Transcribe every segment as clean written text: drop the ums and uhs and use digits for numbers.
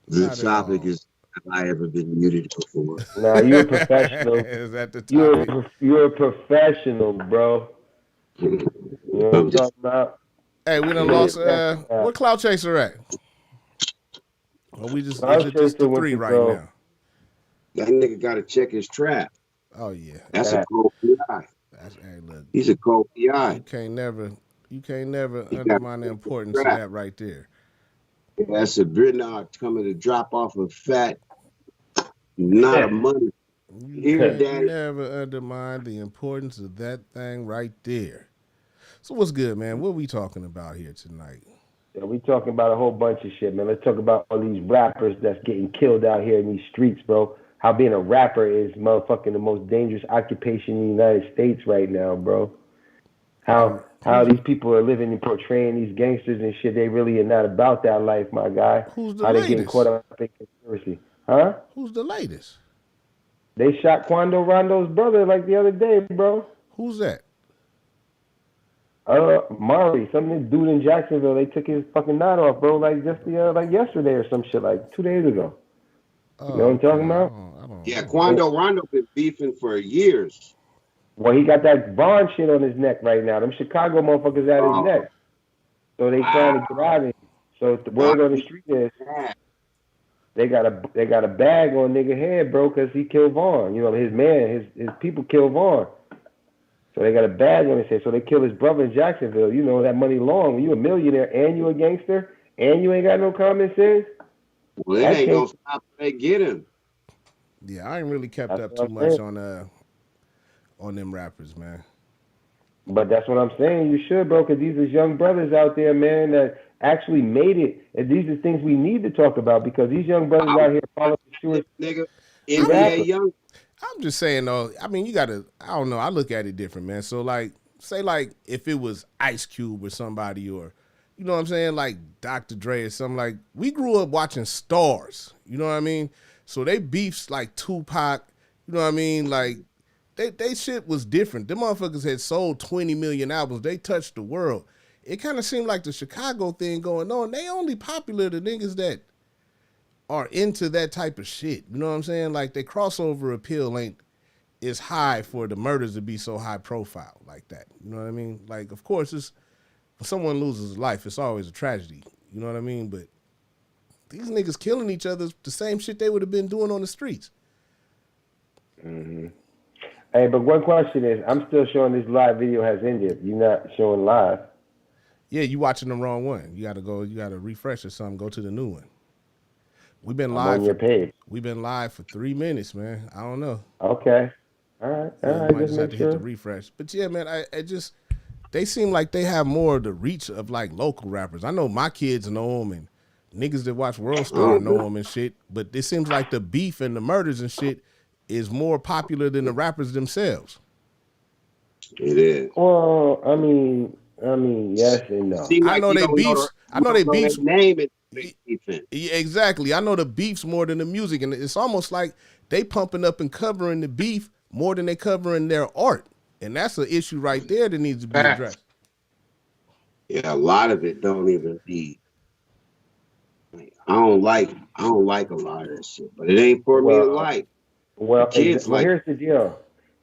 The Not at topic all. is, have I ever been muted before? Nah, you a professional. Is that the topic? You're a professional, bro. You know what I'm I'm just talking about? Hey, we done yeah. lost. Check it Where out. Cloud Chaser at? Or we just is Cloud it just the Chaser went three to right go. now? That nigga got to check his trap. Oh yeah. That's a That. cold PI. Hey, look, He's a cold you PI. can't never, you can't never He got to undermine the check his importance of trap. that right there. That's a Bernard coming to drop off a fat, not a money. You Here, can't daddy. never undermine the importance of that thing right there. So what's good, man? What are we talking about here tonight? Yeah, we talking about a whole bunch of shit, man. Let's talk about all these rappers that's getting killed out here in these streets, bro. How being a rapper is motherfucking the most dangerous occupation in the United States right now, bro. How Who's these people are living and portraying these gangsters and shit. They really are not about that life, my guy. who's the How they getting caught latest? up in conspiracy, huh? Who's the latest? They shot Quando Rondo's brother like the other day, bro. Who's that? Mari, some dude in Jacksonville, they took his fucking knot off, bro. Like just the like yesterday or some shit, like 2 days ago. You know what Oh, I'm okay. talking about? Yeah, I don't know. Quando Rondo been beefing for years. Well, he got that Vaughn shit on his neck right now. Them Chicago motherfuckers at his Oh, neck. So they trying to get wow. out of him. So the Oh, word on the he street is bad. they got a bag on nigga head, bro, because he killed Vaughn. You know, his man, his people killed Vaughn. So they got a bag on his head. So they killed his brother in Jacksonville. You know that money long. When you a millionaire and you a gangster and you ain't got no common sense, Well, it that ain't change. gonna stop till they get him. Yeah, I ain't really kept That's up too what I'm much saying. on them rappers, man. But that's what I'm saying. You should, bro, because these are young brothers out there, man, that actually made it. And these are things we need to talk about because these young brothers I was out here following the this Stewart nigga, I'm just NBA rapper. young. I'm just saying though. I mean, you gotta. I don't know. I look at it different, man. So like, say like if it was Ice Cube or somebody, or you know what I'm saying, like Dr. Dre or something. Like we grew up watching stars. You know what I mean? So they beefs like Tupac. You know what I mean? Like they shit was different. Them motherfuckers had sold 20 million albums. They touched the world. It kind of seemed like the Chicago thing going on. They only popular the niggas that are into that type of shit. You know what I'm saying? Like their crossover appeal ain't is high for the murders to be so high profile like that. You know what I mean? Like of course it's when someone loses life, it's always a tragedy. You know what I mean? But these niggas killing each other, the same shit they would have been doing on the streets. Hmm. Hey, but one question is, I'm still showing this live video has ended. You're not showing live. Yeah, you watching the wrong one. You gotta go, you gotta refresh or something, go to the new one. We've been I'm live on for your page. 3 minutes, man. I don't know. Okay. All right. All Yeah, you right. might Just just have make to hit the sure. refresh. But yeah, man, I just they seem like they have more of the reach of like local rappers. I know my kids know them and niggas that watch World Star know them and shit. But it seems like the beef and the murders and shit is more popular than the rappers themselves. It is. Well, yes and no. Seem I like know you they don't know beefs. I you know they don't know their beefs. name and they defense. Exactly. I know the beefs more than the music, and it's almost like they pumping up and covering the beef more than they covering their art, and that's an issue right there that needs to be Facts. addressed. Yeah, a lot of it don't even be. Like, I don't like a lot of that shit, but it ain't for me to Well, like. The well, kids well. like. Here's the deal.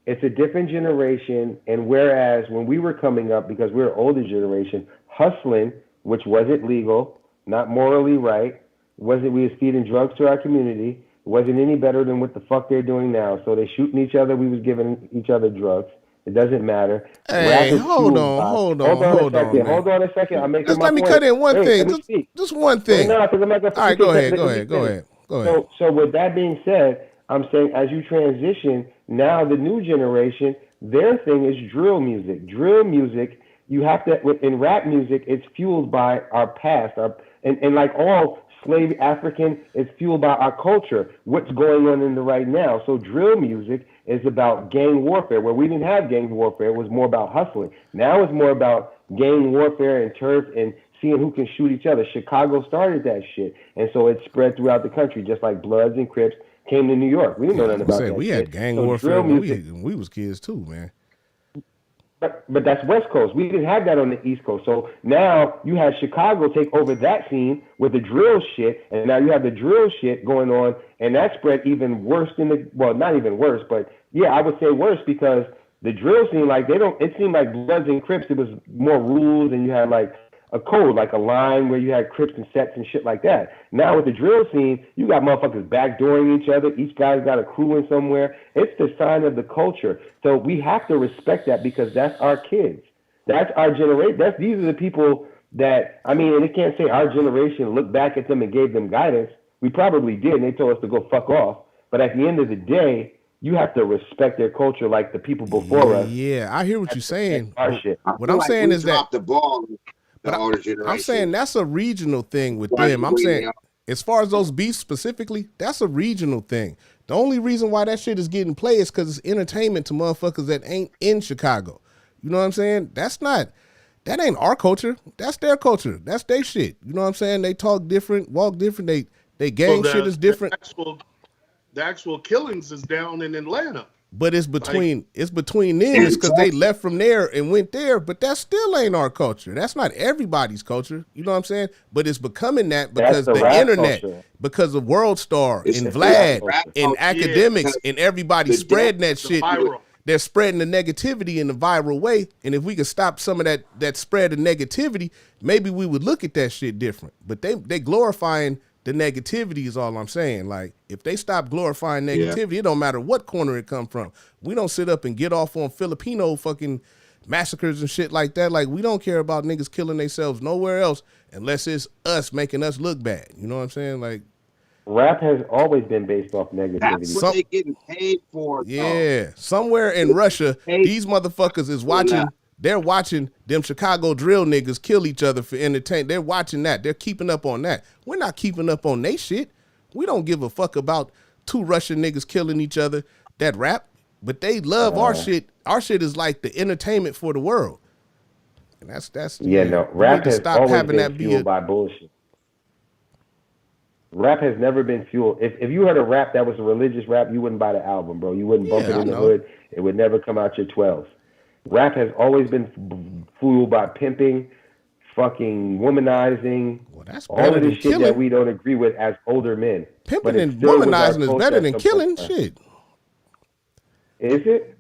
It's a different generation, and whereas when we were coming up, because we're an older generation, hustling, which wasn't legal, not morally right, wasn't we was feeding drugs to our community, wasn't any better than what the fuck they're doing now. So they shooting each other. We was giving each other drugs. It doesn't matter. Rap Hey, is hold fueled on, by. hold Hold on, on a hold on, second. man. Hold on a second. I'm making Just my let me point. cut in one Wait, thing. let me speak. Just one Wait, thing. no, because I'm not gonna. All right, You go can ahead, let go me ahead, go finish. ahead, go ahead. So with that being said, I'm saying as you transition, now the new generation, their thing is drill music. Drill music, you have to in rap music, it's fueled by our past, and like all slave African, it's fueled by our culture, what's going on in the right now. So drill music is about gang warfare, where we didn't have gang warfare. It was more about hustling. Now it's more about gang warfare and turf and seeing who can shoot each other. Chicago started that shit, and so it spread throughout the country, just like Bloods and Crips came to New York. We didn't know Yeah, I was nothing gonna about say that we had shit. gang So warfare drill when music, we was kids too, man. But that's West Coast. We didn't have that on the East Coast. So now you had Chicago take over that scene with the drill shit, and now you have the drill shit going on, and that spread even worse than the well, not even worse, but yeah, I would say worse because the drill scene, like they don't. It seemed like Bloods and Crips. It was more rules, and you had like a code, like a line where you had Crips and sets and shit like that. Now with the drill scene, you got motherfuckers backdooring each other. Each guy's got a crew in somewhere. It's the sign of the culture. So we have to respect that because that's our kids. That's our generation. These are the people that, I mean, and they can't say our generation looked back at them and gave them guidance. We probably did, and they told us to go fuck off. But at the end of the day, you have to respect their culture like the people before us. Yeah, I hear what you're saying. Our shit. What I'm saying is that the ball. But older generation. I'm saying that's a regional thing with them. I'm saying as far as those beats specifically, that's a regional thing. The only reason why that shit is getting played is because it's entertainment to motherfuckers that ain't in Chicago. You know what I'm saying? That ain't our culture. That's their culture. That's their shit. You know what I'm saying? They talk different, walk different. They gang shit is different. The actual killings is down in Atlanta. But it's between them. It's because they left from there and went there. But that still ain't our culture. That's not everybody's culture. You know what I'm saying? But it's becoming that because the internet, culture. Because of World Star and Vlad and academics and everybody spreading that shit. They're spreading the negativity in the viral way. And if we could stop some of that spread of negativity, maybe we would look at that shit different. But they glorifying the negativity is all I'm saying. Like, if they stop glorifying negativity, it don't matter what corner it come from. We don't sit up and get off on Filipino fucking massacres and shit like that. Like, we don't care about niggas killing themselves nowhere else unless it's us making us look bad. You know what I'm saying? Like, rap has always been based off negativity. That's what they getting paid for. Yeah. Somewhere in Russia, these motherfuckers is watching. They're watching them Chicago drill niggas kill each other for entertainment. They're watching that. They're keeping up on that. We're not keeping up on they shit. We don't give a fuck about two Russian niggas killing each other that rap, but they love our shit. Our shit is like the entertainment for the world. And that's no, rap has always been fueled by bullshit. Rap has never been fueled. If you heard a rap that was a religious rap, you wouldn't buy the album, bro. You wouldn't bump it in the hood. It would never come out your 12s. Rap has always been fueled by pimping, fucking womanizing, all of this shit that we don't agree with as older men. Pimping and womanizing is better than killing shit. Is it?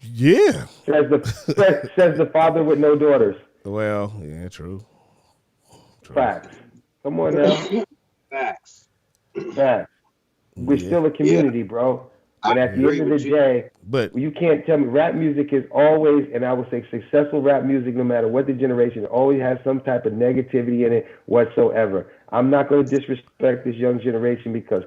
Yeah. Says the father with no daughters. Well, yeah, true. Facts. Come on now. Facts. We're still a community, bro. And at the end of the day, but you can't tell me rap music is always, and I would say successful rap music, no matter what the generation, always has some type of negativity in it whatsoever. I'm not going to disrespect this young generation because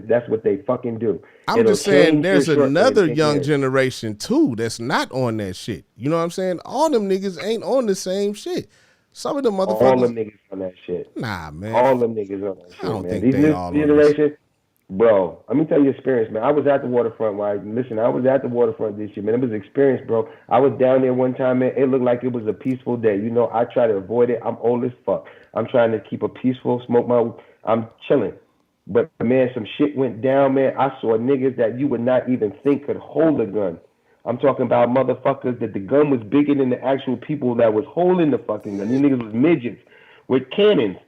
that's what they fucking do. I'm just saying there's another young generation too that's not on that shit. You know what I'm saying? All them niggas ain't on the same shit. Some of them motherfuckers. All them niggas on that shit. Nah, man. All them niggas on that shit, I don't man. think These they new all generation. Bro, let me tell you experience, man. I was at the waterfront. I was at the waterfront this year, man. It was an experience, bro. I was down there one time, man. It looked like it was a peaceful day. You know, I try to avoid it. I'm old as fuck. I'm trying to keep a peaceful, I'm chilling. But, man, some shit went down, man. I saw niggas that you would not even think could hold a gun. I'm talking about motherfuckers that the gun was bigger than the actual people that was holding the fucking gun. These niggas was midgets with cannons.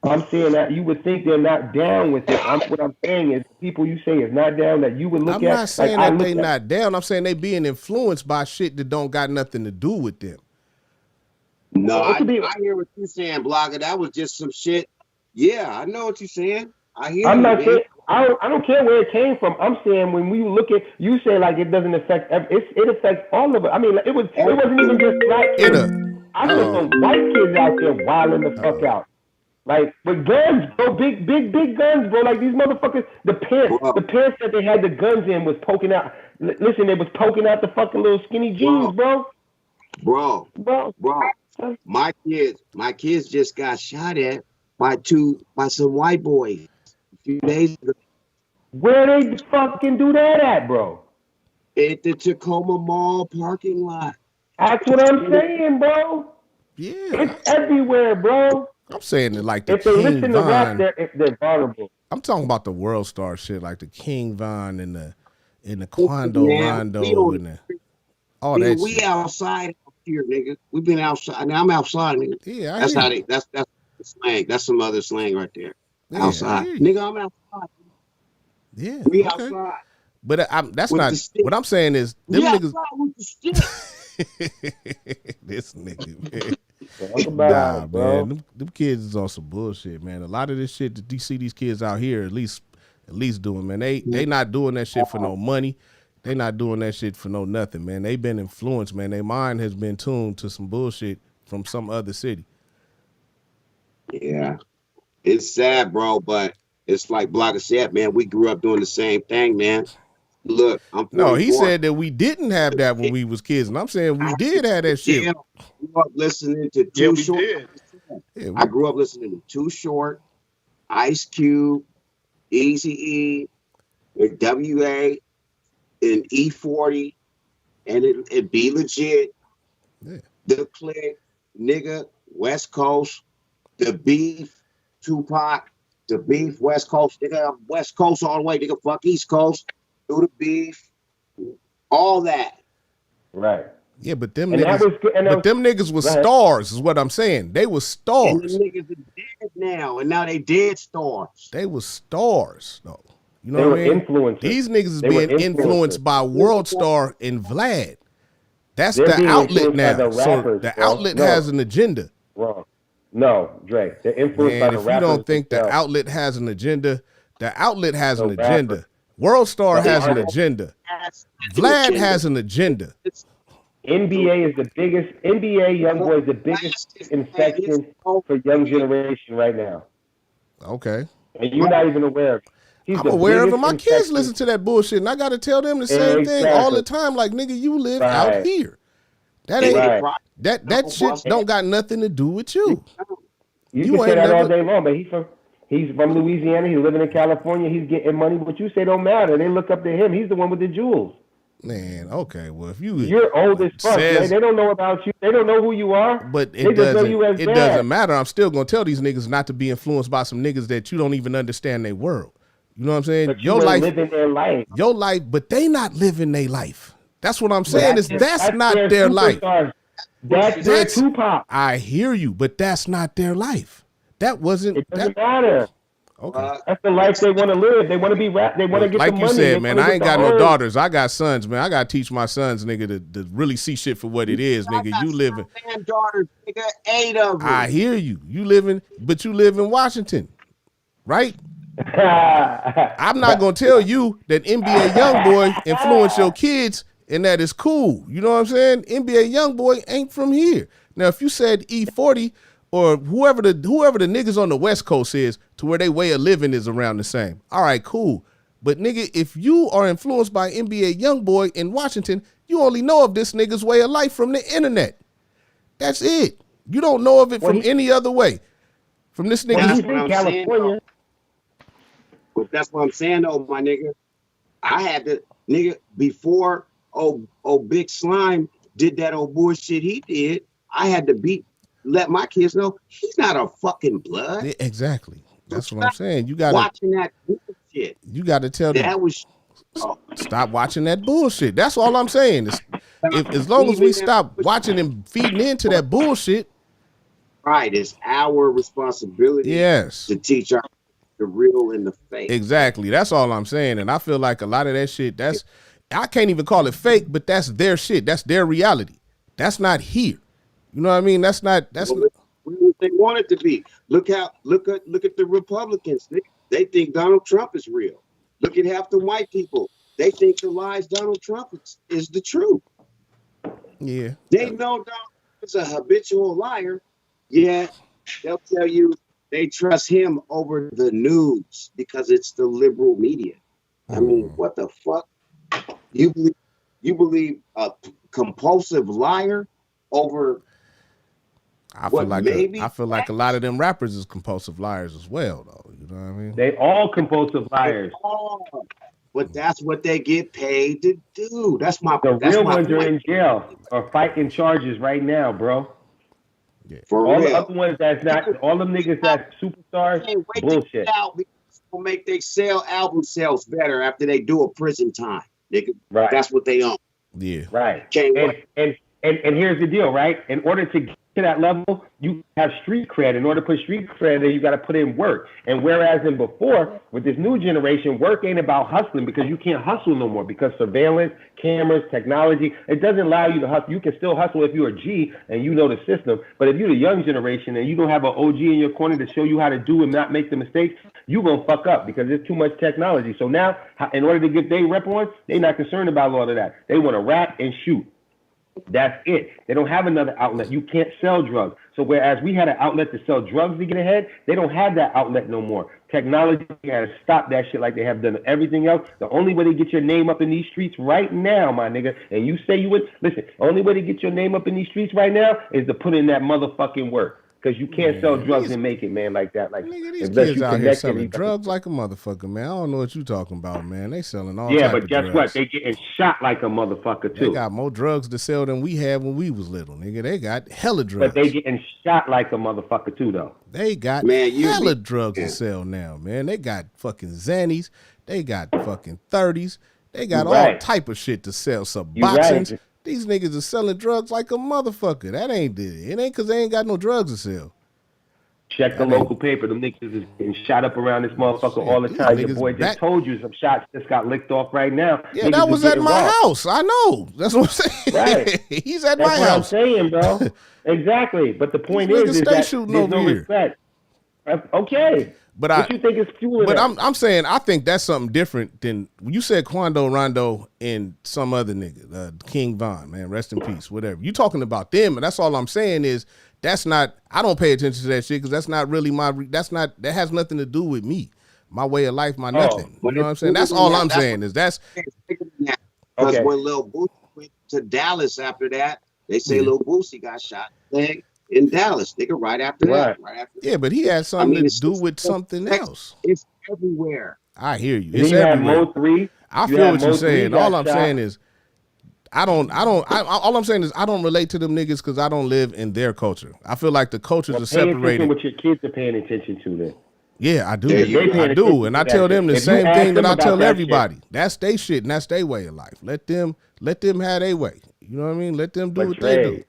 I'm saying that you would think they're not down with it. What I'm saying is people you say is not down that you would look at. I'm not saying that they not down. I'm saying they being influenced by shit that don't got nothing to do with them. No, I hear what you're saying, Blogger. That was just some shit. Yeah, I know what you're saying. I hear. I'm not saying I don't care where it came from. I'm saying when we look at you say like it doesn't affect it affects all of it. I mean, it wasn't even just black kids. I saw some white kids out there wilding the fuck out. Like with guns, bro, big guns, bro. Like these motherfuckers, the pants that they had the guns in was poking out. Listen, it was poking out the fucking little skinny jeans, bro. Bro. My kids just got shot at by some white boys a few days ago. Where they fucking do that at, bro? At the Tacoma Mall parking lot. That's what I'm saying, bro. Yeah, it's everywhere, bro. I'm saying it like the if they King listen to Von. rap, they're vulnerable. I'm talking about the World Star shit, like the King Von and the Quando Rondo and all that. We shit. outside here, nigga. We've been outside. Now I'm outside, nigga. Yeah, I That's hear how you. they. That's the slang. That's some other slang right there. Yeah, I Outside, hear you. nigga. I'm outside. Yeah, We okay. outside But that's with the not stick. what I'm saying is We them niggas. outside with the stick. This nigga, man. Talk about Nah, it, man. bro. Them kids is on some bullshit, man. A lot of this shit that you see these kids out here at least doing, man. They not doing that shit for no money. They not doing that shit for no nothing, man. They been influenced, man. Their mind has been tuned to some bullshit from some other city. Yeah, it's sad, bro. But it's like Blocker said, man. We grew up doing the same thing, man. Look, I'm No, he 44. said that we didn't have that when we was kids, and I'm saying I we had did have that shit. jail. I grew up listening to Yeah, Too we Short. did. Yeah, I grew up listening to Too Short, Ice Cube, Easy E, and WA, and E40, and it be legit. yeah. The Click, nigga, West Coast, the Beef, Tupac, the Beef, West Coast, nigga, West Coast all the way, nigga, fuck East Coast, do the Beef, all that. Right. Yeah, but them And that niggas, was good. And but them niggas was Go ahead. stars, is what I'm saying. They was And the stars. niggas are dead now, and now they dead stars. They was stars, though. You know They what were I mean? influencers. These niggas is They were being influenced influencers. by World Star and Vlad. That's They're the being outlet influenced by now. the So rappers, the bro. outlet No. has an agenda. Wrong. No, Drake. They're influenced by Man, the if you rappers don't think the themselves. outlet has an agenda, the outlet has The an agenda. rappers. World Star The has an artists. agenda. Has an Vlad agenda. has an agenda. It's NBA is the biggest. NBA young boy is the biggest Blast is infection for young generation right now, Okay. and you're not even aware of it. He's I'm the aware of it. biggest My kids infection. listen to that bullshit, and I got to tell them the same thing all the time. Like, nigga, you live out Right. here. That And ain't they Right. probably that shit don't got nothing to do with you. You You can say ain't that all never- day long, but he's from Louisiana. He's living in California. He's getting money. What you say don't matter. They look up to him. He's the one with the jewels. Man, okay. Well, if You're old as fuck, man. They don't know about you. They don't know who you are. But they just know you as it dad. doesn't matter. I'm still gonna tell these niggas not to be influenced by some niggas that you don't even understand their world. You know what I'm saying? But you ain't living their life. Your life, but they not living their life. That's what I'm saying. That's not their their life. superstars. That's their Tupac. I hear you, but that's not their life. That wasn't. It doesn't matter. Okay. That's the life they want to live. They want to be rap. They want to get Like the you money. said, They man, wanna I get ain't the got no hoes. daughters. I got sons, man. I got to teach my sons, nigga, to really see shit for what it is, nigga. You living. and daughters, nigga, 8 of them. I hear you. You living, but you live in Washington, right? I'm not gonna tell you that NBA YoungBoy influenced your kids and that is cool. You know what I'm saying? NBA YoungBoy ain't from here. Now, if you said E40 or whoever the niggas on the West Coast is, to where they way of living is around the same. All right, cool. But nigga, if you are influenced by NBA YoungBoy in Washington, you only know of this nigga's way of life from the internet. That's it. You don't know of it from any other way. From this nigga's. He's in California. But that's what I'm saying, though, my nigga. I had to, nigga, before Big Slime did that old bullshit he did, I had to let my kids know he's not a fucking blood. Yeah, exactly. That's what I'm saying. You gotta watching that bullshit. You gotta tell them that was stop watching that bullshit. That's all I'm saying. As long as we stop watching and feeding into that bullshit. Right, it's our responsibility. Yes. To teach our the real and the fake. Exactly. That's all I'm saying. And I feel like a lot of that shit, I can't even call it fake, but that's their shit. That's their reality. That's not here. You know what I mean? That's not what they want it to be. Look at the Republicans. They think Donald Trump is real. Look at half the white people. They think the lies Donald Trump is the truth. Yeah. They know Donald Trump is a habitual liar, yet they'll tell you they trust him over the news because it's the liberal media. I mean, what the fuck? You believe a compulsive liar over? I feel like a lot of them rappers is compulsive liars as well, though. You know what I mean? They all compulsive liars. But that's what they get paid to do. That's my. The that's real my ones point. are in jail or fighting charges right now, bro. Yeah. For all real. the other ones that's not, all them niggas that's superstars, bullshit. Will make they sell album sales better after they do a prison time, nigga. Right. That's what they own. Yeah. Right. Can't wait. And And here's the deal, right? In order to get to that level, you have street cred. In order to put street cred, you got to put in work. And whereas in before, with this new generation, work ain't about hustling because you can't hustle no more because surveillance, cameras, technology, it doesn't allow you to hustle. You can still hustle if you're a G and you know the system. But if you're the young generation and you don't have an OG in your corner to show you how to do and not make the mistakes, you're going to fuck up because there's too much technology. So now, in order to get their rep on, they're not concerned about all of that. They want to rap and shoot. That's it. They don't have another outlet. You can't sell drugs. So whereas we had an outlet to sell drugs to get ahead, they don't have that outlet no more. Technology has stopped that shit like they have done everything else. The only way to get your name up in these streets right now, my nigga, and you say you would, listen, the only way to get your name up in these streets right now is to put in that motherfucking work. Because you can't sell drugs and make it, man, like that. Like, nigga, these kids out here selling drugs like a motherfucker, man. I don't know what you talking about, man. They selling all type of drugs. Yeah, but guess what? They getting shot like a motherfucker, too. They got more drugs to sell than we had when we was little, nigga. They got hella drugs. But they getting shot like a motherfucker, too, though. They got hella drugs to sell now, man. They got fucking Xannies. They got fucking 30s. They got all type of shit to sell. Suboxones. Right. These niggas are selling drugs like a motherfucker. That ain't it. It ain't because they ain't got no drugs to sell. Check the local paper. Them niggas is getting shot up around this motherfucker all the time. Your boy just told you some shots just got licked off right now. Yeah, that was at my house. I know. That's what I'm saying. Right. He's at my house. That's what I'm saying, bro. Exactly. But the point is that there's no respect. Okay. But what you think is fueling But I'm saying I think that's something different than when you said Quando Rondo and some other nigga, King Von, man, rest in peace, whatever. You talking about them, and that's all I'm saying is that's not. I don't pay attention to that shit because that's not really my. That has nothing to do with me, my way of life, my nothing. You know what I'm saying? That's all I'm saying is that's. Because when Lil Boosie went to Dallas after that, they say Lil Boosie got shot in Dallas, nigga, right after that. Yeah, but he had something to do with something else. It's everywhere. I hear you. It's everywhere. I feel what you're saying. All I'm saying is, all I'm saying is I don't relate to them niggas because I don't live in their culture. I feel like the cultures are separated. What your kids are paying attention to then. Yeah, I do. I do. And I tell them the same thing that I tell everybody. That's their shit and that's their way of life. Let them have their way. You know what I mean? Let them do what they do.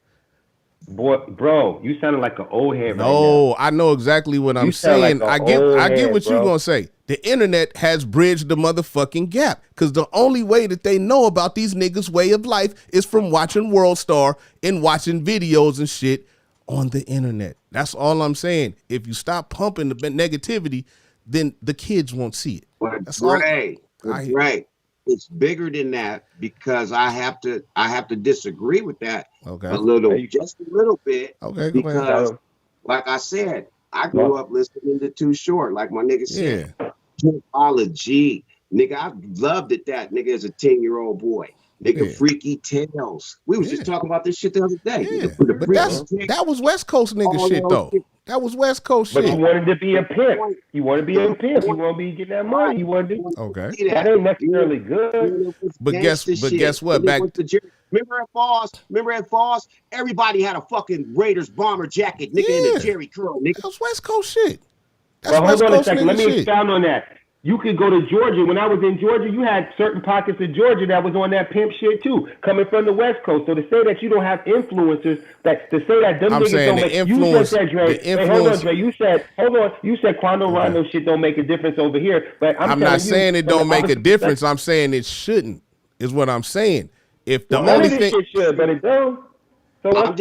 Boy, bro, you sounded like an old head right now. No, I know exactly what I'm saying. I get what you're going to say. The internet has bridged the motherfucking gap because the only way that they know about these niggas' way of life is from watching World Star and watching videos and shit on the internet. That's all I'm saying. If you stop pumping the negativity, then the kids won't see it. That's right. Right. It's bigger than that because I have to disagree with that just a little bit. Okay, because like I said, I grew up listening to Too Short, like my nigga said. Apology. Nigga, I loved it that nigga as a 10-year-old boy. Nigga, Freaky Tales. We was just talking about this shit the other day. Yeah. But that was West Coast nigga shit though. That was West Coast shit. But you wanted to be a pimp. You want to be a pimp. You want to be getting that money. You want to do. Okay. That ain't necessarily good. But guess what? Back. Remember at Falls? Everybody had a fucking Raiders bomber jacket, nigga, in a Jerry curl, nigga. That's West Coast shit. Hold on a second. Let me expound on that. You could go to Georgia. When I was in Georgia, you had certain pockets of Georgia that was on that pimp shit too, coming from the West Coast. So to say that you don't have influencers, to say that them niggas don't make influence, you said that, Dre. Hold on, Dre. You said Quando Rondo shit don't make a difference over here. But I'm not saying it don't make a difference. I'm saying it shouldn't. Is what I'm saying. If the only thing shit should, but it don't. So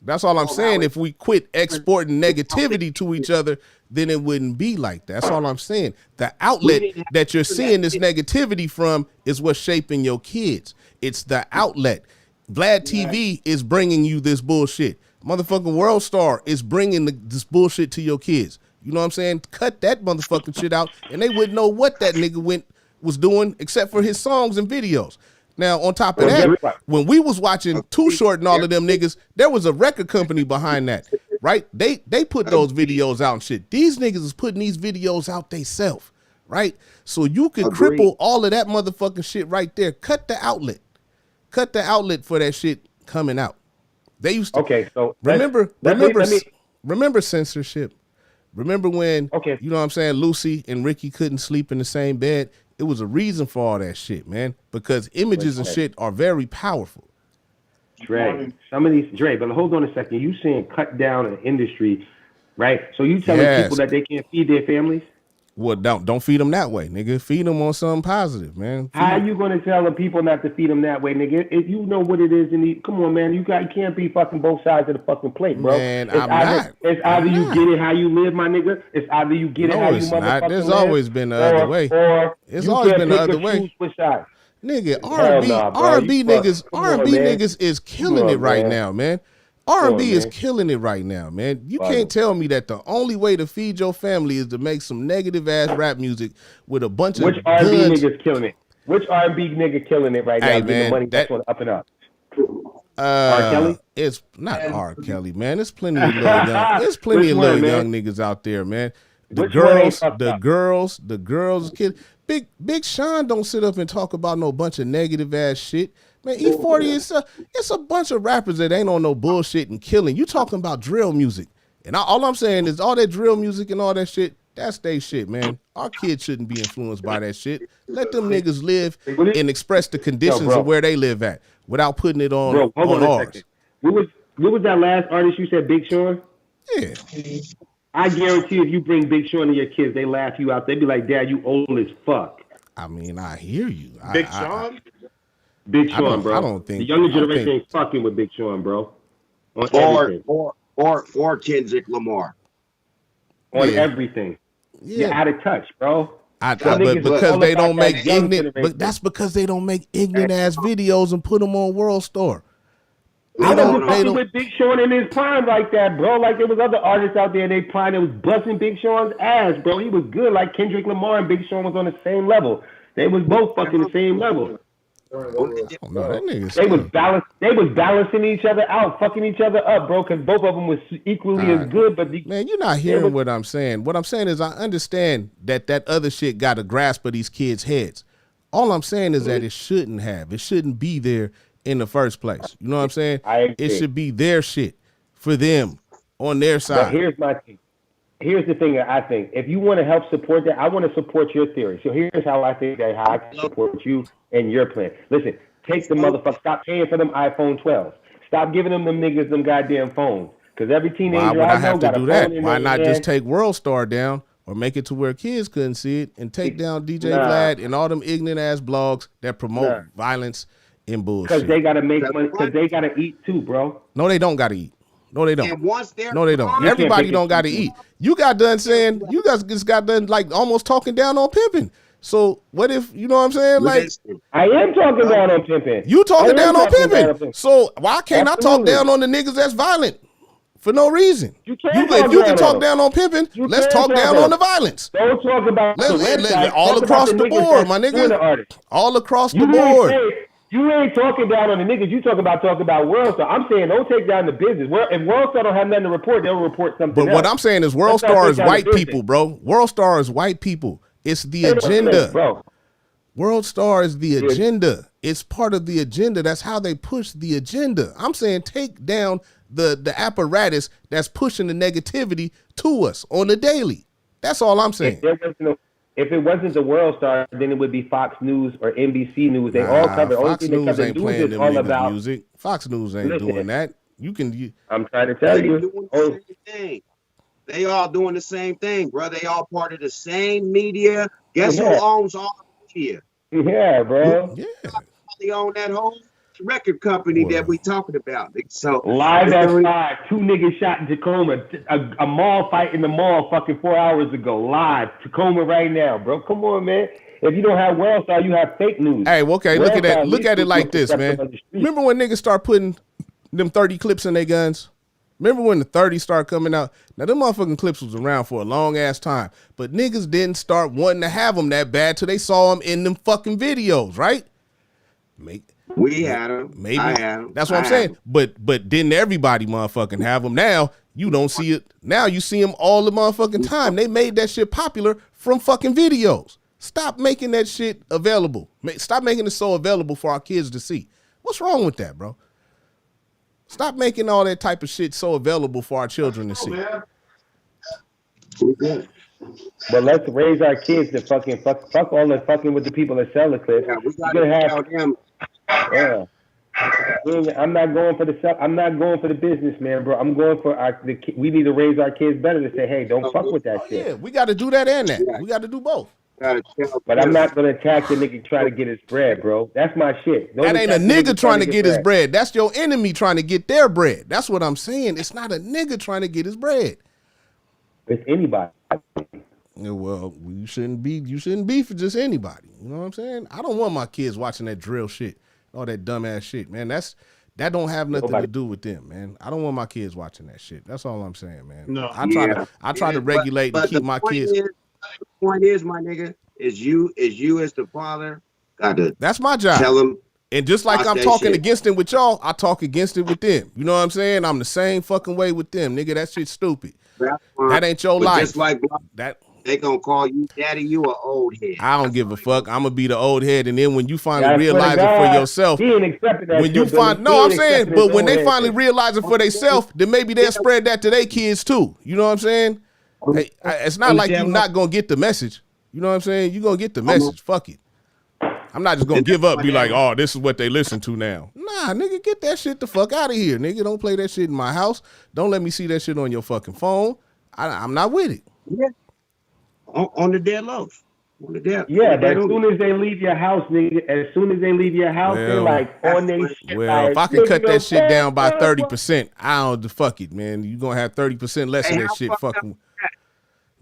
that's all I'm saying. If we quit exporting negativity to each other, then it wouldn't be like that. That's all I'm saying. The outlet that you're seeing this negativity from is what's shaping your kids. It's the outlet. Vlad TV is bringing you this bullshit. Motherfucking World Star is bringing this bullshit to your kids. You know what I'm saying? Cut that motherfucking shit out, and they wouldn't know what that nigga was doing except for his songs and videos. Now, on top of that, when we was watching Too Short and all of them niggas, there was a record company behind that, right? They put those videos out and shit. These niggas is putting these videos out themselves, right? So you could cripple all of that motherfucking shit right there. Cut the outlet. Cut the outlet for that shit coming out. They used to remember censorship. Remember when you know what I'm saying, Lucy and Ricky couldn't sleep in the same bed? It was a reason for all that shit, man, because images and shit are very powerful. Dre, some of these Dre, but hold on a second. You saying cut down an industry, right? So you telling people Yes. that they can't feed their families? Well, don't feed them that way, nigga. Feed them on something positive, man. How Feed. you gonna tell the people not to feed them that way, nigga? If you know what it is, come on, man. You can't be fucking both sides of the fucking plate, bro. Man, I'm not. It's I'm either you not. get it how you live, my nigga. It's either you get it how No, you it's motherfucking not. There's live, always been the other way. or It's you always can't been the pick other or way. choose which side. Nigga, Hell R&B, nah, bro. R&B niggas, Come R&B on, man. niggas is Come killing on, it right man. now, man. R&B is man. killing it right now, man. You Fuck can't it. tell me that the only way to feed your family is to make some negative ass rap music with a bunch Which of R&B guns. niggas killing it? Which R&B nigga killing it right now? Hey Getting the man, money that's that on up and up. R. Kelly? it's not R. Kelly, man. There's plenty of little young. There's plenty Which of one, little man? young niggas out there, man. The Which one ain't girls, fucked the up? girls, the girls, kid. Big Sean don't sit up and talk about no bunch of negative ass shit. Man, E40 is it's a bunch of rappers that ain't on no bullshit and killing. You talking about drill music. And all I'm saying is all that drill music and all that shit, that's they shit, man. Our kids shouldn't be influenced by that shit. Let them niggas live and express the conditions of where they live at without putting it on, Bro, hold on a ours. second. What was that last artist you said, Big Sean? Yeah. I guarantee if you bring Big Sean to your kids, they laugh you out. They be like, Dad, you old as fuck. I mean, I hear you. Big Sean? Big Sean, bro. I don't think the younger generation ain't fucking with Big Sean, bro. On everything. Or Kendrick Lamar. On everything. Yeah. You're out of touch, bro. But because they don't make ignorant, but that's because they don't make ignorant ass videos and put them on World Star. I wasn't fucking with Big Sean in his prime like that, bro. Like there was other artists out there in their prime that was busting Big Sean's ass, bro. He was good. Like Kendrick Lamar and Big Sean was on the same level. They was both fucking the same level. They was balancing each other out, fucking each other up, bro. Because both of them was equally as good. But man, you're not hearing what I'm saying. What I'm saying is I understand that other shit got a grasp of these kids' heads. All I'm saying is that it shouldn't have. It shouldn't be there in the first place. You know what I'm saying? It should be their shit for them on their side. But here's my thing. Here's the thing that I think. If you want to help support that, I want to support your theory. So here's how I think that how I can support you and your plan. Listen, take the motherfucker. Stop paying for them iPhone 12s. Stop giving them niggas them goddamn phones. Because every teenager Why would I have to do that? Why not just take World Star down or make it to where kids couldn't see it and take down DJ Vlad and all them ignorant ass blogs that promote violence and bullshit? Because they gotta make money. Because they gotta eat too, bro. No, they don't gotta eat. No, they don't. And once they're no, they don't. Everybody don't got to eat. You got done saying, you guys just got done like almost talking down on pimping. So what if, you know what I'm saying? Like, I am talking down on pimping. You talking down on pimping. So why can't I talk down on the niggas that's violent for no reason? If you can talk down on pimping, let's talk down on the violence. Don't talk about all across the board, my nigga. All across the board. You ain't talking down on the niggas. You talk about World Star. I'm saying don't take down the business. If World Star don't have nothing to report, they'll report something But else. what I'm saying is World Star is white people, bro. World Star is white people. It's the agenda. Bro. World Star is the agenda. It's part of the agenda. That's how they push the agenda. I'm saying take down the apparatus that's pushing the negativity to us on the daily. That's all I'm saying. If it wasn't the World Star, then it would be Fox News or NBC News. They all cover. Fox News ain't playing them about music. Fox News ain't doing that. I'm trying to tell you. They all doing the same thing, bro. They all part of the same media. Guess who owns all the media? Yeah, bro. Yeah. They own that whole record company that we talking about. So live at 5, 2 niggas shot in Tacoma, a mall fight in the mall fucking 4 hours ago. Live, Tacoma right now, bro. Come on, man. If you don't have World Star, you have fake news. Hey, okay, look at it like this, man. Remember when niggas start putting them 30 clips in their guns? Remember when the 30 start coming out? Now, them motherfucking clips was around for a long ass time, but niggas didn't start wanting to have them that bad till they saw them in them fucking videos, right? We had them. Maybe. I had them. That's what I'm saying. But didn't everybody motherfucking have them? Now you don't see it. Now you see them all the motherfucking time. They made that shit popular from fucking videos. Stop making that shit available. Stop making it so available for our kids to see. What's wrong with that, bro? Stop making all that type of shit so available for our children to see. But let's raise our kids to fucking fuck all the fucking with the people that sell the clips. Yeah, we gotta tell them. Yeah. I'm not going for the self. I'm not going for the business, man, bro. I'm going for we need to raise our kids better to say, hey, don't fuck with that Oh shit. yeah, we got to do that and that. Yeah, We got to do both. gotta tell But I'm them. not gonna attack the nigga trying to get his bread, bro. That's my shit. Don't That ain't a attack the nigga nigga trying trying to to get get his bread. bread. That's your enemy trying to get their bread. That's what I'm saying. It's not a nigga trying to get his bread. It's anybody. Yeah, well, you shouldn't be for just anybody. You know what I'm saying? I don't want my kids watching that drill shit, all that dumbass shit, man. That don't have nothing Nobody. to do with them, man. I don't want my kids watching that shit. That's all I'm saying, man. No. I try to But regulate and keep the my point kids. is, my nigga, is you as the father gotta That's my job. tell them. And just like Watch I'm that talking shit. against it with y'all, I talk against it with them. You know what I'm saying? I'm the same fucking way with them, nigga. That shit's stupid. That ain't your But life. just like That they gonna call you daddy, you an old head. I don't give a fuck. I'm gonna be the old head, and then when you finally I swear to realize it for God, yourself, he ain't accepting that when you shit, Billy. find He no, I'm ain't saying, accepting but his when they own finally head. realize it for themselves, then maybe they'll spread that to their kids too. You know what I'm saying? Hey, it's not like you not gonna get the message. You know what I'm saying? You gonna get the message. Fuck it. I'm not just gonna give up, be like, oh, this is what they listen to now. Nah, nigga, get that shit the fuck out of here, nigga. Don't play that shit in my house. Don't let me see that shit on your fucking phone. I'm not with it. Yeah, on the dead loaf. On the dead. Yeah, on the but dead as soon homie. as they leave your house, nigga, as soon as they leave your house, they Well, like on they shit if like, I can cut that nigga, shit down by fuck, 30%, I don't fuck it, man. You gonna have 30% less Hey, of that how shit fucked up fucking.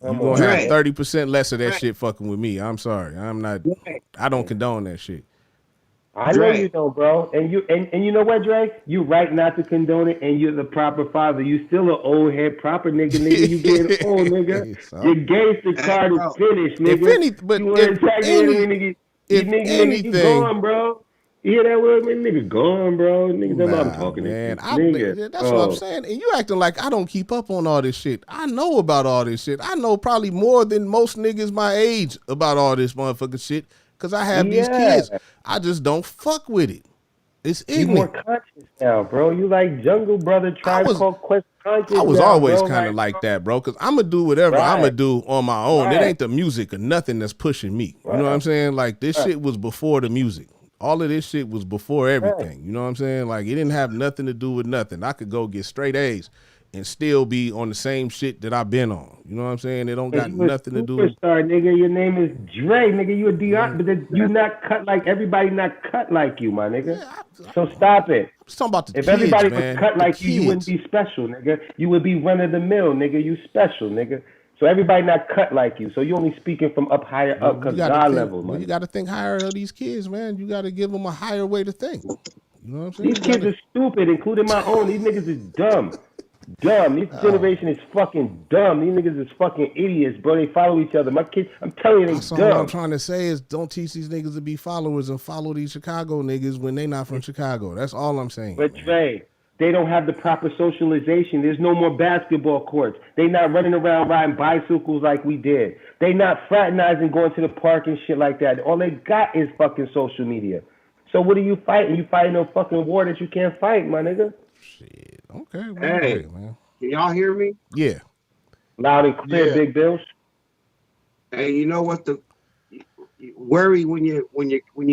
You Come gonna on, have Dre? bro. 30% less of that Dre, shit fucking with me. I'm sorry. I'm not. Dre, I don't condone that shit. I know you Dre. don't, bro. And you know what, Dre? You right not to condone it, and you're the proper father. You still an old head proper nigga. You getting old, nigga. So, Your gangster Hey, card is bro. finished, if nigga. any, but You want to attack the enemy, nigga? You if nigga, you anything, gone, bro. You hear that word, man? Nigga gone, bro. Nigga, that's why I'm nah, talking to man. you, nigga. That's what I'm Oh, saying. And you acting like I don't keep up on all this shit. I know about all this shit. I know probably more than most niggas my age about all this motherfucking shit because I have these yeah. kids. I just don't fuck with it. It's You more ignorant. conscious now, bro. You like Jungle Brother, I Tribe was Called Quest I conscious was now, always bro. kind of Like, like that, bro. Cause I'm gonna do whatever I'm gonna right, do on my own. It right, ain't the music or nothing that's pushing me. You know what I'm right, saying? Like this right, shit was before the music. All of this shit was before right. everything. You know what I'm saying? Like it didn't have nothing to do with nothing. I could go get straight A's and still be on the same shit that I've been on. You know what I'm saying? It don't And got you a nothing to do. superstar, nigga. Your name is Dre, nigga. You a Dion, Yeah, but you not cut like everybody. Not cut like you, my nigga. yeah. So stop it. I'm talking about the If kids, everybody was man. cut The like you wouldn't kids. be special, nigga. You would be run of the mill, nigga. You special, nigga. So everybody not cut like you. So you only speaking from up higher up, But cause you got to God think. level, Well, man. you got to think higher of these kids, man. You got to give them a higher way to think. You know what I'm saying? These You got kids to. are stupid, including my own. These niggas is dumb. Dumb. This generation is fucking dumb. These niggas is fucking idiots, bro. They follow each other. My kids, I'm telling you, they That's all I'm dumb. trying to say is don't teach these niggas to be followers and follow these Chicago niggas when they not from Chicago. That's all I'm saying, But man. Trey, they don't have the proper socialization. There's no more basketball courts. They not running around riding bicycles like we did. They not fraternizing, going to the park and shit like that. All they got is fucking social media. So what are you fighting? You fighting no fucking war that you can't fight, my nigga. Shit. Okay, well, Hey, hey, man. can y'all hear me? Yeah. Loud and clear, Yeah. Big Bills. Hey, you know what you worry when you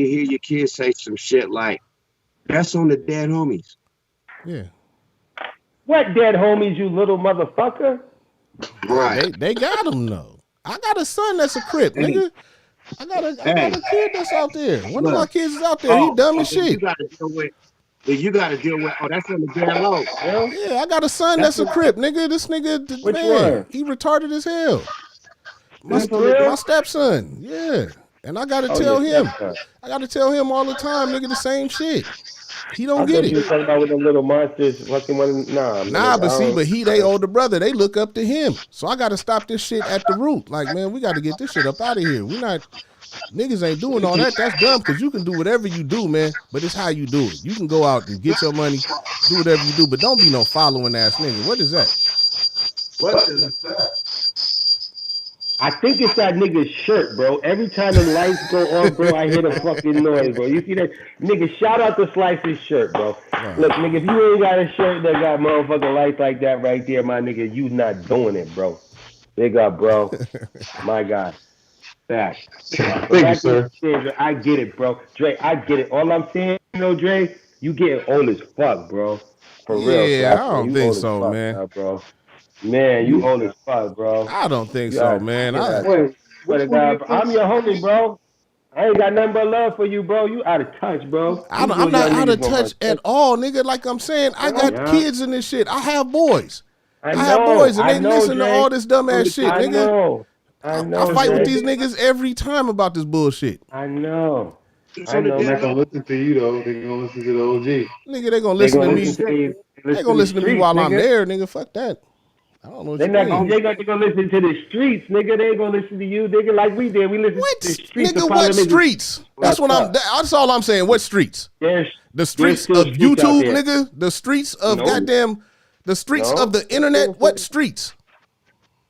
hear your kids say some shit like that's on the dead homies. Yeah. What dead homies, you little motherfucker? Nah, Right. they got them though. I got a son that's a crip, Hey, nigga. I hey, got a kid that's out there. One of my look. kids is out there. He Oh, dumb oh, as shit. then you gotta deal with oh, that's on the dead low. Yeah? Yeah, I got a son That's that's a on crip, nigga. This nigga, Which man, one? he retarded as hell. My that's on the For my real? stepson, yeah. And I gotta Oh, your tell him. stepson. I gotta tell him all the time, nigga, the same shit. He don't I get thought it. you was talking about with them little monsters fucking one. Nah, man. Nah, I but see, don't. but they older brother. They look up to him. So I gotta stop this shit at the root. Like, man, we gotta get this shit up out of here. We not niggas ain't doing all that. That's dumb because you can do whatever you do, man. But it's how you do it. You can go out and get your money, do whatever you do, but don't be no following ass nigga. What is that? What is that? I think it's that nigga's shirt, bro. Every time the lights go on, bro, I hear the fucking noise, bro. You see that? Nigga, shout out to Slice's shirt, bro. Look, nigga, if you ain't got a shirt that got motherfucking lights like that right there, my nigga, you not doing it, bro. Big up, bro. My God. Back. Thank you, sir. I get it, bro. Dre, I get it. All I'm saying, Dre, You getting old as fuck, bro. For real, Yeah, Slack, I man. don't You think old as so, fuck man. now, bro. Man, you old as fuck, bro. I don't think You so, gotta man. get out. Wait, Swear which to one do you God, bro. think? I'm your homie, bro. I ain't got nothing but love for you, bro. You out of touch, bro. I These don't, I'm little not young out niggas of gonna run touch at touch. all, nigga. Like I'm saying, I got Yeah. kids in this shit. I have boys. I I have boys, and they know, listen to Dre. all this dumbass shit, I nigga. know. I fight with Dre. these niggas every time about this bullshit. I know. So the They're not devil. gonna listen to you though. They're gonna listen to the OG. Nigga, they gonna They listen to gonna me. listen to these. They Listen to gonna these listen to me streets, while I'm nigga. there, nigga. Fuck that. I don't know what They you not. mean. They gonna listen to the streets, nigga. They ain't gonna listen to you, nigga. Like we did. We listened to the What, streets. The nigga? What problem is streets? That's what I'm. That's all I'm saying. What streets? there's The there's streets still of streets out YouTube, there. nigga. The streets of No, goddamn. The streets no. of the internet. What streets?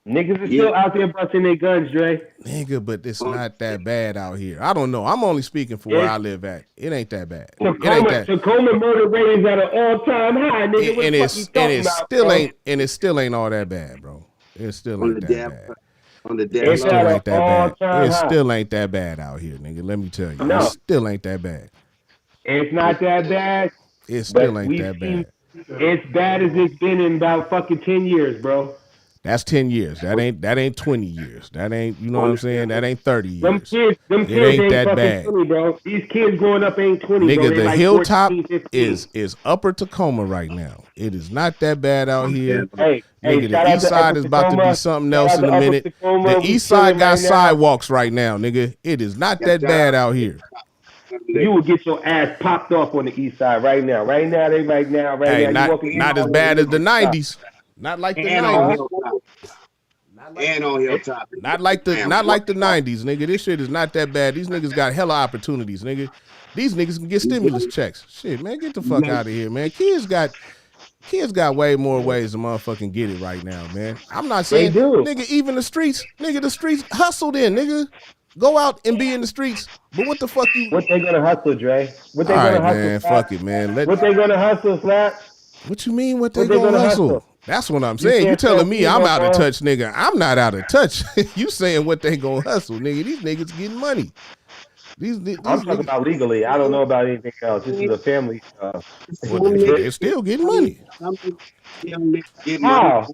Niggas are Yeah. still out there busting their guns, Dre. Nigga, but it's not that bad out here. I don't know. I'm only speaking for where I live at. It ain't that bad. It ain't that. Tacoma murder rate is at an all-time high, nigga. What And the fuck you talking about, bro? it still ain't all that bad, bro. It still On ain't the that devil. bad. On the It devil. It's at still an ain't that bad. all-time It high. still ain't that bad out here, nigga. Let me tell you. No. It still ain't that bad. It's not that bad, It still but ain't we've that seen bad. it's bad as it's been in about fucking 10 years, bro. That's 10 years. That ain't 20 years. That ain't, you know what I'm saying? That ain't 30 Them years. kids It ain't ain't that fucking bad. 20, bro. These kids growing up ain't 20, bro. Nigga, They the like hilltop 14, 15. is upper Tacoma right now. It is not that bad out here. Hey, Nigga, shout the out east to Upper side is about to be Tacoma. something Shout else out in to a Upper minute. Tacoma. The We east side chilling got right now. sidewalks right now, nigga. It is not that bad out here. You would get your ass popped off on the east side right now. Right now. Hey, You walking not as bad as the 90s. Not like the And on 90s. Hilltop. And on Hilltop. Not like the 90s, nigga. This shit is not that bad. These niggas got hella opportunities, nigga. These niggas can get stimulus checks. Shit, man, get the fuck out of here, man. Kids got way more ways to motherfucking get it right now, man. I'm not saying, They do. nigga, even the streets hustled in, nigga. Go out and be in the streets. But what the fuck you? What they gonna hustle, Dre? What they All gonna right, hustle, man. Slap? Fuck it, man. What they gonna hustle, Slap? What you mean? What they What they gonna gonna hustle? hustle? That's what I'm You saying. You can't telling tell me me I'm no out of more. touch, nigga. I'm not out of touch. You saying what they gonna hustle, nigga? These niggas getting money. These I'm talking niggas, about legally. I don't know about anything else. This is a family. well, they're still getting money. Some niggas get money. How?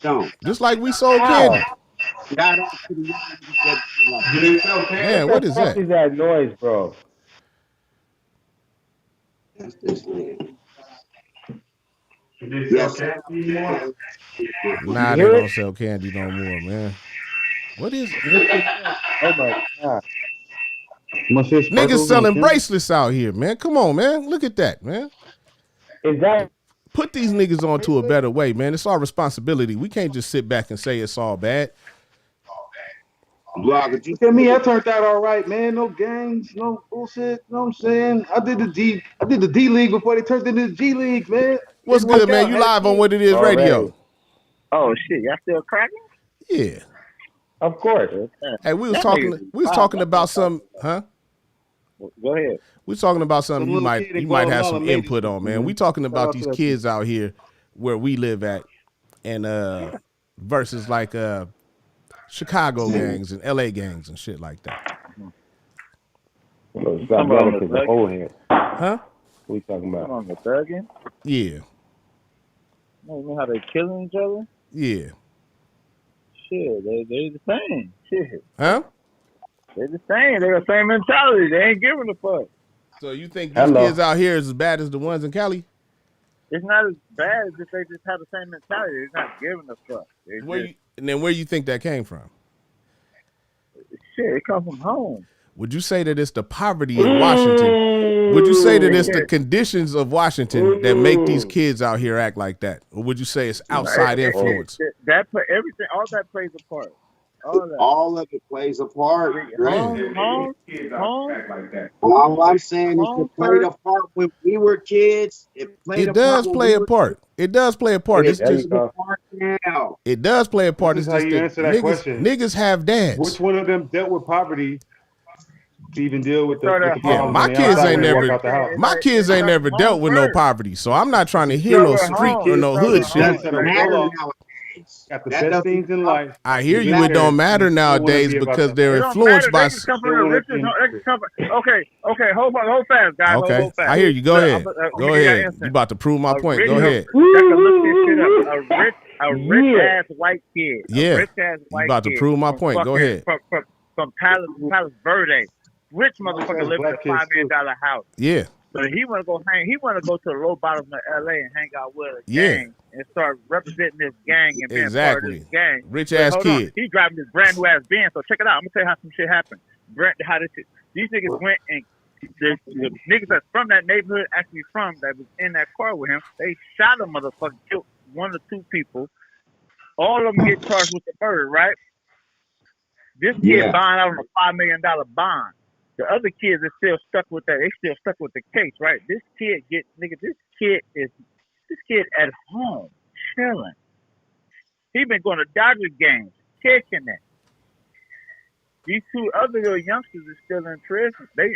Don't. Just like we sold How? candy. Shout out to the young niggas that Do they sell candy? Man, What what the is fuck that? is that noise, bro? that's this nigga. Do they Yes. sell candy anymore? Nah, You they hear don't it? sell candy no more, man. What is it? Oh my god. Must say Niggas sparkles on selling candy? bracelets out here, man. Come on, man. Look at that, man. Is that Put these niggas onto a better way, man. It's our responsibility. We can't just sit back and say it's all bad. Blogger, you Look at me, I turned out all right, man. No gangs, no bullshit. You know what I'm saying? I did the D League before they turned into the G League, man. What's Didn't work good, man? out. You Had live on kids. What It Is Radio. already? Oh shit, y'all still cracking? Yeah. Of course. Hey, we was That talking. nigga- We was talking about some, huh? Go ahead. We was talking about something Some you little might kid in you might have Guatemala some made input it, on, man. man. We talking Shout about out to these that kids out here where we live at, and versus like Chicago gangs and LA gangs and shit like that. Stop Come yelling on, because the old head. Huh? What you talking Come about? on, the thugging. Yeah. You know how they killing each other? Yeah. Shit, they the same. Shit, Huh? they the same. They the same mentality. They ain't giving a fuck. So you think these Hello. kids out here is as bad as the ones in Cali? It's not as bad as if they just have the same mentality. They're not giving a fuck. They Where you think that came from? shit, it comes from home. Would you say that it's the poverty in Washington? Would you say that it's the conditions of Washington that make these kids out here act like that? Or would you say it's outside influence? That everything, all that plays a part. All that. all of it plays a part. Home. All I'm saying is Home it played a first. part when we were kids. It played It a does part when play we a were part. It does play a part. kids. It's There just you go. Part now. it does play a part. This It's is how just you that answer that question. niggas have dads. Which one of them dealt with poverty to even deal with the Start at Yeah, problems my on the kids outside ain't when they never. walk out the house? My kids ain't never dealt with no poverty, so I'm not trying to hear no Start at street home. or no Start hood at shit. home. Doesn't matter now. nowadays. Got the That best doesn't things in life. I hear you. Get It there, don't matter and still wanna nowadays be about because that they're It life. don't matter. influenced by. They can come from Still the wanna richest. be They can come from. Okay. Hold fast, guys. Okay, Hold fast. I hear you. Go Look, ahead. let me Go give you an ahead. instance. You about to prove my A point. rich, Go ahead. y'all can look this shit up. A rich Yeah. ass white kid. Yeah. A rich ass You white about to kid prove my from point. Go fucking ahead. from Palos Verde. Rich Rich motherfucker ass living in black a kids, $5 million house. Yeah. But he wanna go hang. He wanna go to the low bottoms of LA and hang out with a Yeah. gang and start representing this gang and being part of Exactly. this gang. Rich But ass hold on, kid. he driving this brand new ass Benz. So check it out. I'm gonna tell you how some shit happened. How this shit. These niggas went and the niggas that's from that neighborhood, actually from that was in that car with him. They shot a motherfucker, killed 1 or 2 people. All of them get charged with the murder, right? This kid Yeah. bond out on a $5 million bond. The other kids are still stuck with that. They still stuck with the case, right? This kid this kid at home, chilling. He been going to Dodger games, kicking it. These 2 other little youngsters are still in prison. They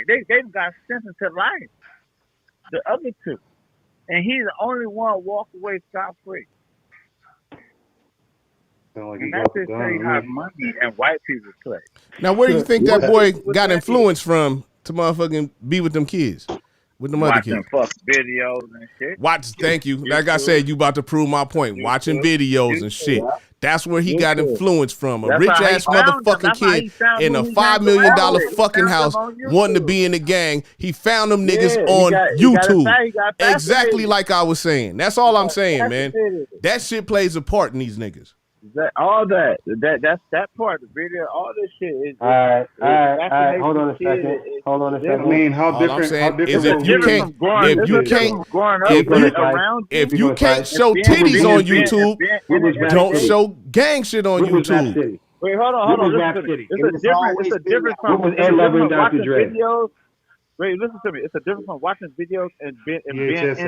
got sentenced to life. The other 2. And he's the only one walk away scot free. Sound like he And got that's the just tell you how gun. money and white people play. Now, where do you think that What- boy what got that influence from to motherfucking be with them kids, with them other Watching kids? fuck videos and shit. Thank you. Like I said, you about to prove my point. Watching videos and shit. That's where he got influence from. A That's rich how he ass found them. motherfucking That's how kid he found in who a he $5 hang million around with. He fucking found house them on wanting to YouTube. be in the gang. He found them niggas Yeah, on YouTube. he got Exactly fascinated. like I was saying. That's all I'm saying, man. Fascinated. That shit plays a part in these niggas. All that's that part of the video. All this shit is. All right. fascinating Hold on a shit. second. Hold on a I second. mean, how All I'm different? saying How is different? if were you we can't- as kids? Growing up if you- around If We you gonna can't fight. show being- titties being- on being- YouTube, We was Rap don't City. show gang shit on What was Rap YouTube. City? Wait, hold on. What was Listen Rap to me. City? It's It a was difference. always It's a been difference that. from. What was It's a Ed Lover difference and from Dr. watching Dre? videos. Wait, listen to me. It's a difference from watching videos and being VHS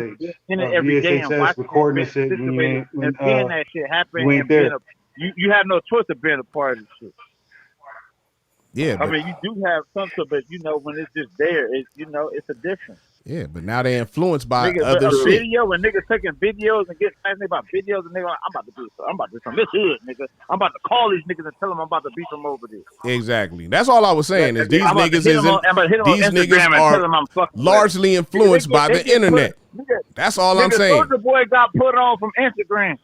in it every day and VHS watching recording it, the shit when you situated, ain't- when, and seeing that shit happen you ain't and being there. you have no choice of being a part of the shit. Yeah, I but mean, you do have something, but when it's just there, it's a difference. now they influenced by Nigga, other but a shit. video when niggas taking videos and getting fascinated about videos and niggas like, I'm about to do some this hood, nigga. I'm about to call these niggas and tell them I'm about to beat them over there. Exactly. That's all I was saying is these I'm about to niggas hit them on these Instagram niggas and tell are them I'm fucking with largely them. influenced by They the get internet. Nigga, That's all I'm nigga, saying. Soulja Boy got put on from Instagram.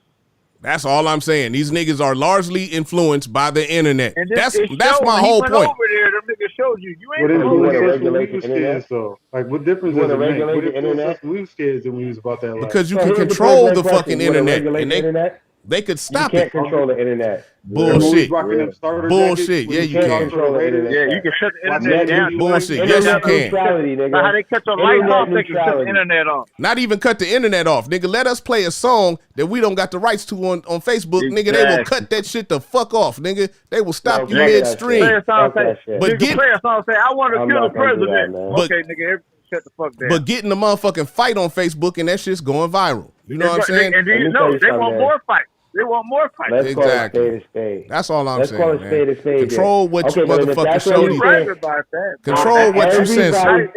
That's all I'm saying. These niggas are largely influenced by the internet. And That's it my showed when whole he went point. over there, them niggas showed you. You ain't What supposed wanna influence us when regulate we the was internet? kids, though? Like, what difference You does wanna it make? regulate What the influenced internet? us when we was kids and we was about that life? Because you So can here's the control first the question. fucking You wanna internet, regulate and the internet? they could You stop can't it. control the internet. Remember when we was Bullshit. rocking them starter Bullshit. jackets? Yeah, We you was can. on for the Raiders. Yeah, you can shut the Watch internet that down. TV. Bullshit. Like, Yes, you Internet can. neutrality, nigga. Like how they cut your lights Internet off, they can shut the neutrality. internet off. Not even cut the internet off, nigga. Let us play a song that we don't got the rights to on Facebook, nigga. They will Exactly. cut that shit the fuck off, nigga. They will stop you fuck that midstream. Play a song, Fuck that say, shit. But you can get- play a song, say, I want to I'm kill the not gonna do that, president. man. But- Okay, nigga, shut the fuck down. But getting the motherfucking fight on Facebook and that shit's going viral. You know what I'm saying? And then, Let me no, tell you they want something, more fights. They want more fights. Let's Exactly. call it spade a spade. That's all I'm Let's saying, call it man. spade a spade. Control what Okay, you but if motherfucking that's what show you these. You're right saying- about that. Control what you Everybody- censor.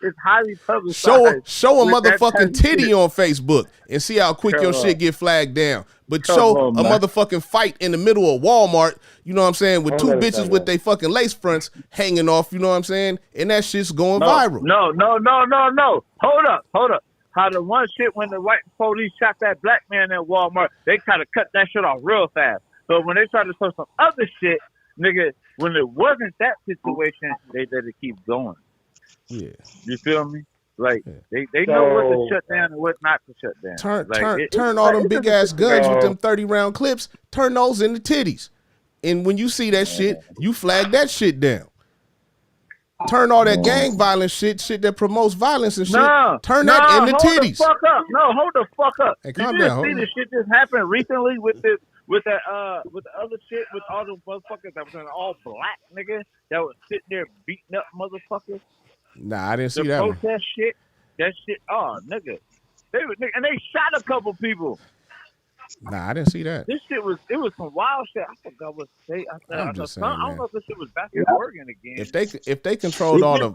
It's highly publicized. Show a with that type motherfucking of titty shit. on Facebook and see how quick your Come shit on. get flagged down. But Come show on, a man. motherfucking fight in the middle of Walmart, you know what I'm saying, with Hold two on a bitches second. with they fucking lace fronts hanging off, you know what I'm saying? And that shit's going No, viral. No. Hold up. How the one shit when the white police shot that black man at Walmart, they kind of cut that shit off real fast. So when they tried to show some other shit, nigga, when it wasn't that situation, they let it keep going. Yeah. You feel me? Like they So- know what to shut down and what not to shut down. Turn all them big ass guns with So- them 30-round clips, turn those into titties. And when you see that shit, you flag that shit down. Turn all that gang violence shit that promotes violence and shit. Turn that into titties. Hold the fuck up. No, hold the fuck up. Hey, Did calm you down, see hold the on. shit that happened recently with the other shit with all the motherfuckers that was in all black nigga that was sitting there beating up motherfuckers? Nah, I didn't see The that one. protest shit. That shit. Oh, nigga. And they shot a couple people. Nah, I didn't see that. It was some wild shit. I forgot what state. I'm just saying, I don't man. know if this shit was back in Oregon again. If they controlled all the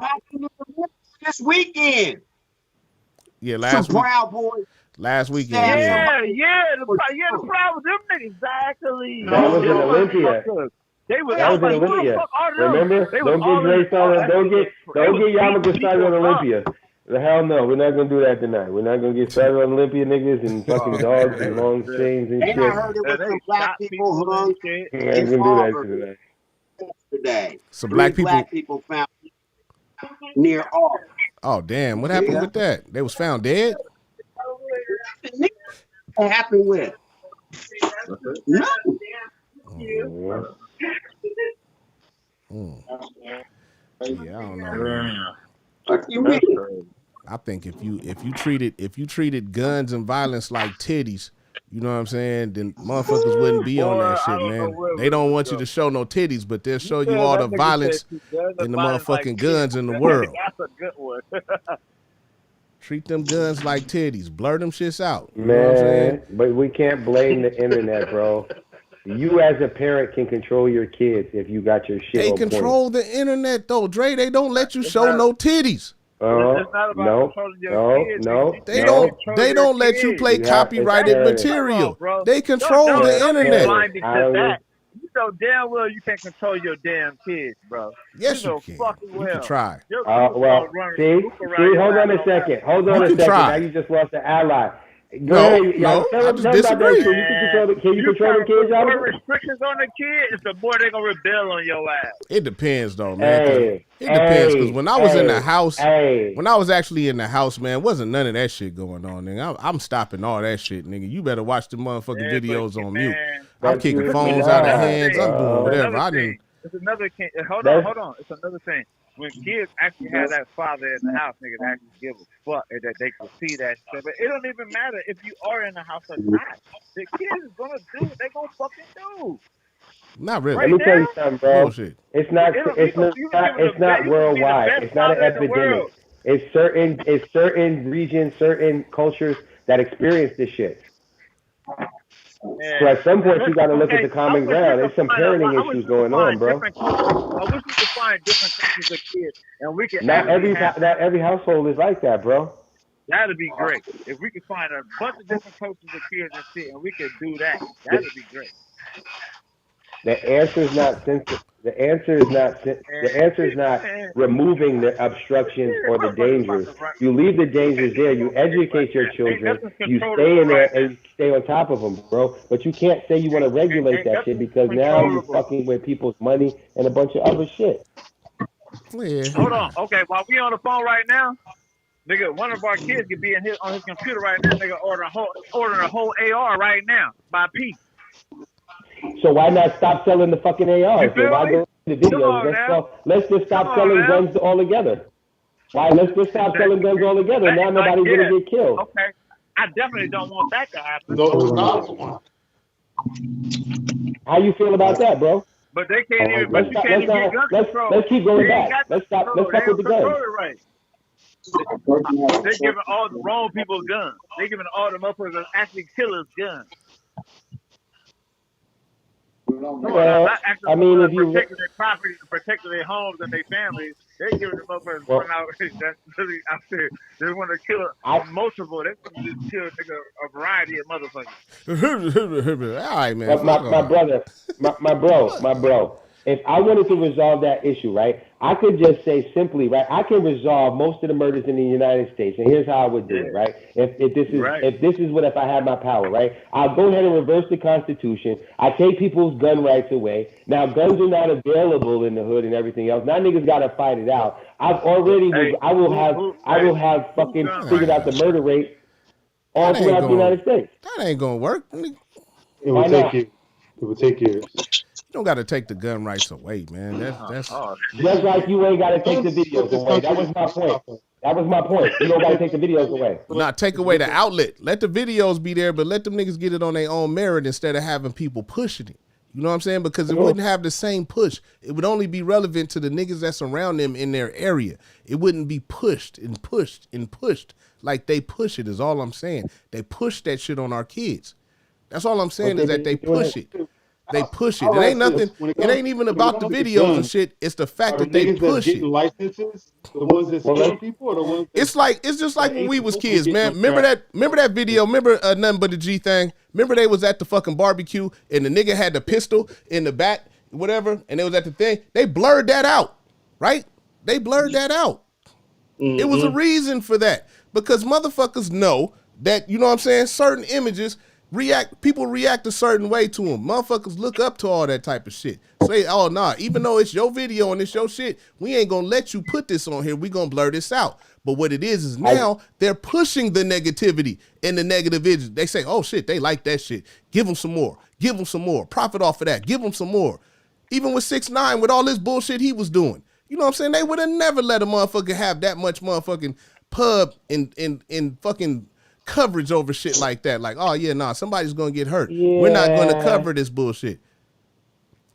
This weekend. yeah Some last week Proud Boys. Last weekend, Stab yeah. somebody. The problem with them niggas, exactly. That was in No. Olympia. They was, That I was was in like, who the Olympia. fuck are them? Remember? They was Don't all get Dre started. Don't get Yamaka started on Olympia. The hell no, we're not gonna do that tonight. We're not gonna get started on Olympia niggas and fucking dogs and long chains and And shit. I heard it was some black people hung We're not in gonna do that Auburn shit tonight. yesterday. Some Three black people. found near Auburn. Oh damn! What happened with that? They was found dead. What happened with? Nothing. Yeah, I don't know, man. What you mean? I think if you treated guns and violence like titties, you know what I'm saying, then motherfuckers wouldn't be on that shit, man. They don't want you to show no titties, but they'll show you all the violence and the motherfucking guns in the world. That's a good one. Treat them guns like titties. Blur them shits out. You Man, know what I'm saying? but we can't blame the internet, bro. You as a parent can control your kids if you got your shit They on control the internet though, Dre. They don't let you show no titties. It's not about controlling your kids. They don't let you play copyrighted material. They control the internet. You know damn well you can't control your damn kids, bro. Yes, you can. You can try. Well, see, hold on a second. Now you just lost an ally. No, I just disagree. Can you control the kids out? More restrictions on the kids, the more they're gonna rebel on your ass. It depends though, man. It depends because when I was in the house, when I was actually in the house, man, wasn't none of that shit going on, nigga. I'm stopping all that shit, nigga. You better watch the motherfucking videos on mute. I'm kicking phones out of hands. I'm doing whatever. It's another thing. Hold on. It's another thing. When kids actually have that father in the house, niggas actually give a fuck and that they can see that shit. But it don't even matter if you are in the house or not. The kids is gonna do what they gonna fucking do. Not really. Let me tell you something, bro. Bullshit. It's not worldwide. It's not an epidemic. It's certain regions, certain cultures that experience this shit. So at some point you got to look at the common ground. There's some parenting issues going on, bro. I wish we could find different cultures of kids, and we can. Not every household is like that, bro. That'd be great if we could find a bunch of different cultures of kids and shit, and we could do that. That'd be great. The answer is not sensitive. The answer is not removing the obstructions or the dangers. You leave the dangers there. You educate your children. You stay in there and you stay on top of them, bro. But you can't say you want to regulate that shit because now you're fucking with people's money and a bunch of other shit. Yeah. Hold on. Okay, while we on the phone right now, nigga, one of our kids could be on his computer right now. Nigga, ordering a whole AR right now by Pete. So why not stop selling the fucking ARs? So why go to the videos? Let's just stop selling guns altogether. Why? Let's just stop selling guns altogether. Now nobody's gonna get killed. Okay, I definitely don't want that to happen. No, it's not. How you feel about that, bro? But they can't even. But you can't even get gun control. Let's keep going back. Let's stop with the guns. Right. They're giving all the wrong people guns. They're giving all the motherfuckers that actually killers guns. Well, I mean, if you protecting their property, protecting their homes and their families, they're giving the motherfuckers run out. That's really out there. They want to kill multiple. They want to just kill a variety of motherfuckers. All right, man. My bro. If I wanted to resolve that issue, right, I could just say simply, right, I can resolve most of the murders in the United States, and here's how I would do it, right? If I had my power, right, I'll go ahead and reverse the Constitution. I take people's gun rights away. Now guns are not available in the hood and everything else. Now niggas gotta fight it out. I will have fucking figured out the murder rate all throughout the United States. That ain't gonna work. It would take years. You don't got to take the gun rights away, man. That's just like you ain't got to take the videos away. That was my point. You don't got to take the videos away. Not take away the outlet. Let the videos be there, but let them niggas get it on their own merit instead of having people pushing it. You know what I'm saying? Because it wouldn't have the same push. It would only be relevant to the niggas that's around them in their area. It wouldn't be pushed and pushed and pushed like they push it is all I'm saying. They push that shit on our kids. That's all I'm saying is that they push it. They push it. I'll It ain't ask this: nothing. It ain't even about the to videos and guns, shit. It's the are fact the that they niggas that's push getting it. licenses the ones that's Well, let's killing people, or the ones It's just like that when ain't we was supposed to be kids, getting man. no traffic? Remember that video? Remember Nothing But the G thing? Remember they was at the fucking barbecue and the nigga had the pistol in the back, whatever, and they was at the thing. They blurred that out, right? They blurred that out. It was a Mm-hmm. reason for that because motherfuckers know that, you know what I'm saying, certain images people react a certain way to them. Motherfuckers look up to all that type of shit. Say, oh nah, even though it's your video and it's your shit, we ain't gonna let you put this on here. We gonna blur this out. But what it is now they're pushing the negativity and the negative images. They say, oh shit, they like that shit. Give them some more. Give them some more. Profit off of that. Give them some more. Even with 6ix9ine with all this bullshit he was doing. You know what I'm saying? They would have never let a motherfucker have that much motherfucking pub in fucking coverage over shit like that. Like, oh yeah, nah, somebody's gonna get hurt. We're not gonna yeah. cover this bullshit.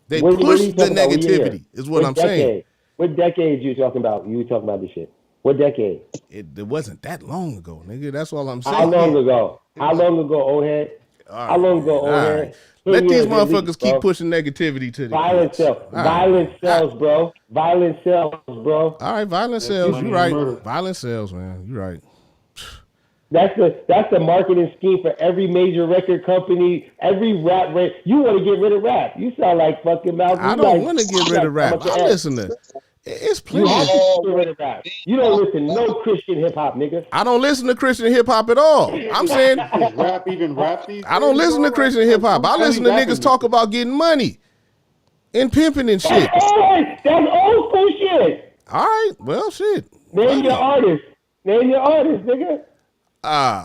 They What are push you the talking about when you're here? negativity, is what What I'm saying. decade? What decade you talking about? You talking about this shit? What decade? It wasn't that long ago, nigga. That's all I'm How saying. long ago? How long ago, old head? All How right, long ago, man. old All right. head? 10 Let these years at least, motherfuckers keep bro. pushing negativity to the Violence kids. sells. All right, Violence man. sells, bro. Violence sells, bro. All right, violence That's sells. You money and right. murder. Violence sells, man. You right. That's the marketing scheme for every major record company, every rap. You want to get rid of rap. You sound like fucking Malcolm. I You don't like want to get you rid like of some rap. of the I ass. listen to. It's You plenty have of. to get rid of rap. You don't listen to no Christian hip hop, nigga. I don't listen to Christian hip hop at all. I'm saying Is rap even rap these I don't days, listen bro? to Christian hip hop. I Who's really listen to niggas rapping these talk days? about getting money and pimping and That's shit. old. That's old school shit. All right, well, shit. Name Fuck your it. artist. Name your artist, nigga.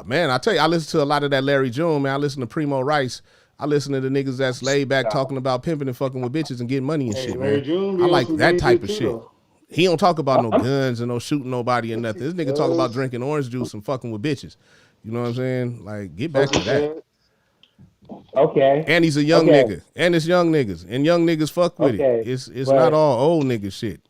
Man, I tell you, I listen to a lot of that Larry June, man. I listen to Primo Rice. I listen to the niggas that's laid back talking about pimping and fucking with bitches and getting money and Hey, shit, Larry man. June I be on like some that gay type shit of too, shit. though. He don't talk about no I'm, guns and no shooting nobody or Yes, nothing. he This nigga talk about does. drinking orange juice and fucking with bitches. You know what I'm saying? Like, get back to that. Percocet. okay. And he's a young Okay. nigga. And it's young niggas. And young niggas fuck with it. Okay. It's not But all old nigga shit.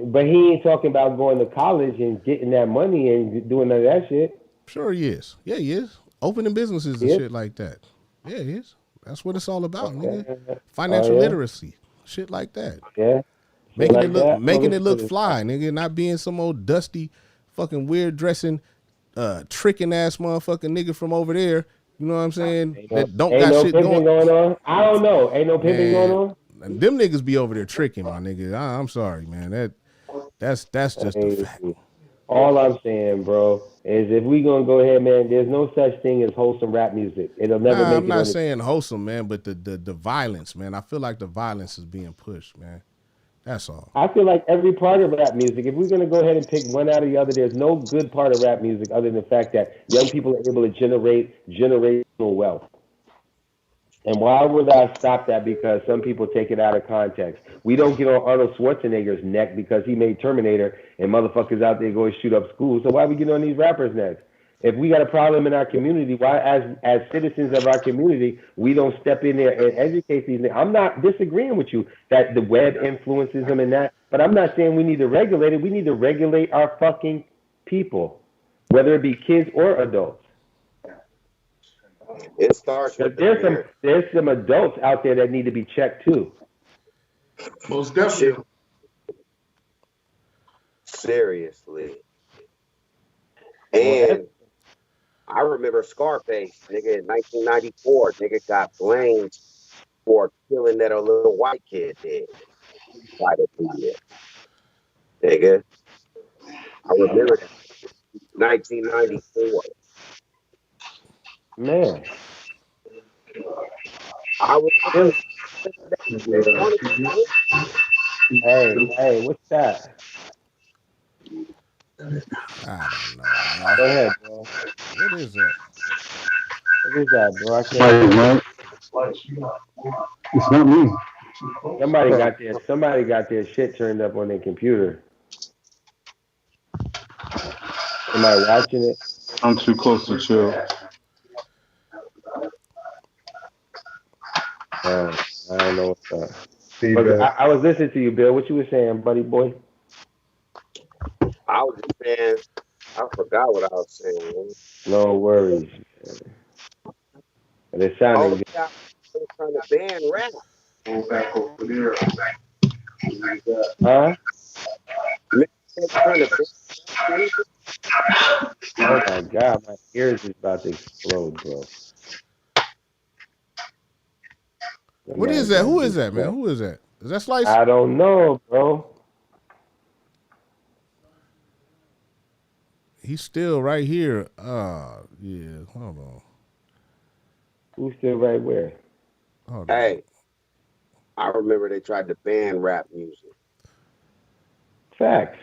but he ain't talking about going to college and getting that money and doing none of that shit. Sure he is. Yeah, he is. Opening businesses and Yeah. shit like that. Yeah, he is. That's what it's all about, nigga. Okay. Oh Financial yeah. literacy. Shit like that. Yeah. Shit Making it like look that. I'm gonna making it listen to look this. fly, nigga. Not being some old dusty, fucking weird dressing, tricking ass motherfucking nigga from over there. You know what I'm saying? That don't Ain't got no shit pimping going. going on. I don't know. Ain't no pimping going Man, on. them niggas be over there tricking, my nigga. I'm sorry, man. That's just a Hey, fact. all I'm saying, bro, is if we gonna go ahead, man, there's no such thing as wholesome rap music. It'll never Nah, make I'm it not on the. saying wholesome, man, but the violence, man. I feel like the violence is being pushed, man. That's all. I feel like every part of rap music, if we're gonna go ahead and pick one out or the other, there's no good part of rap music other than the fact that young people are able to generate generational wealth. And why would I stop that? Because some people take it out of context. We don't get on Arnold Schwarzenegger's neck because he made Terminator and motherfuckers out there going to shoot up schools. So why we get on these rappers' necks? If we got a problem in our community, why, as citizens of our community, we don't step in there and educate these? I'm not disagreeing with you that the web influences them and that, but I'm not saying we need to regulate it. We need to regulate our fucking people, whether it be kids or adults. It starts Because with the parents. there's some adults out there that need to be checked too. Most definitely. Seriously. And I remember Scarface, nigga, in 1994, nigga got blamed for killing that little white kid did by the media. Nigga, I remember that. 1994. Man, I was hey, they wanted to hey, what's that? I don't know, man. Go ahead, bro. What is that? What is that, bro? I can't Like, hear you. man, it's not me. Somebody got their shit turned up on their computer. Somebody watching it. I'm too close to chill. I don't know what's up. But I was listening to you, Bill. What you were saying, buddy boy? I was just saying, I forgot what I was saying. No worries. But it Oh sounded good. yeah, They're trying to ban rap. Huh? They're trying to ban music. Oh my God, my ears is about to explode, bro. The What is man's that? gonna Who be is that, man? upset. Who is that? Is that Slice? I don't know, bro. He's still right here. Yeah. Hold on. Who's still right where? Hold on. Hey, I remember they tried to ban rap music. Facts.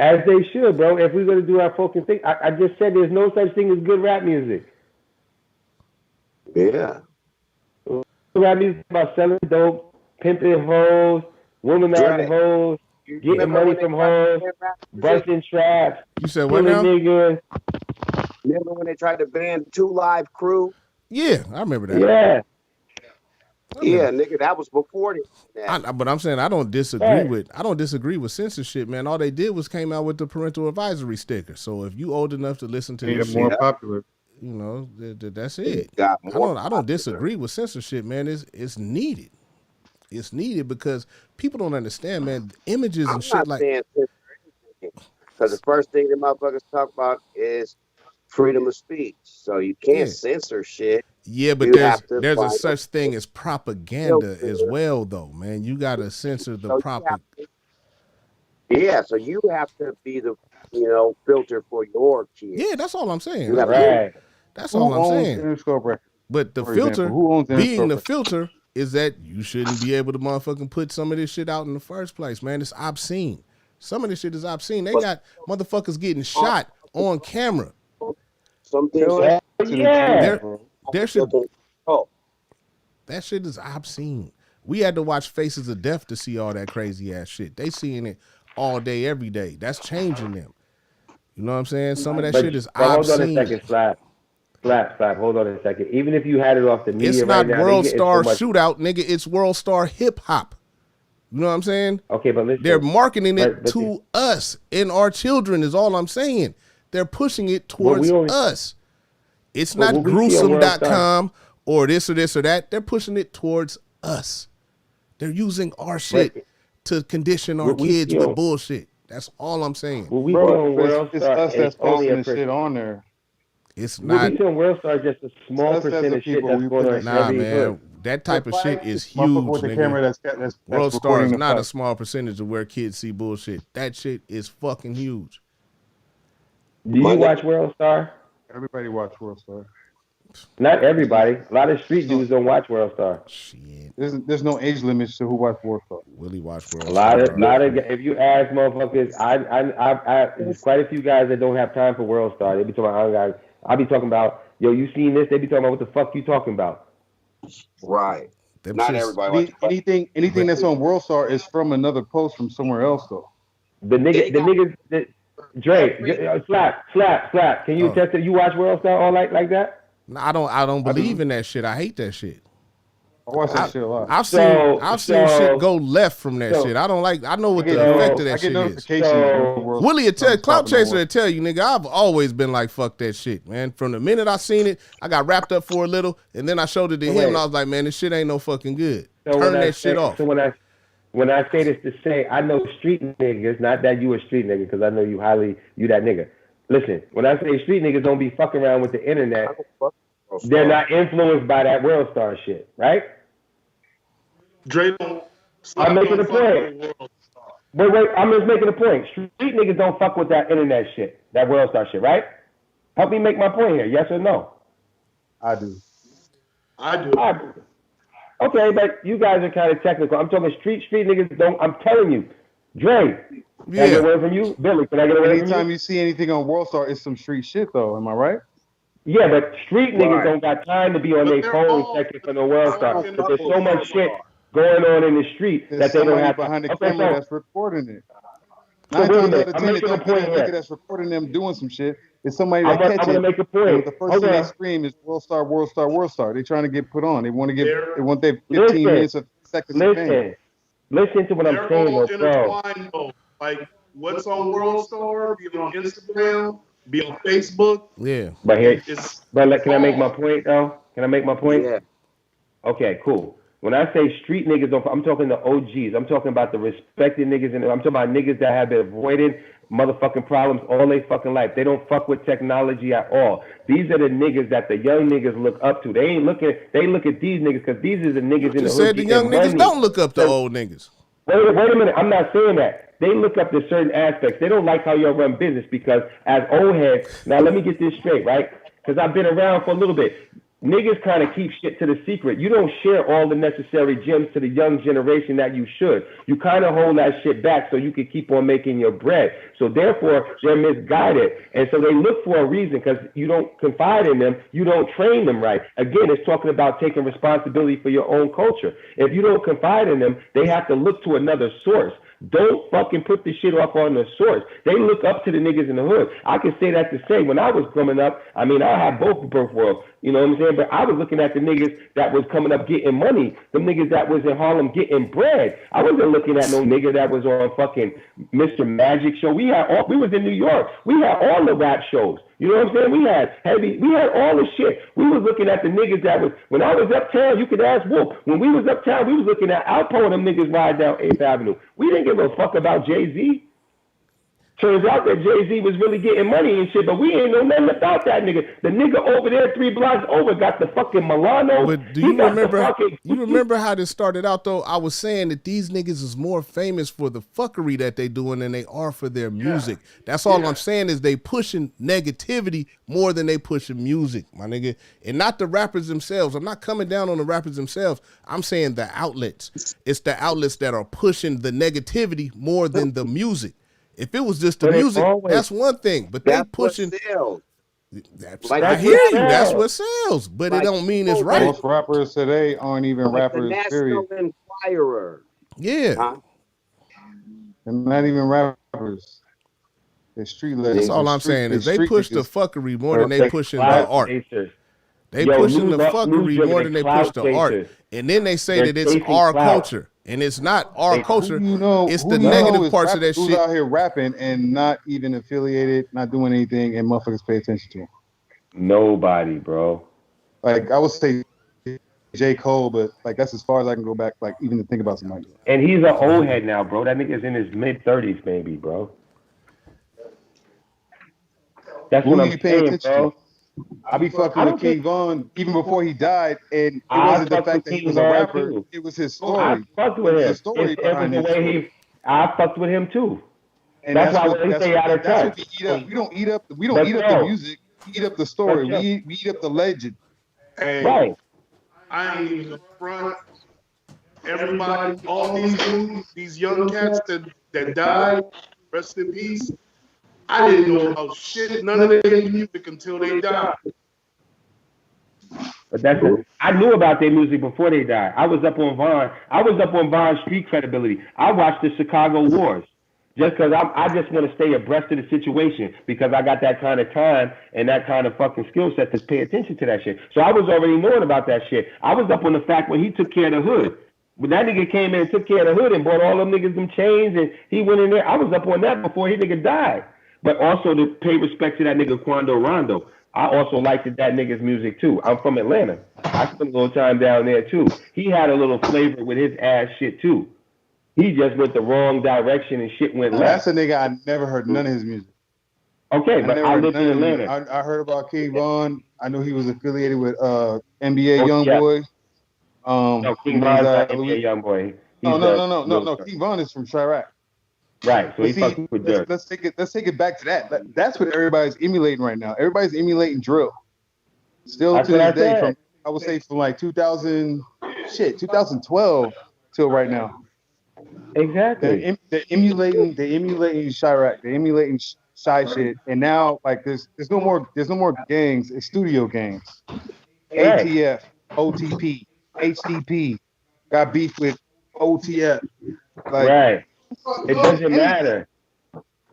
As they should, bro. If we're gonna do our fucking thing, I just said there's no such thing as good rap music. Yeah. Rap music about selling dope, pimping hoes, womanizing Dre, hoes, you getting remember money when they from tried to hoes, ban rap music? busting traps, You said what killing now? niggas. Remember when they tried to ban Two Live Crew? Yeah, I remember that. Yeah, I remember. Yeah, nigga, that was before the internet. But I'm saying I don't disagree right. with censorship, man. All they did was came out with the parental advisory sticker. So if you old enough to listen to Made this it more shit, Yeah, popular. you know, that's it it. got I more don't popular. disagree with censorship, man. It's needed. It's needed because people don't understand, man. Images and I'm shit not like saying censor anything, because the first thing the motherfuckers talk about is freedom of speech. So you can't yeah, censor shit. yeah, but You have to there's a find a such thing as propaganda as filter. well, though, man. You gotta censor the So you have proper. to, yeah. So you have to be the filter for your Yeah, kids. that's all I'm saying. You have to. Right. That's all Who I'm owns saying. Interscope Records, But the for example? filter, Who owns being Interscope the Records? filter, is that you shouldn't be able to motherfucking put some of this shit out in the first place, man. It's obscene. Some of this shit is obscene. They But got motherfuckers getting some shot on camera. things Hell are to the truth, Yeah. There, bro. there still should control. that shit is obscene. We had to watch Faces of Death to see all that crazy ass shit. They seeing it all day, every day. That's changing them. You know what I'm saying? Some of that But shit is but hold on a obscene. second, slap. Hold on a second. Even if you had it off the It's media right not now, they World getting so Star much. Shootout, nigga. It's World Star Hip Hop. You know what I'm saying? Okay, but They're listen. marketing it But to us and our children is all I'm saying. They're pushing it what we towards only us. It's but not what we see on World Star. gruesome.com or this or this or that. They're pushing it towards us. They're using our But shit to condition our what we kids see with on bullshit. That's all I'm saying. what we see Bro, on but World it's Star us is that's only posting a the shit on there. It's what we not, see on World Star is just a It's small us as percent the of shit people. that's We going putting on that in shit on. nah, every hood. man. That The type of shit fight, is motherfucker huge, with the nigga. camera that's World Star recording is the not a fight. small percentage of where kids see bullshit. That shit is fucking huge. Do My you nigga, watch World Star? Everybody watch World Star. Not everybody. A lot of street There's no dudes don't watch World Star. Shit. there's no age limits to who watch World Star. Willie watch A World lot of, Star. lot of, if you ask motherfuckers, there's quite a few guys that don't have time for World Star. They be talking about, guys. I be talking about, yo, you seen this? They be talking about what the fuck you talking about. right. Them Not shits, everybody watches, but Anything but that's on World Star is from another post from somewhere else though. they The got niggas, every slap. Can you oh, attest that you watch World Star all like that? no, I don't I believe do. in that shit. I hate that shit. I watch that I shit a lot. I've seen shit So, go left from that so, shit. I don't like. I know I what get the effect of so, that I get shit is. notifications when so, World Willie, something's Cloud popping on Chaser World. will tell you, nigga. I've always been like, fuck that shit, man. From the minute I seen it, I got wrapped up for a little, and then I showed it to so him, and I wait. was like, man, this shit ain't no fucking good. So Turn that shit so off. when I say this to say, I know street niggas, not that you a street nigga, because I know you that nigga. Listen, when I say street niggas don't be fucking around with the I internet, don't fuck with they're Star. not influenced by that World Star shit, right? Dre don't I'm Slap making don't a fuck point. with World Star. Wait, I'm just making a point. Street niggas don't fuck with that internet shit, that World Star shit, right? Help me make my point here, yes or no? I do. I do. I, okay, but you guys are kind of technical. I'm talking street niggas don't. I'm telling you, Dre. Can I get a Yeah, word from you, Billy? Can I get a word from Anytime you? you see anything on World Star, it's some street shit though. Am I right? Yeah, but street niggas Right. don't got time to be on But their they're phone all checking for no World I Star. don't in the But fuck there's with so post. much World shit Star. going on in the street There's that they don't somebody have time. behind the Okay, camera that's recording it. so Nine wait a times out minute. of I'm ten, it making a don't be point that nigga here. that's recording them doing some shit. It's somebody I'm that catch gonna it, make a and point. the first Hold thing they on. scream is World Star, World Star, World Star. They trying to get put on. They want to get. They're They want their 15 Listen, minutes of seconds of fame. listen to what I'm they're saying, all though, bro. intertwined though. Like what's on World Star, be on Instagram, be on Facebook. yeah. But here, It's but it's can I make my all. point though? Can I make my point? Yeah. Okay, cool. When I say street niggas, I'm talking the OGs. I'm talking about the respected niggas, and I'm talking about niggas that have been avoiding motherfucking problems all their fucking life. They don't fuck with technology at all. These are the niggas that the young niggas look up to. They ain't looking. They look at these niggas because these are the You niggas in the just hood said the young getting niggas money. don't look up to old niggas. Wait a minute. I'm not saying that. They look up to certain aspects. They don't like how y'all run business because as old heads, now let me get this straight, right? Because I've been around for a little bit. Niggas kind of keep shit to the secret. You don't share all the necessary gems to the young generation that you should. You kind of hold that shit back so you can keep on making your bread. So therefore, they're misguided. And so they look for a reason because you don't confide in them. You don't train them right. Again, it's talking about taking responsibility for your own culture. If you don't confide in them, they have to look to another source. Don't fucking put the shit off on the source. They look up to the niggas in the hood. I can say that to say when I was coming up, I mean, I had both birth worlds. You know what I'm saying? But I was looking at the niggas that was coming up getting money, the niggas that was in Harlem getting bread. I wasn't looking at no nigga that was on fucking Mr. Magic show. We was in New York. We had all the rap shows. You know what I'm saying? We had all the shit. We was looking at the niggas that was, when I was uptown, you could ask Wolf. When we was uptown, we was looking at Alpo and them niggas ride down 8th Avenue. We didn't give a fuck about Jay-Z. Turns out that Jay-Z was really getting money and shit, but we ain't know nothing about that nigga. The nigga over there 3 blocks over got the fucking Milano. But do you remember how this started out though? I was saying that these niggas is more famous for the fuckery that they doing than they are for their music. That's all I'm saying is they pushing negativity more than they pushing music, my nigga. And not the rappers themselves. I'm not coming down on the rappers themselves. I'm saying the outlets. It's the outlets that are pushing the negativity more than the music. If it was just the music, that's one thing. But they pushing. I hear you. That's what sells. But it don't mean it's right. Most rappers today aren't even rappers. The Period. National Enquirer. Yeah. Huh? They're not even rappers. They're street legends. That's all I'm saying is they push the fuckery more than they pushing the art. They pushing the fuckery more than they push the art. And then they say that it's our culture. And it's not our culture. It's the negative parts of that shit. Who's out here rapping and not even affiliated, not doing anything, and motherfuckers pay attention to him? Nobody, bro. Like, I would say J. Cole, but like that's as far as I can go back, like even to think about somebody. And he's an old head now, bro. That nigga's in his mid-30s, maybe, bro. That's what I'm saying, bro. I be fucking with King Von even before he died, and it wasn't the fact that he was a rapper. It was his story. I fucked with him. The story behind it. I fucked with him too. And that's why we stay out of touch. We don't eat up the music. We eat up the story. We eat up the legend. Hey, right. I ain't even front. Everybody, all these young cats that died, rest in peace. I didn't know about shit, none of their music until they died. But I knew about their music before they died. I was up on Vaughn. I was up on Vaughn's street credibility. I watched the Chicago Wars just because I just want to stay abreast of the situation because I got that kind of time and that kind of fucking skill set to pay attention to that shit. So I was already knowing about that shit. I was up on the fact when he took care of the hood. When that nigga came in and took care of the hood and bought all them niggas them chains and he went in there, I was up on that before he nigga died. But also to pay respect to that nigga Quando Rondo. I also liked that nigga's music too. I'm from Atlanta. I spent a little time down there too. He had a little flavor with his ass shit too. He just went the wrong direction and shit went left. That's a nigga I never heard none of his music. Okay, but I lived in Atlanta. I heard about King Von. I knew he was affiliated with NBA Youngboy. No, King Von's not NBA Youngboy. No. King Von is from Chirac. Right, so he fucked with Dirk. Let's take it back to that. That's what everybody's emulating right now. Everybody's emulating drill. Still to this day, I would say from like 2012 till right now. Exactly. They're emulating Chirac. They're emulating shy shit. And now like there's no more gangs. It's studio gangs. Right. ATF, OTP, HTP got beef with OTF. Like, right. It doesn't matter.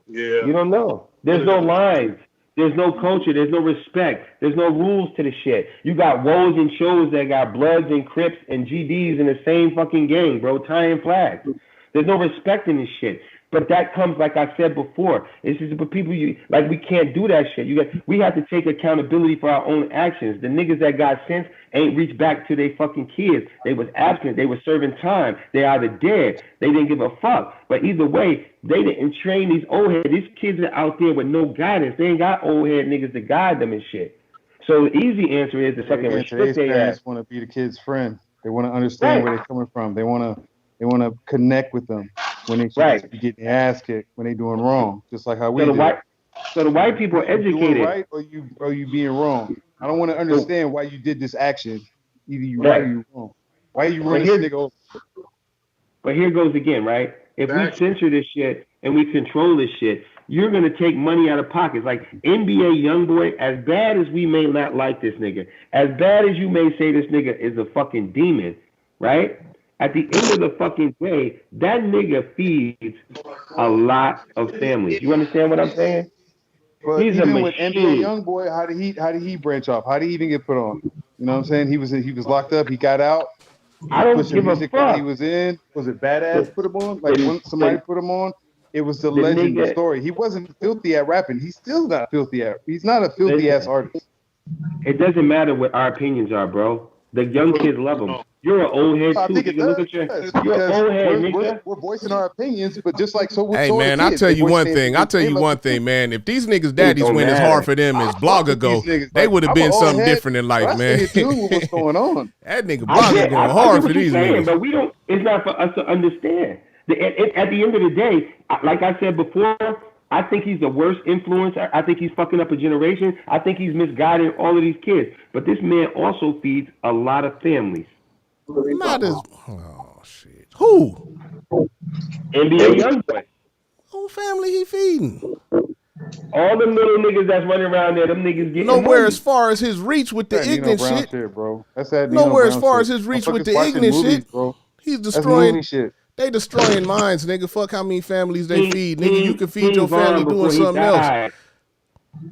Yeah. You don't know. There's no lines. There's no culture. There's no respect. There's no rules to the shit. You got woes and shows that got Bloods and Crips and GDs in the same fucking gang, bro, tying flags. There's no respect in this shit. But that comes, like I said before, it's just for people like we can't do that shit. We have to take accountability for our own actions. The niggas that got sense ain't reached back to their fucking kids. They was absent. They were serving time. They either dead. They didn't give a fuck. But either way, they didn't train these old heads. These kids are out there with no guidance. They ain't got old head niggas to guide them and shit. So the easy answer is to fucking restrict their ass. Parents want to be the kid's friend. They want to understand where they're coming from. They want to connect with them when they should be getting their ass kicked when they doing wrong, just like how we do. So the white people are educated. Doing right or you being wrong? I don't want to understand why you did this action. Either you right or you wrong. Why you running this nigga over? But here goes again, right? If we censor this shit and we control this shit, you're going to take money out of pockets. Like NBA YoungBoy, as bad as we may not like this nigga, as bad as you may say this nigga is a fucking demon, right? At the end of the fucking day, that nigga feeds a lot of families. You understand what I'm saying? But he's even with NBA YoungBoy, how did he branch off? How did he even get put on? You know what I'm saying? He was locked up. He got out. I don't give a fuck. He was in. Was it Badass put him on? Like when somebody put him on? It was the legend, the story. He wasn't filthy at rapping. He's still not filthy at. He's not a filthy ass artist. It doesn't matter what our opinions are, bro. The young kids love him. You're an old head too. You look at you're an old head, nigga. We're voicing our opinions, but just like so. Hey man, I'll tell you one thing. Man. If these niggas' daddies went as hard for them as Blogger go, they would have been something different in life, man. What's going on? That nigga Blogger going hard for these niggas. But we don't. It's not for us to understand. At the end of the day, like I said before, I think he's the worst influencer. I think he's fucking up a generation. I think he's misguiding all of these kids. But this man also feeds a lot of families. Not as shit. Who? NBA YoungBoy. Who family he feeding? All them little niggas that's running around there, them niggas getting nowhere money. As far as his reach with the ignorant shit, bro. That's that. Nowhere as far as his reach with the ignorant shit, bro. He's destroying shit. They destroying minds, nigga. Fuck how many families they feed, nigga. You can feed your family doing something else.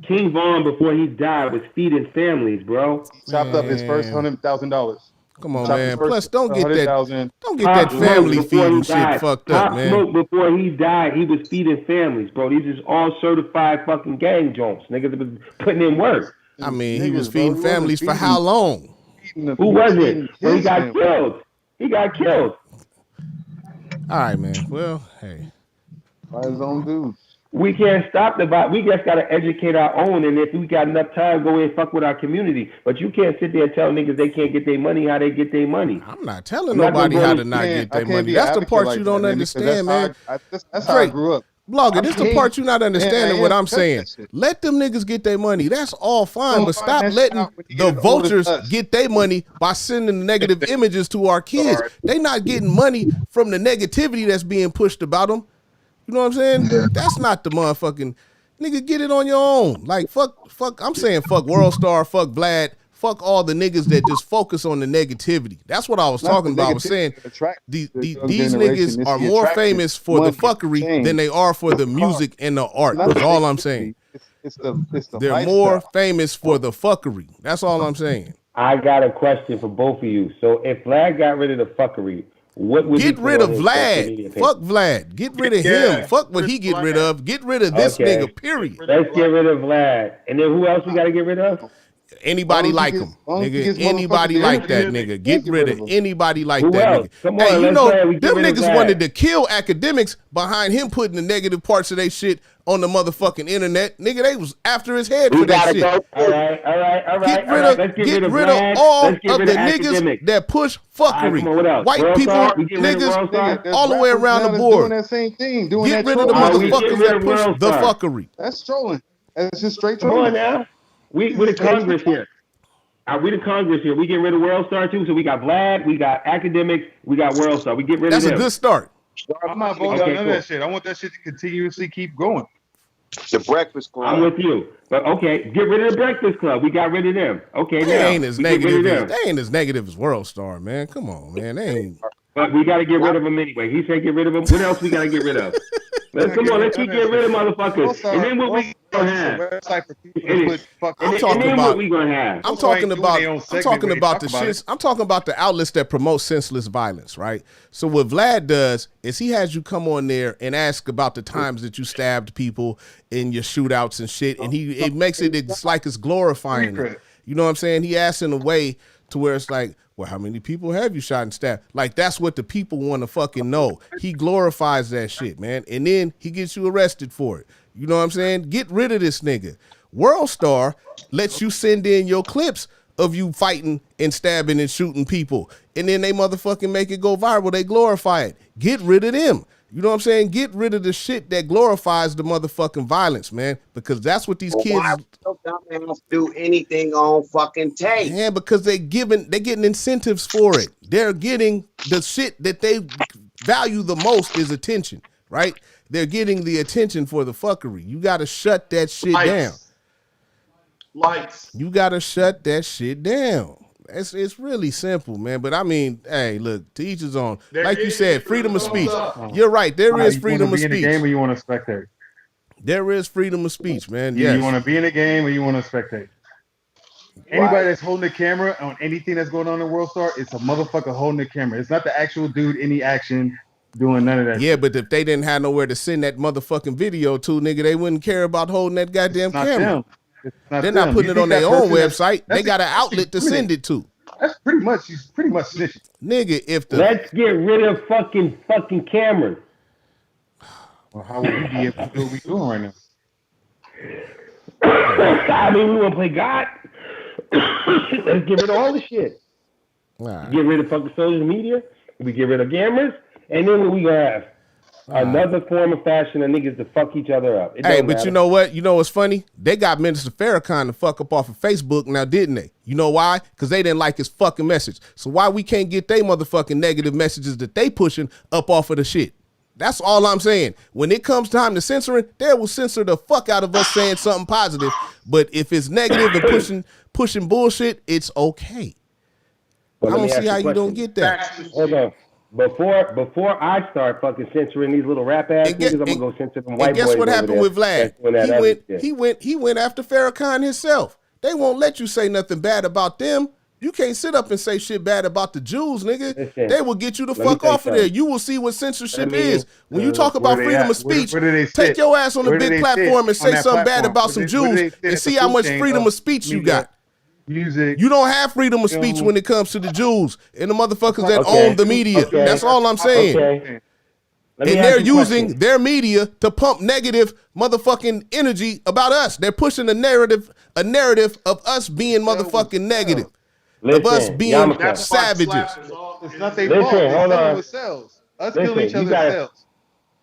King Von, before he died, was feeding families, bro. He chopped up his first $100,000. Come on, man. Plus, don't get that family feeding shit fucked up, man. Smoke before he died, he was feeding families, bro. These is all certified fucking gang joints. Niggas was putting in work. I mean, he was feeding families for how long? Who was it? Well, he got killed. He got killed. All right, man. Well, hey. By his own dudes. We can't stop the vibe. We just got to educate our own. And if we got enough time, go in and fuck with our community. But you can't sit there and tell niggas they can't get their money, how they get their money. I'm not telling nobody how to not get their money. That's the part you don't understand, man. That's how I grew up. Blogger, this is the part you're not understanding what I'm saying. Let them niggas get their money. That's all fine, but stop letting the vultures get their money by sending negative images to our kids. They not getting money from the negativity that's being pushed about them. You know what I'm saying? That's not the motherfucking nigga. Get it on your own. Like fuck. I'm saying fuck World Star, fuck Vlad, fuck all the niggas that just focus on the negativity. That's what I was talking about. I was saying these niggas are more famous for the fuckery than they are for the music and the art. That's all I'm saying. They're more famous for the fuckery. That's all I'm saying. I got a question for both of you. So if Vlad got rid of the fuckery, what would get rid of Vlad? Fuck Vlad. Get rid of him. Fuck what he get rid of. Get rid of this nigga. Period. Let's get rid of Vlad. And then who else we got to get rid of? Anybody like him, nigga. Anybody like that nigga. Get rid of anybody like that nigga. Come on, hey, you know, them niggas wanted to kill academics behind him putting the negative parts of their shit on the motherfucking internet. Nigga, they was after his head for that shit. All right. Get rid of all of the niggas that push fuckery. White people, niggas, all the way around the board. Doing that same thing. Get rid of the motherfuckers that push the fuckery. That's trolling. That's just straight trolling. Come on now. We the Congress here. We the Congress here. We get rid of World Star too. So we got Vlad, we got academics, we got World Star. We get rid of them. That's a good start. I'm not voting on none of that shit. I want that shit to continuously keep going. The Breakfast Club. I'm with you. But okay, get rid of the Breakfast Club. We got rid of them. Okay, they ain't as negative as World Star, man. Come on, man. They ain't. But we got to get rid of them anyway. He said get rid of them. What else we got to get rid of? Come on, let's keep getting rid of motherfuckers. And then what we gonna have? a website for people And to put fucking. talking then about- what we gonna have? I'm That's why talking doing about their own I'm segment talking where they about the talk about shits. it. I'm talking about the outlets that promote senseless violence, right? So what Vlad does is he has you come on there and ask about the times that you stabbed people in your shootouts and shit, and it makes it's like it's glorifying it. You know what I'm saying? He asks in a way to where it's like, well, how many people have you shot and stabbed? Like, that's what the people want to fucking know. He glorifies that shit, man. And then he gets you arrested for it. You know what I'm saying? Get rid of this nigga. World Star lets you send in your clips of you fighting and stabbing and shooting people. And then they motherfucking make it go viral. They glorify it. Get rid of them. You know what I'm saying? Get rid of the shit that glorifies the motherfucking violence, man. Because that's what these kids... Why would dumbass do anything on fucking tape? Yeah, because they're getting incentives for it. They're getting the shit that they value the most is attention, right? They're getting the attention for the fuckery. You got to shut that shit down. Lights. You got to shut that shit down. It's really simple, man. But I mean, hey, look, to each his own. Like you said, freedom of speech. You're right. There is freedom of You want to be in a game or speech. you want to spectate? There is freedom of speech, man. Yeah. Yes. You want to be in a game or you want to spectate? Anybody that's holding the camera on anything that's going on in World Star, it's a motherfucker holding the camera. It's not the actual dude in the action doing none of that. Yeah, shit. but if they didn't have nowhere to send that motherfucking video to, nigga, they wouldn't care about holding that goddamn It's not camera. them. It's not They're them. not putting You it think on that their own person website. They got an that's outlet to send it to. That's pretty much. He's pretty much snitching. Nigga, if the Let's get rid of fucking cameras. Well, how would we be able to do what we doing right now? I mean, we want to play God. Let's get rid of all the shit. Nah. Get rid of fucking social media. We get rid of cameras. And then what we gonna have? Another form of fashion of niggas to fuck each other up. It Hey, don't but matter. you know what? You know what's funny? They got Minister Farrakhan to fuck up off of Facebook now, didn't they? You know why? Because they didn't like his fucking message. So why we can't get they motherfucking negative messages that they pushing up off of the shit? That's all I'm saying. When it comes time to censoring, they will censor the fuck out of us saying something positive. But if it's negative and pushing bullshit, it's okay. But I let me don't ask see how a you don't question. get that. Hold on. Before I start fucking censoring these little rap ass niggas, I'm gonna go censor them white And guess boys what over happened there with that's doing that Vlad? other shit. He went after Farrakhan himself. They won't let you say nothing bad about them. You can't sit up and say shit bad about the Jews, nigga. Listen, they will get you the let me fuck tell you off of there. something. You will see what censorship Let me- is. When you talk where about they freedom at? of speech, Where do they take sit? your ass on a Where do big they sit platform and on say that something bad platform? about some Where do they Jews sit at and see the how food much chain freedom of of speech you media, got. music. You don't have freedom of speech when it comes to the Jews and the motherfuckers that own the media. Okay. That's all I'm saying. Okay. Let me And ask they're you a question. using their media to pump negative motherfucking energy about us. They're pushing a narrative of us being motherfucking negative. Of us Listen, being Yamaka. That's why savages. slap is all. It's not their Listen, fault. They hold tell on. them it sells. Us Listen, killing each you other gotta- sells.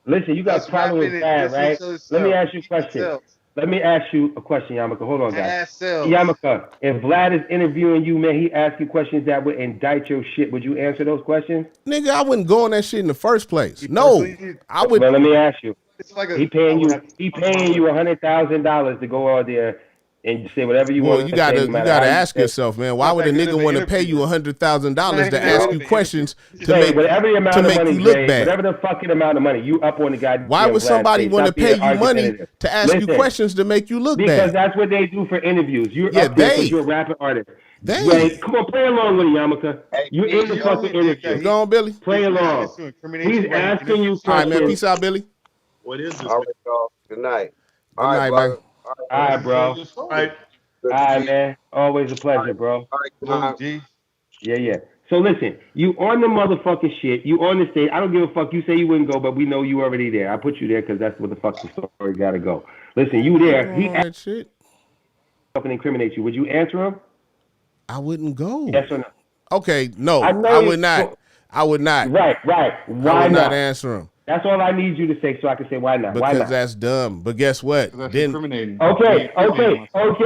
Listen, you got Us a problem with rapping that, and right? dissing each Let me other ask you a question. sells. Let me ask you a question, Yamaka. Hold on, guys. Ass sells. Yamaka, if Vlad is interviewing you, man, he asks you questions that would indict your shit. Would you answer those questions? Nigga, I wouldn't go on that shit in the first place. No. I would. Well, let me ask you. It's like a, He paying you $100,000 to go out there and say whatever you Well, want you to gotta say. you no matter gotta how you ask say. yourself, man. Why Not would a that good of nigga an want to pay interview. you $100,000 to Not ask good you of an questions to Say make whatever the amount to of make money, you look Jay, bad? whatever the fucking amount of money, you up on the goddamn Why would Vlad somebody face. want to Stop being pay you money argumentative. to ask you Listen, questions to make you look because bad? that's what they do for interviews. You're Yeah, up there they. because you're a rapping artist. They. Jay, come on, play along with it, Yamaka. You're in the he fucking only did interview. that. Go on, Billy. Play His mission along. is to incriminate He's you while he asking you All right, man. questions. Peace out, Billy. What is this? All right, y'all. Good night. Good All right, night, brother. man. All right, bro. All right. Good All to right, see you. man. Always a pleasure, bro. All right, good Salute, night. G. Yeah. So listen, you on the motherfucking shit. You on the stage. I don't give a fuck. You say you wouldn't go, but we know you already there. I put you there because that's what the fuck the story gotta go. Listen, you there. He Doing all that shit. fucking incriminates you. Would you answer him? I wouldn't go. Yes or no? Okay, no, I know I you- would not. I would not. Right. I Why would not not? answer him That's all I need you to say so I can say why not. Why because not? that's dumb. But guess what? That's Then incriminating. Okay. Incriminating myself.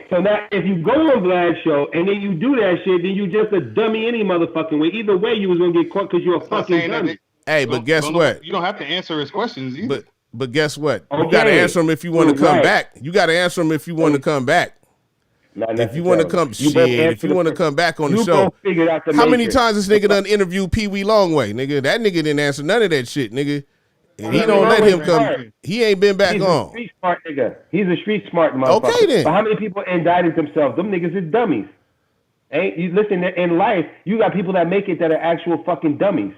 So now if you go on Vlad's show and then you do that shit, then you just a dummy any motherfucking way. Either way, you was gonna get caught because you're a I'm not fucking saying that dummy. hey, but guess what? You don't have to answer his questions either. But guess what? You Okay. gotta answer him if you want to come Right. back. You gotta answer him if you want to come back. Not If you want to come, necessarily. You both if you want to come back on the you show. both figured out the How many matrix. times this nigga done interviewed Pee Wee Longway, nigga? That nigga didn't answer none of that shit, nigga. And he don't let him come. He ain't been back He's a on. street smart nigga. He's a street smart motherfucker. Okay, then. But how many people indicted themselves? Them niggas is dummies. Ain't you listen? In life, you got people that make it that are actual fucking dummies.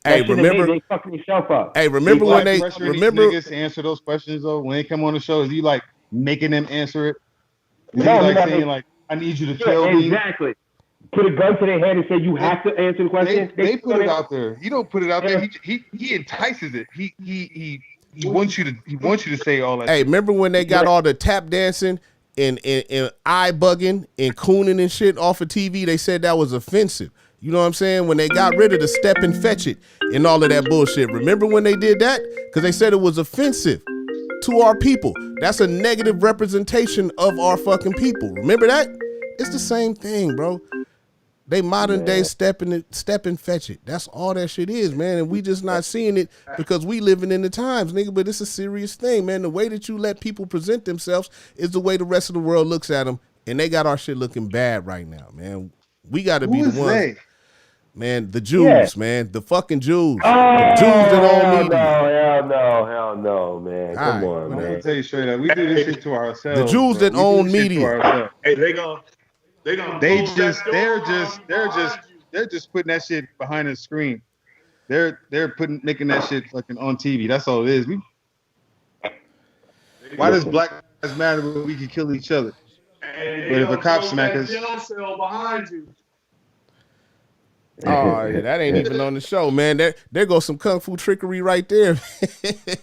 Hey, remember? They fucking yourself up. Hey, remember when they remember niggas to answer those questions though when they come on the show? Is he like making them answer it? Is No, he like saying like, I need you to tell me? Exactly. Put a gun to their head and say you have to answer the question. They put it out there. He don't put it out there. He entices it. He wants you to say all that. Hey, shit. remember when they got all the tap dancing and eye bugging and cooning and shit off of TV? They said that was offensive. You know what I'm saying? When they got rid of the step and fetch it and all of that bullshit. Remember when they did that? Because they said it was offensive to our people. That's a negative representation of our fucking people. Remember that? It's the same thing, bro. They modern day step and fetch it. That's all that shit is, man. And we just not seeing it because we living in the times, nigga. But it's a serious thing, man. The way that you let people present themselves is the way the rest of the world looks at them. And they got our shit looking bad right now, man. We got to be the ones. They? Man, the Jews, man. The fucking Jews. The Jews that own media. Hell no, man. Come on, man. I'm going to tell you straight up. We do this shit to ourselves. The Jews that own media. Hey, they're just putting that shit behind the screen. They're making that shit fucking on TV. That's all it is. Why does black lives matter when we can kill each other? But if a cop smack us, behind you. Oh, yeah, that ain't even on the show, man. There goes some kung fu trickery right there,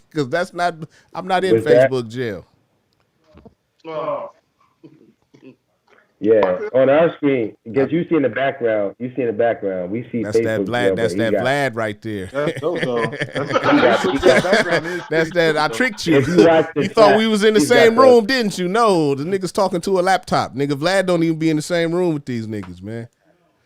because I'm not in Facebook jail. Oh. Yeah, on our screen, because you see in the background, we see that's Facebook that Vlad. That's that Vlad right there. That's that. I tricked you. You thought we was in the same room, didn't you? No, the niggas talking to a laptop. Nigga, Vlad don't even be in the same room with these niggas, man.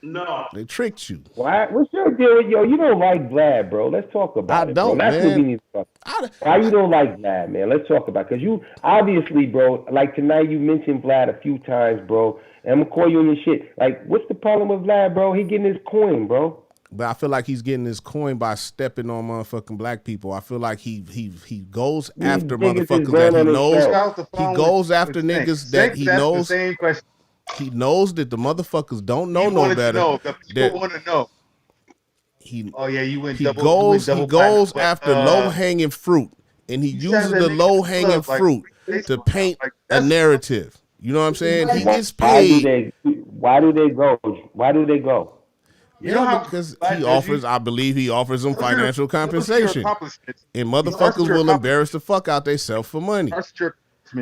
No, they tricked you. Why? What's your deal with you don't like Vlad, bro? Let's talk about it. Don't, bro. That's man. what we need to talk about. Why you don't like Vlad, man? Let's talk about it. Because you obviously, bro, like tonight you mentioned Vlad a few times, bro. And I'm gonna call you on your shit. Like, what's the problem with Vlad, bro? He getting his coin, bro. But I feel like he's getting his coin by stepping on motherfucking black people. I feel like he goes after motherfuckers that he knows. He goes after niggas that he knows. The same question. He knows that the motherfuckers don't know no better. People want to know. He goes after low hanging fruit, and he uses the low hanging fruit to paint a narrative. You know what I'm saying? He gets paid. Why do they go? Because he offers, I believe he offers them financial compensation. And motherfuckers will embarrass the fuck out themselves for money.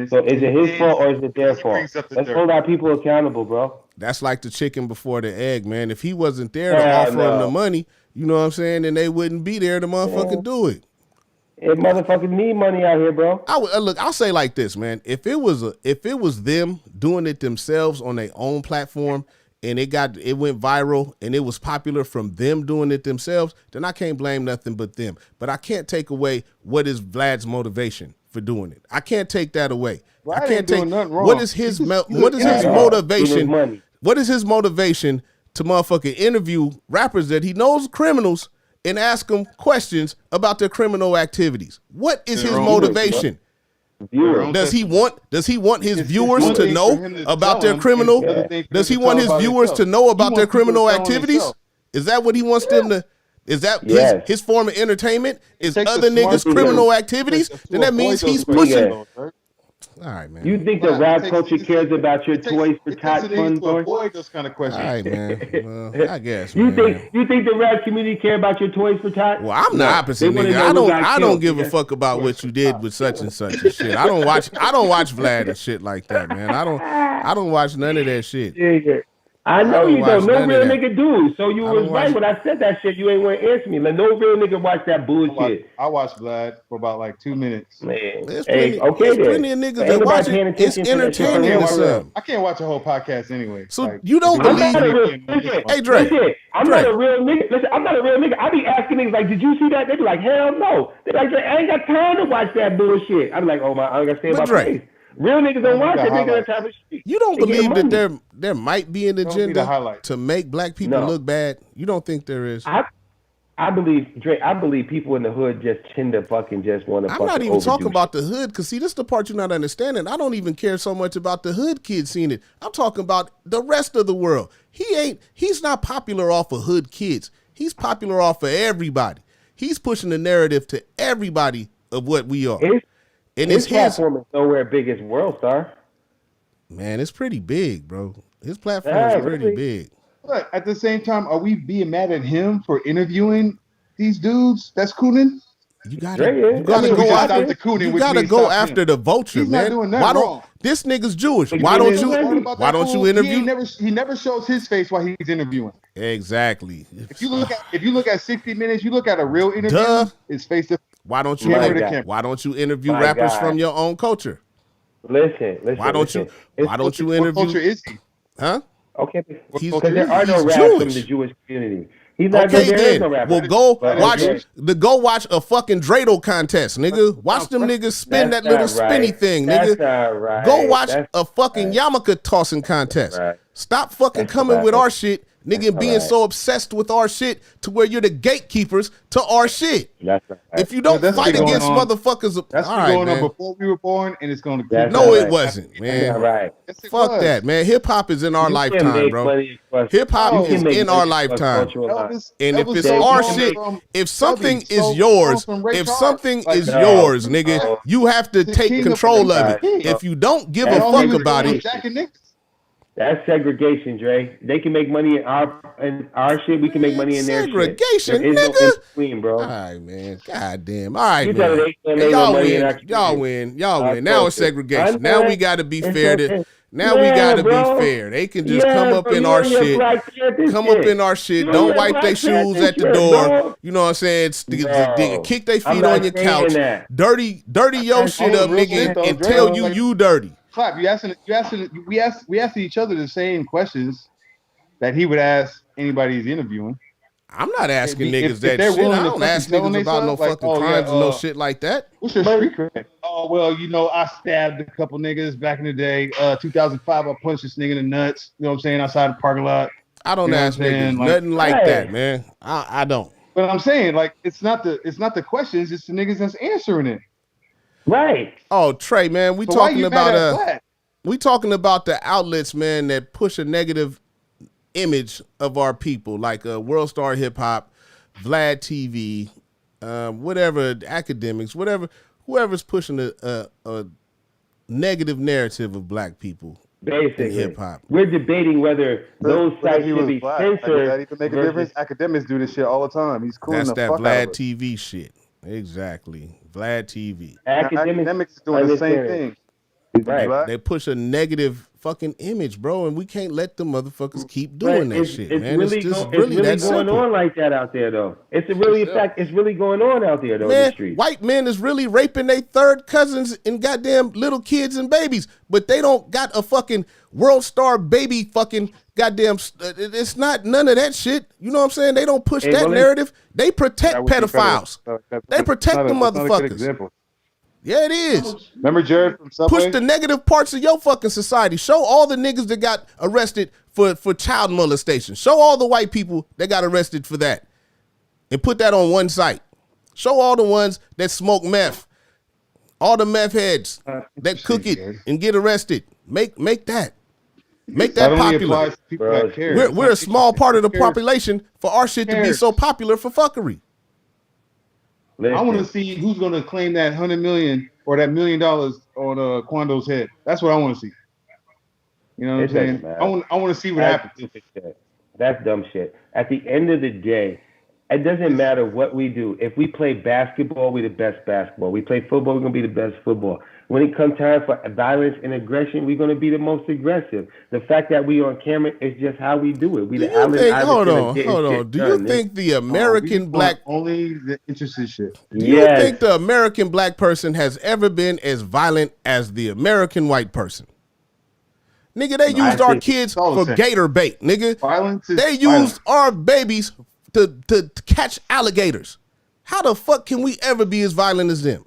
So is it his fault or is it their fault? Let's hold our people accountable, bro. That's like the chicken before the egg, man. If he wasn't there to offer them the money, you know what I'm saying, then they wouldn't be there to motherfucking do it. It motherfuckking need money out here, bro. I'll say like this, man. If it was them doing it themselves on their own platform and it went viral and it was popular from them doing it themselves, then I can't blame nothing but them. But I can't take away what is Vlad's motivation for doing it. I can't take that away. Vlad I can't take what is his motivation? What is his motivation to motherfucking interview rappers that he knows are criminals and ask them questions about their criminal activities? What is his motivation? Does he want his viewers to know about their criminal? Does he want his viewers to know about their criminal activities? Is that what he wants them to? Is that his form of entertainment? Is other niggas' criminal activities? Then that means he's pushing. All right, man. You think the rap culture cares about your Toys for Tots fund, boy? Avoid those kind of questions. All right, man. Well, I guess. You think the rap community care about your Toys for Tots? Well, I'm the opposite, nigga. I don't give a fuck about what you did with such and such and shit. I don't watch Vlad and shit like that, man. I don't watch none of that shit. Yeah. I know you don't. No real nigga do. So you was right when I said that shit. You ain't want to answer me. Like, no real nigga watch that bullshit. I watched Vlad for about like 2 minutes. Man, there's plenty of niggas that watch it. It's entertaining or something. I can't watch a whole podcast anyway. So you don't believe me? Hey, Dre. I'm not a real nigga. Listen, I'm not a real nigga. I be asking niggas like, did you see that? They be like, hell no. They like, I ain't got time to watch that bullshit. I be like, oh my, I ain't got to stay in my place. Real niggas don't watch that nigga type of shit. You don't believe that there might be an agenda to make black people look bad? You don't think there is? I I believe Dre. I believe people in the hood just tend to fucking just want to I'm fucking not even talking overdo about shit. the hood, because see, this is the part you're not understanding. I don't even care so much about the hood kids seeing it. I'm talking about the rest of the world. He's not popular off of hood kids. He's popular off of everybody. He's pushing the narrative to everybody of what we are. His And his it's his, platform is nowhere big as World Star. man, it's pretty big, bro. His platform is Yeah, pretty really. big. But at the same time, are we being mad at him for interviewing these dudes that's cooning? You gotta, Dre you is. I gotta mean, We go just after, stopped the watching. cooning, you which gotta means go stop after him. the vulture, He's not man. doing Why nothing don't wrong. this nigga's Jewish? But Why give don't me you? the What money. about Why that don't you fool? interview? He never shows his face while he's interviewing. Exactly. If you look at 60 Minutes, you look at a real Duh. interview, it's face to Why don't you? My camera to God. camera. Why don't you interview My rappers God. from your own culture? Listen, Why listen, don't you? listen. It's Why don't you What culture interview? is he? Huh? okay What He's because culture there is he? are no he's rappers from the Jewish. Jewish community. He's not good. Okay, There is no then. Well, rapper. go That But is watch okay, Jewish. go watch a fucking dreidel contest, nigga. Watch Sounds them right. niggas spin that's that little not spinny right. thing, That's nigga. not Go right. watch That's a fucking right. yarmulke tossing That's contest. right. Stop fucking That's coming with right. our shit, That's nigga, and all being right. so obsessed with our shit to where you're the gatekeepers to our shit. That's not right. If you But don't that's fight been going against on. motherfuckers, That's all been right, going on man. before we were born, and it's going to keep That's No, not it right. wasn't, That's not man. right. Yes, it Fuck was. that, man. Hip hop is in our You can lifetime, make bro. money across. Hip hop You No, is can make in our money across lifetime. cultural lines. And if Elvis it's Dave, sold you our can more shit, make from if Stubby, something is sold more yours, from Ray if Charles. something Like, is no, yours, nigga, no. you have to the take king of control of the it. king. If you don't give That's a And all he fuck was about doing it, was jacking niggas. That's segregation, Dre. They can make money in our shit. We can make man, money in their shit. There segregation, is no nigga. in between, bro. All right, man. God damn. All right, You tell me man. they can't Hey, make no y'all money in win. our Y'all community. win. Y'all Our win. Now it's culture. I segregation. know Now we it. got to be It's fair to. okay. Now we got Yeah, to be bro. fair. They can just come Yeah, up bro. in You our and your shit. Black Panther Come up shit. in our shit. You and Don't your wipe their Black shoes Panther at the shit, door. dog. You know what I'm saying? No, Kick their I'm feet on not your saying couch. that. Dirty your I'm shit On saying, some up, real nigga, shit and, though, and Dre. tell you Like, dirty. Clap. We asked each other the same questions that he would ask anybody he's interviewing. I'm not asking If niggas that they're shit. willing I to don't fucking ask tell on niggas about no themselves, like, fucking oh yeah, crimes and no shit like that. what's your but street cred? Oh well, I stabbed a couple niggas back in the day. 2005, I punched this nigga in the nuts. You know what I'm saying? Outside the parking lot. I You don't know what I'm ask niggas saying? Like, nothing like that, hey, man. I don't. but I'm saying, like, it's not the questions, it's the niggas that's answering it. right. Oh, Trey, man, So why you mad at Black? we talking about the outlets, man, that push a negative image of our people, like World Star Hip Hop, Vlad TV, whatever, academics, whatever, whoever's pushing a negative narrative of black people in Basically, hip hop. we're debating whether those But if sites he should was be Black, like, censored that even make a versus. difference? Academics do this shit all the time. He's cooling That's the that fuck out of Vlad us. TV shit. Exactly, Vlad TV. Now, Academics academics is doing the same understand it. thing. He's Right. Black. They push a negative fucking image, bro, and we can't let the motherfuckers keep But doing that it's, shit, it's man. really It's just it's really really that going simple. on like that out there though. It's a really it's really going on out there though in the Man, streets. white men is really raping their third cousins and goddamn little kids and babies, but they don't got a fucking World Star baby fucking goddamn. It's not none of that shit. You know what I'm saying? They don't push Hey, that well, narrative. They protect That would be pedophiles. They protect the that's not a good motherfuckers. example. Yeah, it is. Remember Jared from Subway? Push the negative parts of your fucking society. Show all the niggas that got arrested for child molestation. Show all the white people that got arrested for that. And put that on one site. Show all the ones that smoke meth. All the meth heads that cook it and get arrested. Make that. Make that That only popular. applies to people Bro, that care. We're a small part of the Cares. population for our shit to be Cares. so popular for fuckery. Listen, I want to see who's going to claim that $100 million or that $1 million on Quando's head. That's what I want to see. You know what I'm It doesn't saying? matter. I want to see what That's happens. stupid shit. That's dumb shit. At the end of the day, it doesn't matter what we do. If we play basketball, we're the best basketball. We play football, we're gonna be the best football. When it comes time for violence and aggression, we're gonna be the most aggressive. The fact that we on camera is just how we do it. We Do the you Allen think? Iverson Hold of getting on. shit Do you done, think the We American want black? only the interested shit. Do you Yes. think the American black person has ever been as violent as the American white person? Nigga, they used our think kids it's all the for same. gator bait, nigga. Violence is They violence. used our babies to catch alligators. How the fuck can we ever be as violent as them?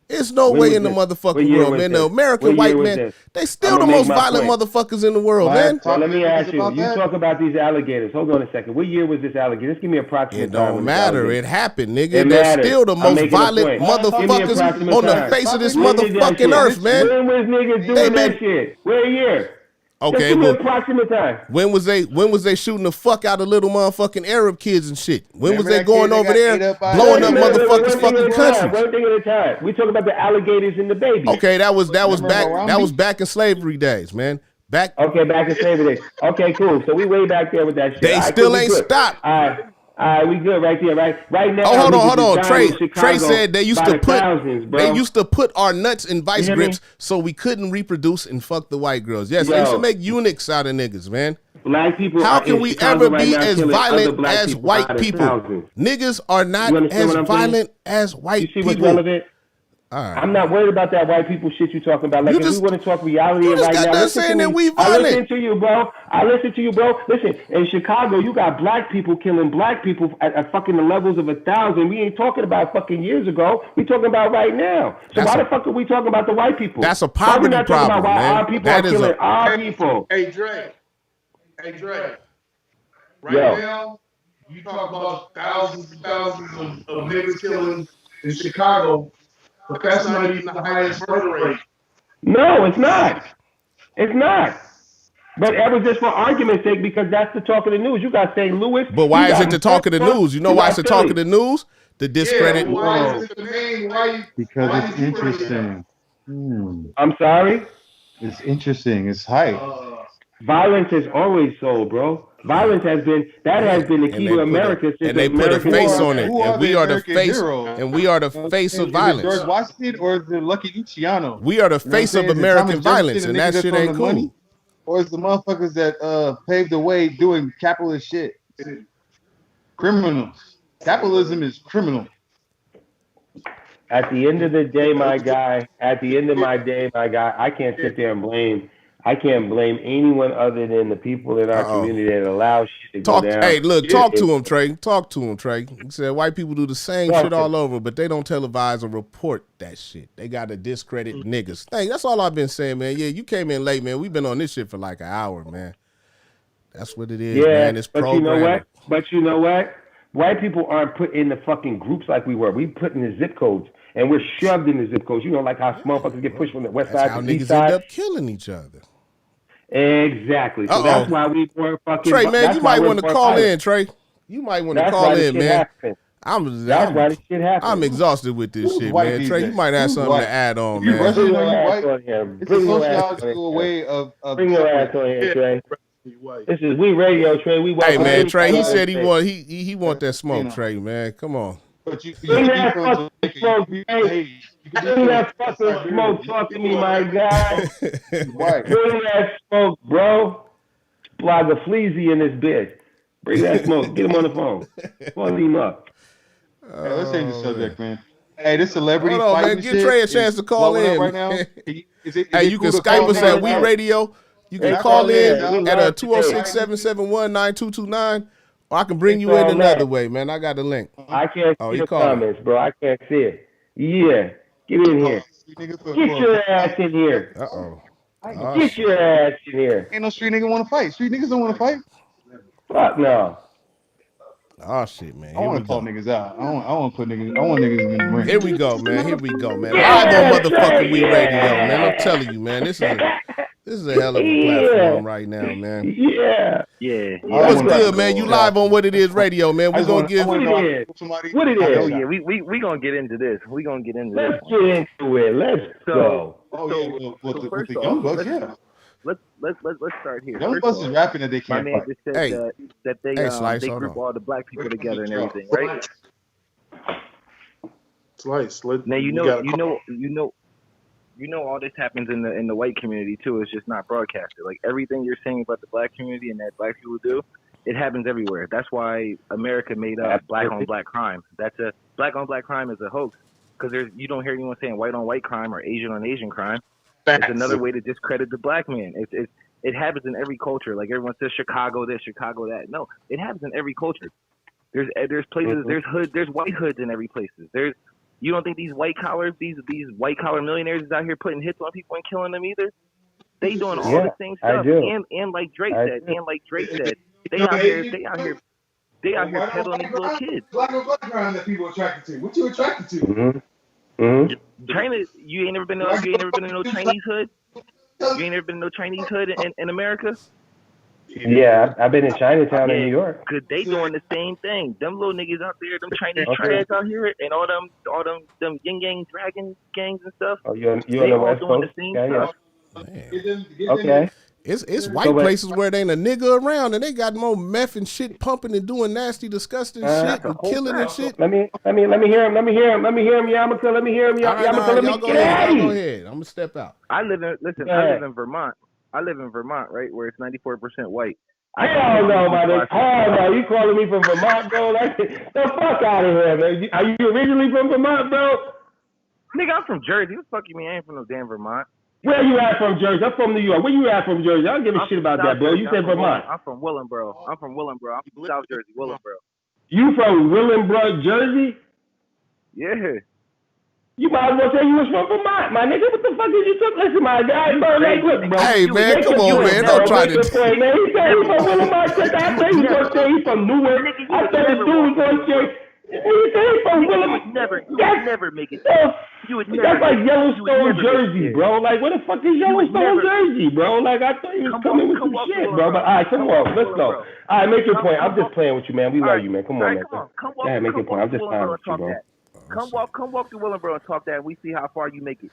It's no When way was in the this? What motherfucking year world, was man. The this? American What year white was man, this? they I'm still gonna the make most my violent point. motherfuckers in the world, Well, man. Well, talk let to me the ask niggas you. about You that. talk about these alligators. Hold on a second. What year was this alligator? Just give me an It approximate time don't when this matter. alligator. It happened, nigga. It They're matters. still the I'm most making a violent point. Give me an motherfuckers approximate on the time. face of this When did that motherfucking shit? earth, man. When was niggas They doing been that shit? What year? Just okay. give me an Well, approximate time. when was they shooting the fuck out of little motherfucking Arab kids and shit? When was Remember they that kid going that over got ate there up by blowing the up alligator? motherfuckers' One thing fucking at a time. countries? One thing at a time. We talk about the alligators and the babies. Okay, that was Remember Harambe? back in slavery days, man. Back Okay, back in slavery days. Okay, cool. So we way back there with that shit. they All right, cool. still We ain't good. stopped. All right, we good right there. Right Oh, now, hold niggas is on. dying Trey in Chicago said they used by to the put thousands, bro. our nuts in You vice hear me? grips so we couldn't reproduce and fuck the white girls. Yes, they used to Yo, make eunuchs out of niggas, man. black people How are can in we Chicago ever right be now as killing other violent black as people by white the people? thousands. Niggas are You not understand as what I'm saying? violent as You white see what's people. relevant? All right, I'm not worried about that white people shit you talking about. Like, you if we just want to talk reality you just right got now, done listen to saying that me. we I violent. listen to you, bro. Listen, in Chicago, you got black people killing black people at fucking the levels of 1,000. We ain't talking about fucking years ago. We talking about right now. So That's why a the fuck are we talking about the white people? that's a Why are we poverty not talking about problem, why man. our people are That is killing a our Hey, people? hey, Dre. Hey, Dre. Right Yo, now, you talk about thousands and thousands of niggas killing in Chicago, but that's not even the highest murder rate. no, it's not. It's not. But that was just for argument's sake because that's the talk of the news. You got St. Louis, But you why is got it the talk of the Florida, news? You know you why it's got the talk of Philly. the news? To Yeah, discredit. but why Whoa. is it the main? Because Why it's did you bring it up? interesting. I'm sorry? It's interesting. It's hype. Violence has always sold, bro. Violence has been Yeah, the and key to America since they put a America Who face are on began. it, who and are the we are the American face, heroes? and we are the You know what I'm face saying? of Is it violence. George Washington or is it Lucky Luciano? We are the You know what I'm face of saying? Is it American Thomas violence, Jefferson, and the nigga that that's shit on the ain't money? cool. Or is the motherfuckers that paved the way doing capitalist shit? Criminals. Capitalism is criminal. At the end of the day, my guy, I can't sit there and blame. I can't blame anyone other than the people in our Uh oh. community that allow shit to go down. Hey, look, Yeah, talk to him, Trey. Talk to him, Trey. He said white people do the same shit Talk to me. all over, but they don't televise or report that shit. They got to discredit niggas. Hey, that's all I've been saying, man. Yeah, you came in late, man. We've been on this shit for like an hour, man. That's what it is, Yeah, man. It's but you know programming. what? White people aren't put in the fucking groups like we were. We put in the zip codes, and we're shoved in the zip codes. You know, like how motherfuckers get pushed from the west That's side how to the east niggas end side. up killing each other. Exactly. So Uh that's oh. why we more fucking. Trey, man, you That's why might we're want to more call violent. in, Trey. You might want to That's call why this in, shit man. happens. I'm That's I'm why this shit I'm happens. exhausted with this Who's shit, white man. these Trey, you days? might have Who's something to white? add on, If you're man. Bring Russian, are your you ass white? on here. It's a Bring your ass on sociological here. way of Bring your ass separating. on here, yeah. Trey. White. This is We Radio, Trey. We Hey, welcome man, Trey, anybody he on said this stage. he want that smoke, Latino. Trey, man. Come on. But you Bring could be that from fucking Jamaica. You smoke, could be from Trey. Haiti. You could be Bring from that fucking Siberia. smoke. Talk to Come me, on, my man. guy. You white. Bring that smoke, bro. Plug a fleazy in this bitch. Bring that smoke. Get him on the phone. Phone him up. Hey, let's change the Oh, man. subject, man. Hey, this celebrity Hold on, man. fighting Give shit Trey a is chance to call blowing up in, right now. man. Is Hey, it you can cool to Skype call us in at and We ask? Radio. You Can can It's I call all call in in and there. ask We at about a love the shit Trey. fighting this shit? 206-771-9229, or I can bring It's you in all another that. way, man. I got the link. I can't Oh, see he the calling. comments, bro. I can't see it. Yeah. Get in Oh, here. street nigga Get your ass fight. in here. Uh-oh. I ain't no Oh, Get shit. your ass in here. ain't no street nigga want to fight. Street niggas don't want to fight. Fuck no. Oh, shit, man. I Here we want to call go. niggas out. I want to put niggas. I want niggas in the ring. Here we go, man. Here we go, man. Live on Yeah, motherfucking We Radio, man. I'm Trey. telling you, man. This is a hell of a Yeah. platform right now, man. Yeah. Yeah, I yeah. What's want What's to up? good, fight man? niggas. You So live on What It Is Radio, man. I We're just gonna want. I give want What to it know I can is? whoop somebody. What it I is? oh yeah, headshot. we gonna get into this. We gonna get into this Let's one. get into it. Let's So go. Oh so yeah, well, so with first the off, young bucks, yeah. let's start here. Young First bucks is off, rapping that they my can't man fight. just said hey, that Slice, they hold group on. all the black people Where's together the and truck? everything, right? Slice. Now We got a call. you know all this happens in the white community too. It's just not broadcasted. Like everything you're saying about the black community and that black people do, it happens everywhere. That's why America made up black on black crime. That's a black on black crime is a hoax because you don't hear anyone saying white on white crime or Asian on Asian crime. It's Facts. another way to discredit the black man. It happens in every culture. Like everyone says Chicago this, Chicago that. No, it happens in every culture. There's places, there's white hoods in every places. You don't think these white collars, these white collar millionaires is out here putting hits on people and killing them either? They doing all the same I stuff. do. And like Drake I said, do. they out here peddling these little kids. Black on black crime that people attracted to. What you attracted to? Mm-hmm. Mm-hmm. China, you ain't never been in no Chinese hood. You ain't never been in no Chinese hood in America. Yeah, I've been in Chinatown in New York. Cause they doing the same thing. Them little niggas out there, them Chinese trash out here, and all them yin yang dragon gangs and stuff. Oh, you're they on the all West doing Coast? the same Yeah. stuff. Okay. It's white places where there ain't a nigga around and they got more meth and shit pumping and doing nasty, disgusting shit and killing and shit. Let me hear him. Let me hear him, Yamaka. Let me hear him, All right, Yamaka. Let me y'all go ahead. I'm gonna step out. I live in Vermont. I live in Vermont, right, where it's 94% white. Hell no, my nigga. Hell no. You calling me from Vermont, bro? Like, the fuck out of here, man. Are you originally from Vermont, bro? Nigga, I'm from Jersey. What the fuck you mean? I ain't from no damn Vermont. Where you at from Jersey? I'm from New York. Where you at from Jersey? I don't give a shit about that, bro. You said Vermont. I'm from Willingboro. I'm from South Jersey, Willingboro. You from Willingboro, Jersey? Yeah. You might as well say you was from Vermont, my nigga. What the fuck did you took? Listen, my guy, bro. Like, look, bro. Hey, man, come on, man. Don't try to. Point, man. He said he's from Willingboro. I thought he was going to say he's from Newark. I thought the dude was going to say he said he's from Willingboro. You would never make it. You would never. That's like Yellowstone, Jersey, bro. Like, what the fuck is Yellowstone, Jersey, bro? Like, I thought he was coming with some shit, bro. But, all right, come on. Let's go. All right, make your point. I'm just playing with you, man. We love you, man. Come on, man. Go ahead, make your point. I'm just playing with you, bro. Come walk to Willingboro and talk that, and we see how far you make it.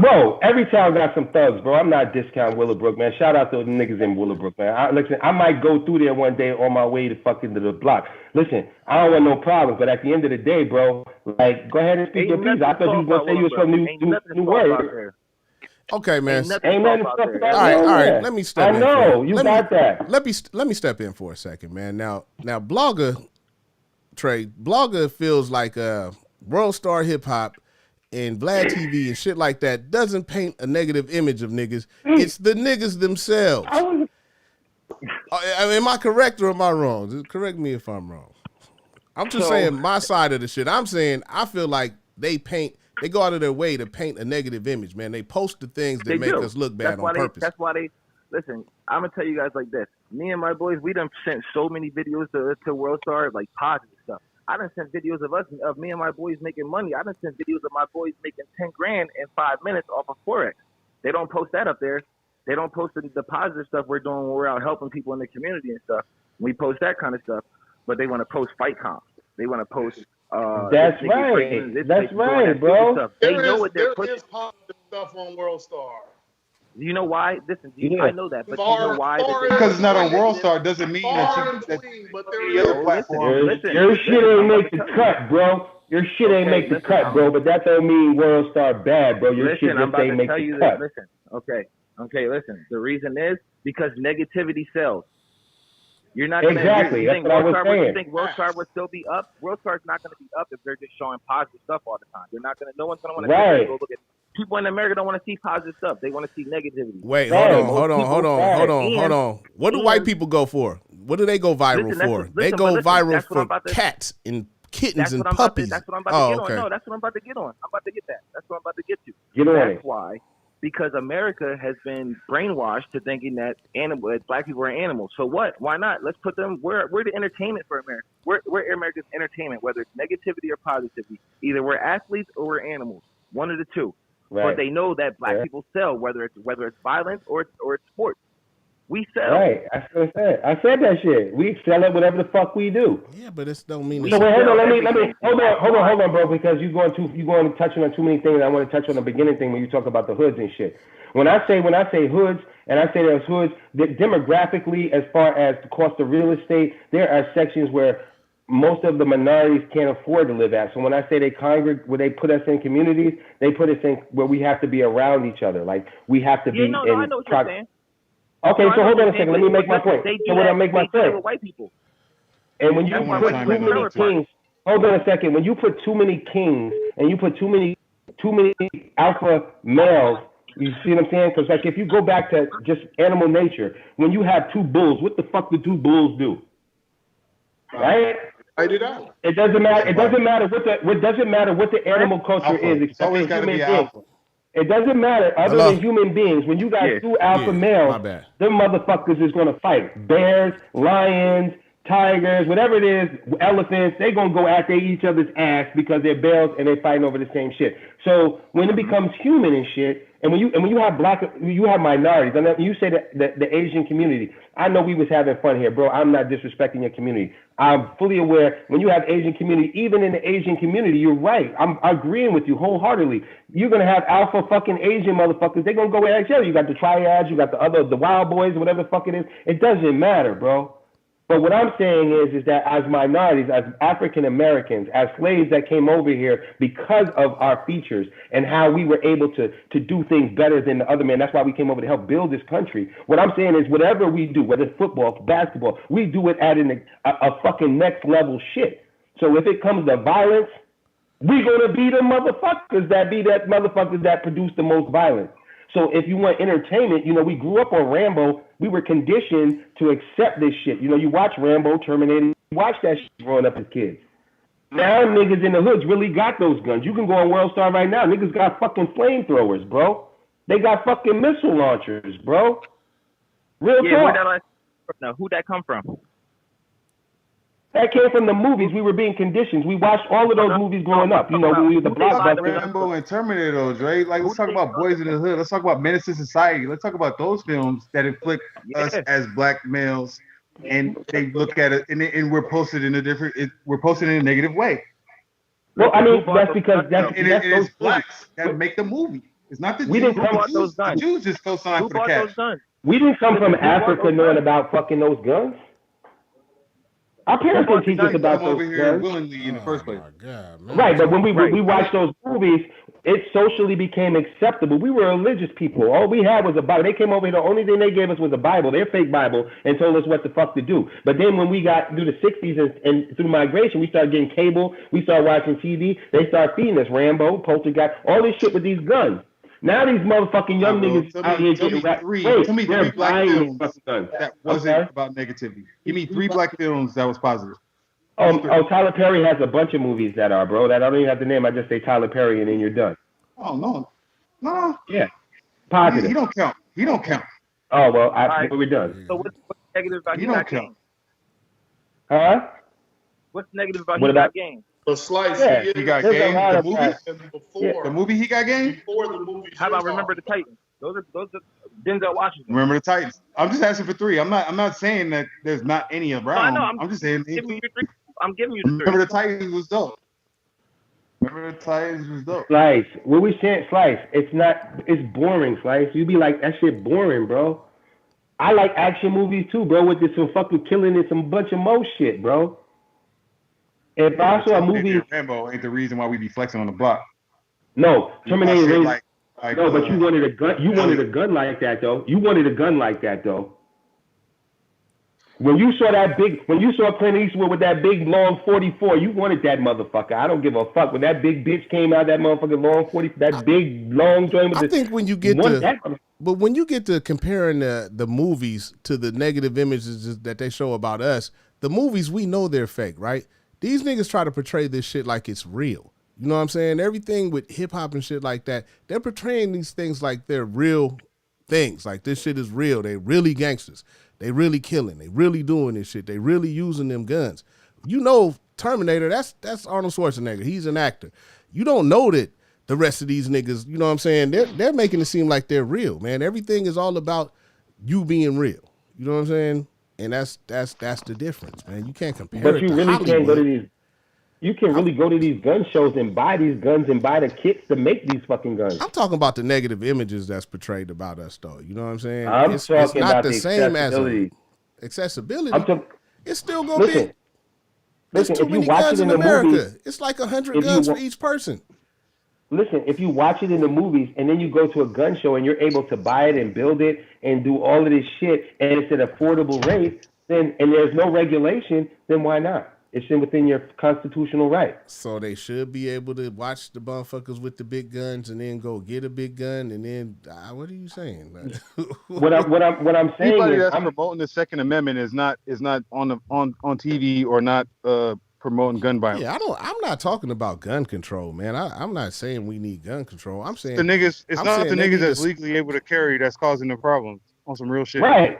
Bro, every town got some thugs, bro. I'm not discounting Willowbrook, man. Shout out to the niggas in Willowbrook, man. Listen, I might go through there one day on my way to fucking to the block. Listen, I don't want no problems, but at the end of the day, bro, like, go ahead and speak your piece. I thought you was going to say you was from New Word. Okay, man. Ain't nothing to talk about. All right. Let me step in. I know, you got that. Let me step in for a second, man. Now, Blogger feels like World Star Hip Hop and Vlad TV and shit like that doesn't paint a negative image of niggas. It's the niggas themselves. Am I correct or am I wrong? Just correct me if I'm wrong. I'm just saying my side of the shit. I'm saying I feel like they go out of their way to paint a negative image, man. They post the things that make us look bad on purpose. That's why they listen. I'm gonna tell you guys like this. Me and my boys, we done sent so many videos to World Star, like positive stuff. I done sent videos of me and my boys making money. I done sent videos of my boys making 10 grand in 5 minutes off of Forex. They don't post that up there. They don't post the positive stuff we're doing when we're out helping people in the community and stuff. We post that kind of stuff, but they want to post fight comps. They want to post. That's right, bro. Stuff. They know what they're pushing. There is positive stuff on World Star. You know why? Listen, I know that, but you know why? Because it's not on World Star doesn't mean that the other platform. Your shit ain't make the cut, bro. Your shit ain't make the cut, bro. But that don't mean World Star bad, bro. Your shit just ain't make the cut. Listen, okay. Listen. The reason is because negativity sells. You're not gonna exactly. That's what I was saying. You think World Star would still be up? World Star's not going to be up if they're just showing positive stuff all the time. They're not going to. No one's going to want to go look at. People in America don't want to see positive stuff. They want to see negativity. Wait, hold on. What do white people go for? What do they go viral for? They go viral for cats and kittens and puppies. That's what I'm about to get on. No, that's what I'm about to get on. I'm about to get that. That's what I'm about to get to. That's why. Because America has been brainwashed to thinking that black people are animals. So what? Why not? Let's put them. We're the entertainment for America. We're America's entertainment, whether it's negativity or positivity. Either we're athletes or we're animals. One of the two. Right. But they know that black people sell, whether it's violence or it's sports. We sell. Right. I said that shit. We sell it whatever the fuck we do. Yeah, but it don't mean. So hold on. Let me hold on, bro, because you're going touching on too many things. I want to touch on the beginning thing when you talk about the hoods and shit. When I say hoods, and I say there's hoods, demographically, as far as the cost of real estate, there are sections where most of the minorities can't afford to live at. So when I say they congregate, where they put us in communities, they put us in where we have to be around each other. Like we have to be in. I know what you're saying. Okay, so hold on a second. Let me make my point. So when I make my point, with white people. And when you put too many kings, hold on a second. When you put too many kings and you put too many alpha males, you see what I'm saying? Because like if you go back to just animal nature, when you have two bulls, what the fuck do two bulls do? Right? Fight it out. It doesn't matter. It doesn't matter what the animal culture Alpha. is, It's except always in got to human be an beings. alpha. It doesn't matter other Hello? than human beings. When you got Yeah. two alpha Yeah, males, my bad. them motherfuckers is gonna fight. Bears, lions, tigers, whatever it is, elephants, they gonna go after each other's ass because they're bears and they fighting over the same shit. So when it becomes human and shit, and when you have you have minorities, and you say that the Asian community. I know we was having fun here, bro. I'm not disrespecting your community. I'm fully aware when you have Asian community, even in the Asian community, you're right. I'm agreeing with you wholeheartedly. You're gonna have alpha fucking Asian motherfuckers. They're gonna go at each other. You got the triads, you got the wild boys, whatever the fuck it is. It doesn't matter, bro. But what I'm saying is that as minorities, as African Americans, as slaves that came over here because of our features and how we were able to do things better than the other man, that's why we came over to help build this country. What I'm saying is whatever we do, whether it's football, basketball, we do it at a fucking next level shit. So if it comes to violence, we gonna be the motherfuckers that produce the most violence. So if you want entertainment, we grew up on Rambo. We were conditioned to accept this shit. You watch Rambo, Terminator, you watch that shit growing up as kids. Now niggas in the hoods really got those guns. You can go on World Star right now. Niggas got fucking flamethrowers, bro. They got fucking missile launchers, bro. Real talk. Who'd that come from? That came from the movies. We were being conditioned. We watched all of those movies growing up. When we were the blockbusters. Rambo and Terminator, though, Dre. Like, let's talk about Boys in the Hood. Let's talk about Menace to Society. Let's talk about those films that inflict us as black males, and they look at it, and we're posted in a negative way. Well, I mean, that's because it's blacks that make the movie. It's not the Jews. The Jews just throw sign for the cash. We didn't come from Africa knowing about fucking those guns. Our parents didn't teach us about those guns. Willingly in the first place. God, right, but when we watched those movies, it socially became acceptable. We were religious people. All we had was a Bible. They came over here, the only thing they gave us was a Bible, their fake Bible, and told us what the fuck to do. But then when we got through the 60s and through migration, we started getting cable, we started watching TV, they started feeding us Rambo, Poltergeist, all this shit with these guns. Now these motherfucking young niggas out here getting three black films that wasn't about negativity. Give me 3 black films that was positive. Tyler Perry has a bunch of movies that are, bro. That I don't even have the name. I just say Tyler Perry and then you're done. Oh, no. Yeah. Positive. He don't count. Oh, well, we're done. So what's negative about He don't count. Huh? What's negative about He Got Game? But Slice, he got game. The movie, the movie he got game. Before the movie. How about Remember the Titans? Those are Denzel Washington. Remember the Titans. I'm just asking for 3. I'm not saying that there's not any around. No, I'm just saying. I'm giving you the 3. Remember the Titans was dope. Slice. What we saying, Slice? It's boring, Slice. You be like, that shit boring, bro. I like action movies too, bro, with some fucking killing and some bunch of more shit, bro. If I saw a movie, Rambo ain't the reason why we be flexing on the block. No, Terminator. No, but you wanted a gun. You wanted a gun like that, though. When you saw Clint Eastwood with that big long 44, you wanted that motherfucker. I don't give a fuck. When that big bitch came out, that motherfucking long 40, that big long joint with I think when you get when you get to comparing the movies to the negative images that they show about us, the movies, we know they're fake, right? These niggas try to portray this shit like it's real. You know what I'm saying? Everything with hip hop and shit like that, they're portraying these things like they're real things. Like this shit is real. They really gangsters. They really killing. They really doing this shit. They really using them guns. Terminator, that's Arnold Schwarzenegger. He's an actor. You don't know that the rest of these niggas, you know what I'm saying? They're making it seem like they're real, man. Everything is all about you being real. You know what I'm saying? And that's the difference, man. You can't compare. But you really can't go to these. You can really go to these gun shows and buy these guns and buy the kits to make these fucking guns. I'm talking about the negative images that's portrayed about us, though. You know what I'm saying? It's not the same as accessibility. It's still gonna be. Listen, too many guns in America. It's like 100 guns for each person. Listen, if you watch it in the movies and then you go to a gun show and you're able to buy it and build it and do all of this shit and it's an affordable rate, and there's no regulation, then why not? It's within your constitutional right. So they should be able to watch the motherfuckers with the big guns and then go get a big gun and then what are you saying? what I'm saying anybody is that's promoting the Second Amendment is not on TV or not promoting gun violence. Yeah, I'm not talking about gun control, man. I'm not saying we need gun control. I'm saying The niggas, it's I'm not saying the they niggas need that's to. legally able to carry that's causing the problems on some real shit. Right.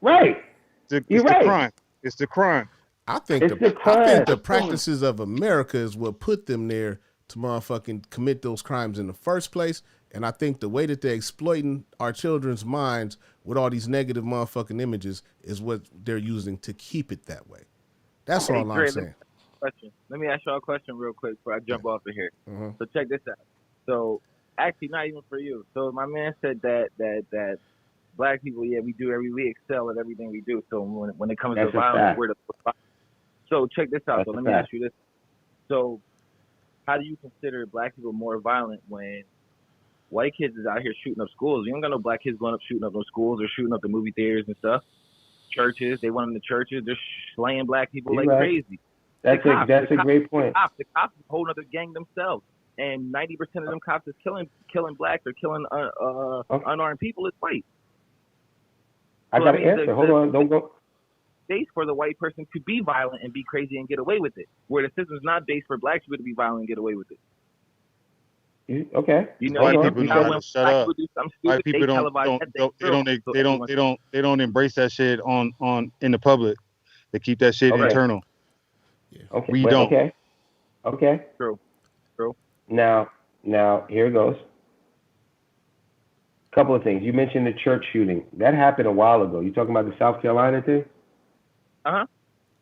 It's You're the right. crime. It's the crime. I think It's the I think crime. the practices of America is what put them there to motherfucking commit those crimes in the first place. And I think the way that they're exploiting our children's minds with all these negative motherfucking images is what they're using to keep it that way. That's all I'm saying. Let me ask y'all a question real quick before I jump off of here. Mm-hmm. So check this out. So actually, not even for you. So my man said that black people, we excel at everything we do. So when it comes to violence, we're the. So check this out. So let me ask you this. So how do you consider black people more violent when white kids is out here shooting up schools? You don't got no black kids going up shooting up no schools or shooting up the movie theaters and stuff. Churches, they went in the churches, they're slaying black people crazy. That's a great point. The cops is a whole other gang themselves, and 90% of them cops is killing blacks or killing unarmed people is white. I got to answer. Hold on, don't go. Based for the white person to be violent and be crazy and get away with it, where the system's not based for black people to be violent and get away with it. Okay. You know, white people know how to shut up. White people they don't embrace that shit on in the public. They keep that shit internal. Yeah. Okay. We don't. Okay. True. Now here goes. Couple of things. You mentioned the church shooting. That happened a while ago. You talking about the South Carolina thing?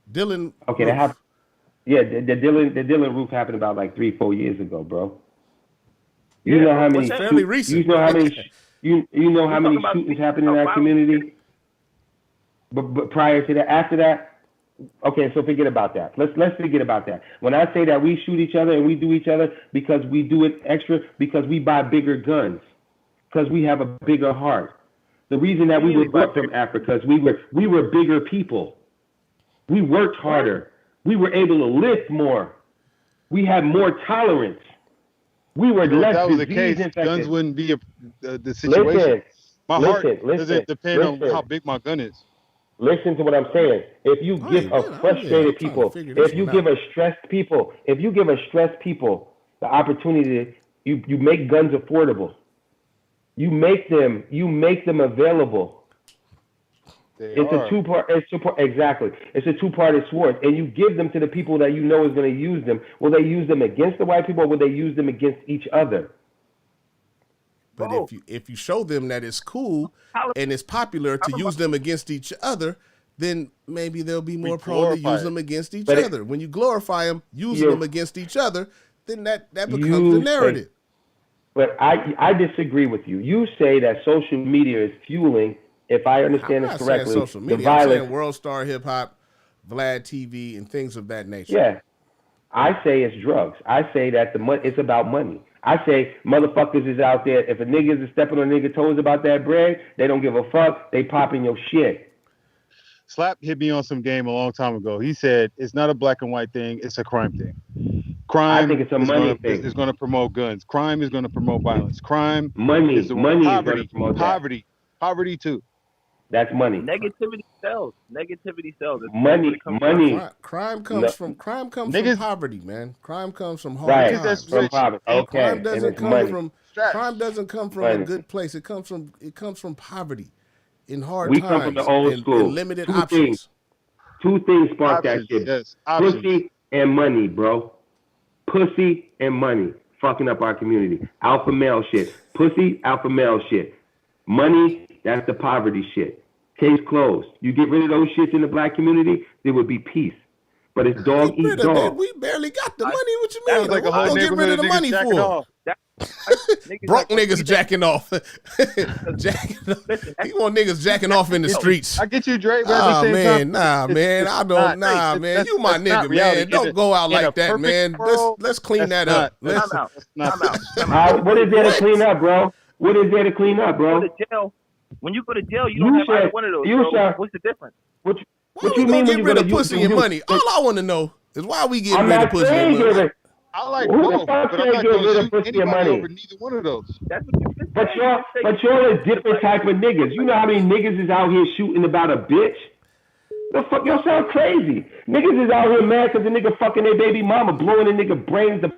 Dylan. Okay, that happened. Yeah, the Dylan Roof happened about like 3-4 years ago, bro. You know how many? Fairly recent. You know how many? You know how many shootings happened in that community? But prior to that, after that, okay. So forget about that. Let's forget about that. When I say that we shoot each other and we do each other because we do it extra because we buy bigger guns, because we have a bigger heart. The reason that we were brought from Africa is we were bigger people. We worked harder. We were able to lift more. We had more tolerance. We were less if that was the disease case, infected. guns wouldn't be the situation. My heart doesn't depend on how big my gun is. Listen to what I'm saying. If you give frustrated people, if you give a stressed people the opportunity, you make guns affordable. You make them available. It's a two-part. Exactly. It's a two-parted sword, and you give them to the people that you know is going to use them. Will they use them against the white people, or will they use them against each other? But if you show them that it's cool and it's popular to use them against each other, then maybe they'll be more prone to use them against each other. When you glorify them, using them against each other, then that becomes the narrative. But I disagree with you. You say that social media is fueling, if I understand this correctly, social media. The violence. I'm saying World Star Hip Hop, Vlad TV, and things of that nature. Yeah. I say it's drugs. I say that it's about money. I say motherfuckers is out there. If a nigga is stepping on nigga toes about that bread, they don't give a fuck. They popping your shit. Slap hit me on some game a long time ago. He said it's not a black and white thing. It's a crime thing. Crime. I think it's a money thing. It's going to promote guns. Crime is going to promote violence. Crime. Money. Is money poverty. is going to promote poverty. That. Poverty too. That's money. Negativity sells. Money. Crime comes from poverty, man. Crime comes from hard times. From poverty. Okay. Crime doesn't come from a good place. It comes from poverty, in hard times. We come from the old school. And limited options. Two things spark that shit. Yes, pussy and money, bro. Pussy and money fucking up our community. Alpha male shit. Pussy, alpha male shit. Money. That's the poverty shit. Case closed. You get rid of those shits in the black community, there would be peace. But it's dog eat dog. We barely got the money. What you mean? Like a whole get rid of the money for? Broke niggas jacking off. He want niggas jacking off in the streets. I get you, Dre. Man, man. I don't. Man. You my nigga, man. Don't go out like that, man. Let's clean that up. What is there to clean up, bro? What is there to clean up, bro? When you go to jail, you don't have either one of those. What's the difference? What you mean get rid of pussy and money? All I want to know is why we get rid of pussy and money. I like both, but I'm not going to shoot anybody over neither one of those. That's what you just but you're a different type of niggas. You know how many niggas is out here shooting about a bitch? The fuck, y'all sound crazy. Niggas is out here mad because the nigga fucking their baby mama, blowing the nigga brains to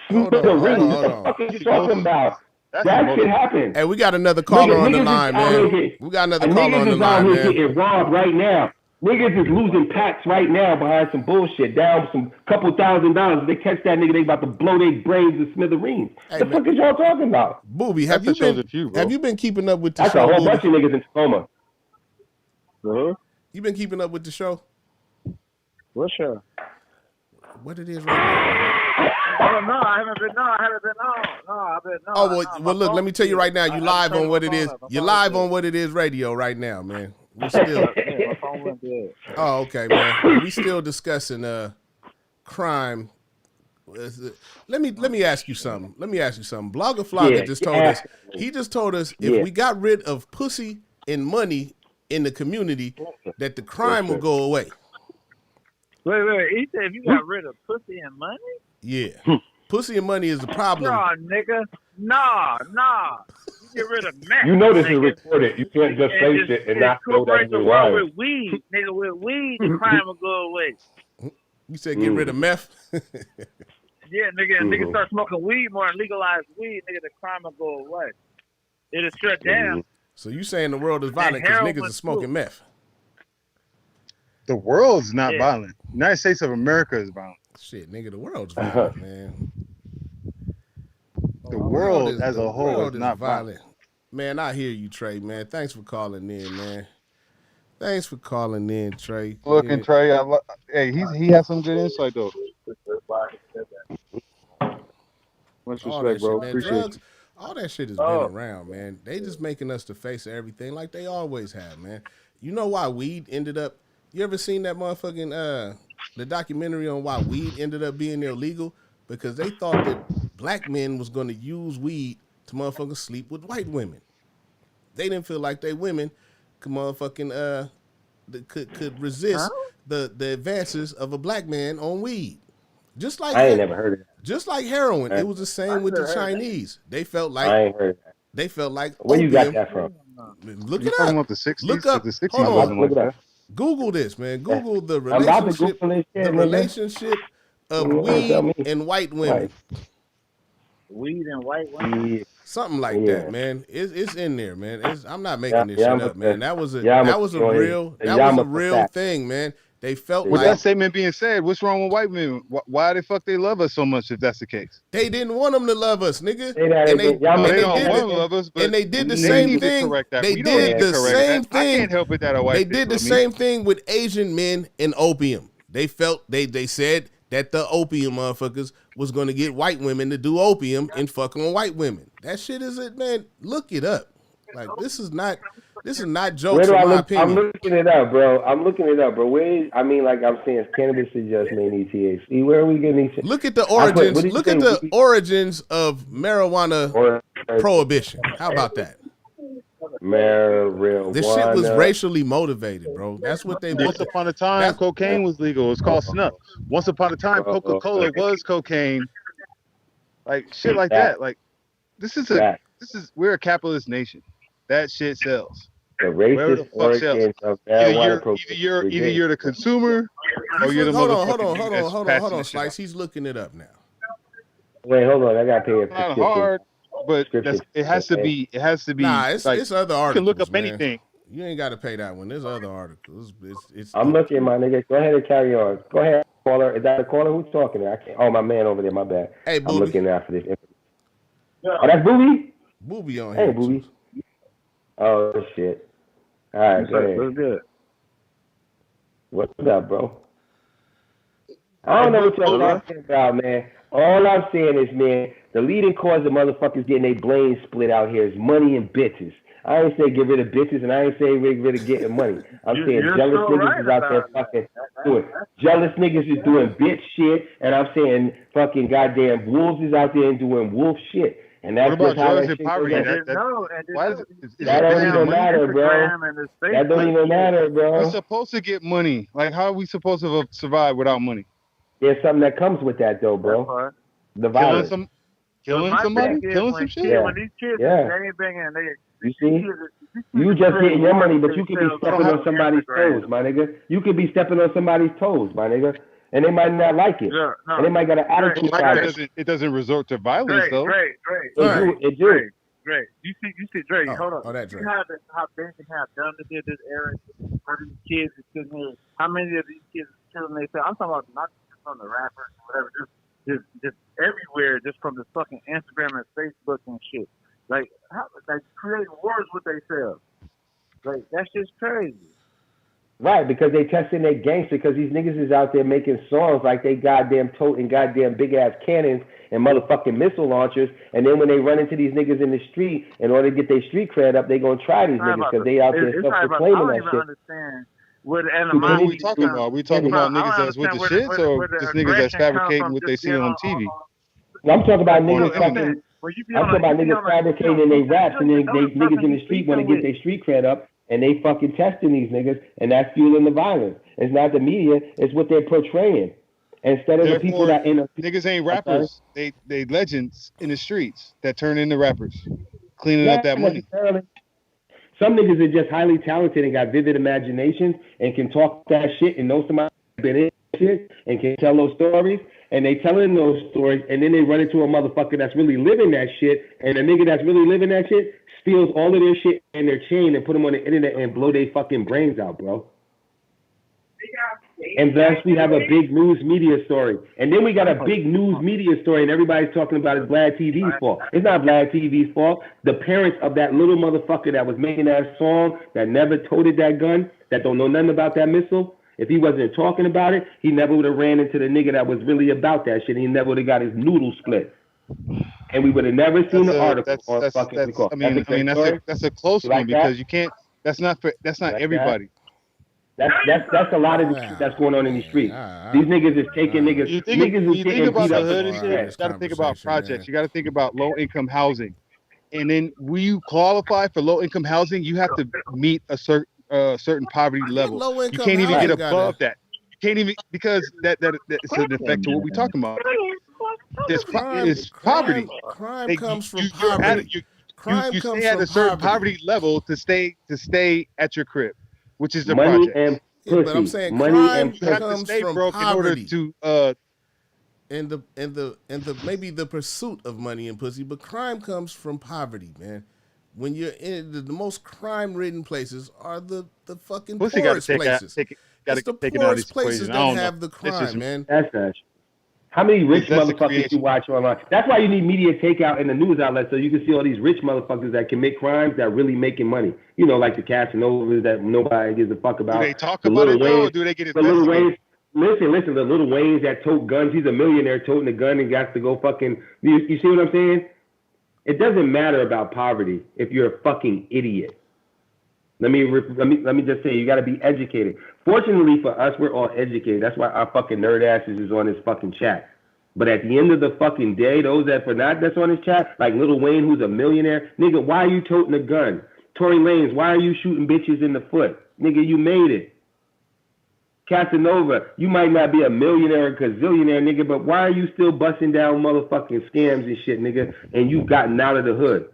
Hold on, hold on, hold What the on. fuck are you talking about? That's That emotive. shit happened. Hey, we got another caller on the line, man. We got another caller on the line, man. Niggas is out here getting robbed right now. Niggas is losing packs right now behind some bullshit, down some couple $1,000s. If they catch that nigga, they about to blow their brains to smithereens. Hey, the man. fuck is y'all talking about? Booby, That's the shows with you, bro. have you been keeping up with the That's show, a whole Booby? bunch of niggas in Tacoma. You been keeping up with the show? What show? What it is right now? Oh no, I haven't been. No, I haven't been on. No, I've been. No. Oh no, well, look. Let me tell you right now. You live on what it is. You're live on what it is radio right now, man. We're still. Yeah, my phone went dead. Oh, okay, man. We still discussing crime. Let me ask you something. Blogger Flogger just told us. He just told us if we got rid of pussy and money in the community, that the crime will go away. Wait. He said if you got rid of pussy and money? Yeah. Pussy and money is the problem. Nah, nigga. Nah. You get rid of meth. You know this is recorded. You can't just say shit and not know that you're lying. With weed. Nigga, with weed, the crime will go away. You said get rid of meth? Yeah, nigga. Niggas start smoking weed more and legalize weed, nigga, the crime will go away. It'll shut down. So you saying the world is violent because niggas are smoking meth? The world's not violent. United States of America is violent. Shit, nigga, the world's violent, man. The world as a whole is not violent. Man, I hear you, Trey, man. Thanks for calling in, man. Thanks for calling in, Trey. Looking, Trey. Hey, he has some good insight, though. Much respect, bro. Shit, appreciate drugs, you. all that shit has been around, man. They just making us the face of everything like they always have, man. You know why weed ended up... You ever seen that motherfucking... the documentary on why weed ended up being illegal? Because they thought that black men was going to use weed to motherfucking sleep with white women. They didn't feel like they women could motherfucking could resist the advances of a black man on weed. Just like I ain't never heard of that. Just like heroin, it was the same with the Chinese. They felt like I ain't heard that. They felt like where opium. You got that from? Look it up. Talking about the 60s? Look up. The 60s Hold on. like that. Google this, man. Google the relationship. The relationship of weed and white women. Weed and white women. Yeah. Something like that, man. It's in there, man. I'm not making this shit up, man. That was a real thing, man. They felt with like that statement being said, what's wrong with white men? Why the fuck they love us so much if that's the case? They didn't want them to love us, nigga. They don't want to love us, but and they did the same thing. They did the same thing. I can't help it that a white They did the same thing with Asian men and opium. They felt they said that the opium motherfuckers was going to get white women to do opium and fuck on white women. That shit is it, man. Look it up. Like this is not jokes in my opinion. I'm looking it up, bro. Like I'm saying, cannabis is just mainly THC. Where are we getting these? Look at the origins. Look at the origins of marijuana prohibition. How about that? Marijuana. This shit was racially motivated, bro. That's what they. Once upon a time, cocaine was legal. It's called snuff. Once upon a time, Coca-Cola was cocaine. Like shit, like that. Like we're a capitalist nation. That shit sells. The racist origins of marijuana. Either you're the consumer or you're the motherfucker. Hold on, Slice. He's looking it up now. Wait, hold on. I gotta pay a prescription. Not hard, but it has to be. It has to be. Nah, it's other articles. You can look up man. anything. You ain't got to pay that one. There's other articles. I'm looking, my nigga. Go ahead and carry on. Go ahead, caller. Is that the caller? Who's talking there? I can't. Oh, my man over there. My bad. Hey, Booby. I'm looking out for this. Oh, that's Booby. Booby on here. Hey, Booby. Oh shit. All right, go ahead. What's good? What's up, bro? I don't know what y'all talking about, man. All I'm saying is, man, the leading cause of motherfuckers getting their brains split out here is money and bitches. I ain't say get rid of bitches, and I ain't say get rid of getting money. I'm saying jealous niggas is out there fucking doing. Jealous niggas is doing bitch shit, and I'm saying fucking goddamn wolves is out there and doing wolf shit. And that's what about how drugs and poverty? That don't even matter, bro. That don't even matter, bro. We're supposed to get money. Like, how are we supposed to survive without money? There's something that comes with that, though, bro. The violence. Killing somebody? Killing some shit? When these kids, they ain't bringing, you see? You just getting your money, but you could be stepping on somebody's toes, my nigga. You could be stepping on somebody's toes, my nigga, and they might not like it, and they might got an attitude about it. It doesn't resort to violence though. It do. Dre, you see, Dre, hold on. Oh, that Dre. You how things can have done to this era for these kids are sitting here. How many of these kids are killing themselves? I'm talking about not just from the rappers or whatever, just everywhere, just from the fucking Instagram and Facebook and shit. Like creating wars with themselves. Like that's just crazy. Right, because they testing their gangster, because these niggas is out there making songs like they goddamn toting goddamn big ass cannons and motherfucking missile launchers, and then when they run into these niggas in the street, in order to get their street cred up, they gonna try these niggas because they out there self-proclaiming that shit. Understand what what are we talking about? We talking about niggas that's with the shits, or just niggas that's fabricating what they see on TV? Well, I'm talking about niggas fucking. I'm talking about niggas fabricating their raps, and they niggas in the street want to get their street cred up, and they fucking testing these niggas, and that's fueling the violence. It's not the media; it's what they're portraying. Instead of the people that niggas ain't rappers, they legends in the streets that turn into rappers, cleaning up that money. Some niggas are just highly talented and got vivid imaginations and can talk that shit and know somebody been in shit and can tell those stories, and they telling those stories, and then they run into a motherfucker that's really living that shit, and a nigga that's really living that shit steals all of their shit and their chain and put them on the internet and blow their fucking brains out, bro. And thus we have a big news media story. And then we got a big news media story, and everybody's talking about it's Vlad TV's fault. It's not Vlad TV's fault. The parents of that little motherfucker that was making that song, that never toted that gun, that don't know nothing about that missile, if he wasn't talking about it, he never would have ran into the nigga that was really about that shit. He never would have got his noodle split. And we would have never seen the article. That's a close one because you can't. That's not everybody. That's a lot of the shit that's going on in the streets. These niggas is taking niggas. You think about the hood and shit. You got to think about projects. You got to think about low income housing, and then when you qualify for low income housing, you have to meet a certain poverty level. You can't even get above that. You can't even because that it's an effect to what we're talking about. It's poverty. Crime comes from poverty. You stay at a certain poverty level to stay at your crib, which is the money project. And pussy. But I'm saying money crime and you have to comes stay from broke poverty. in order to and the maybe the pursuit of money and pussy, but crime comes from poverty, man. When you're in the most crime-ridden places are the fucking pussy poorest places. Got it's to the take it out of poorest this places equation. that have the crime, man. That's not. How many rich motherfuckers you watch online? That's why you need media takeout in the news outlets so you can see all these rich motherfuckers that commit crimes that really making money. You know, like the Casanovas that nobody gives a fuck about. Do they talk about it though, or do they get it? Listen, the little Waynes that tote guns. He's a millionaire toting a gun and got to go fucking. You see what I'm saying? It doesn't matter about poverty if you're a fucking idiot. Let me just say, you got to be educated. Fortunately for us, we're all educated. That's why our fucking nerd asses is on this fucking chat. But at the end of the fucking day, those that for not that's on this chat, like Lil Wayne, who's a millionaire, nigga, why are you toting a gun? Tory Lanez, why are you shooting bitches in the foot? Nigga, you made it. Casanova, you might not be a millionaire or gazillionaire, nigga, but why are you still busting down motherfucking scams and shit, nigga, and you've gotten out of the hood?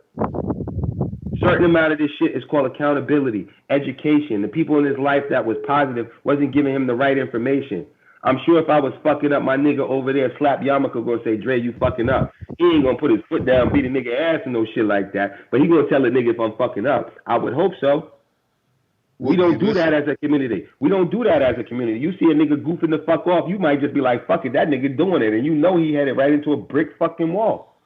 Certain amount of this shit is called accountability, education. The people in his life that was positive wasn't giving him the right information. I'm sure if I was fucking up, my nigga over there, Slap Yamaka, gonna say, Dre, you fucking up. He ain't gonna put his foot down, beat a nigga ass and no shit like that. But he gonna tell a nigga if I'm fucking up. I would hope so. We don't do that as a community. We don't do that as a community. You see a nigga goofing the fuck off, you might just be like, fuck it, that nigga doing it. And you know he headed right into a brick fucking wall.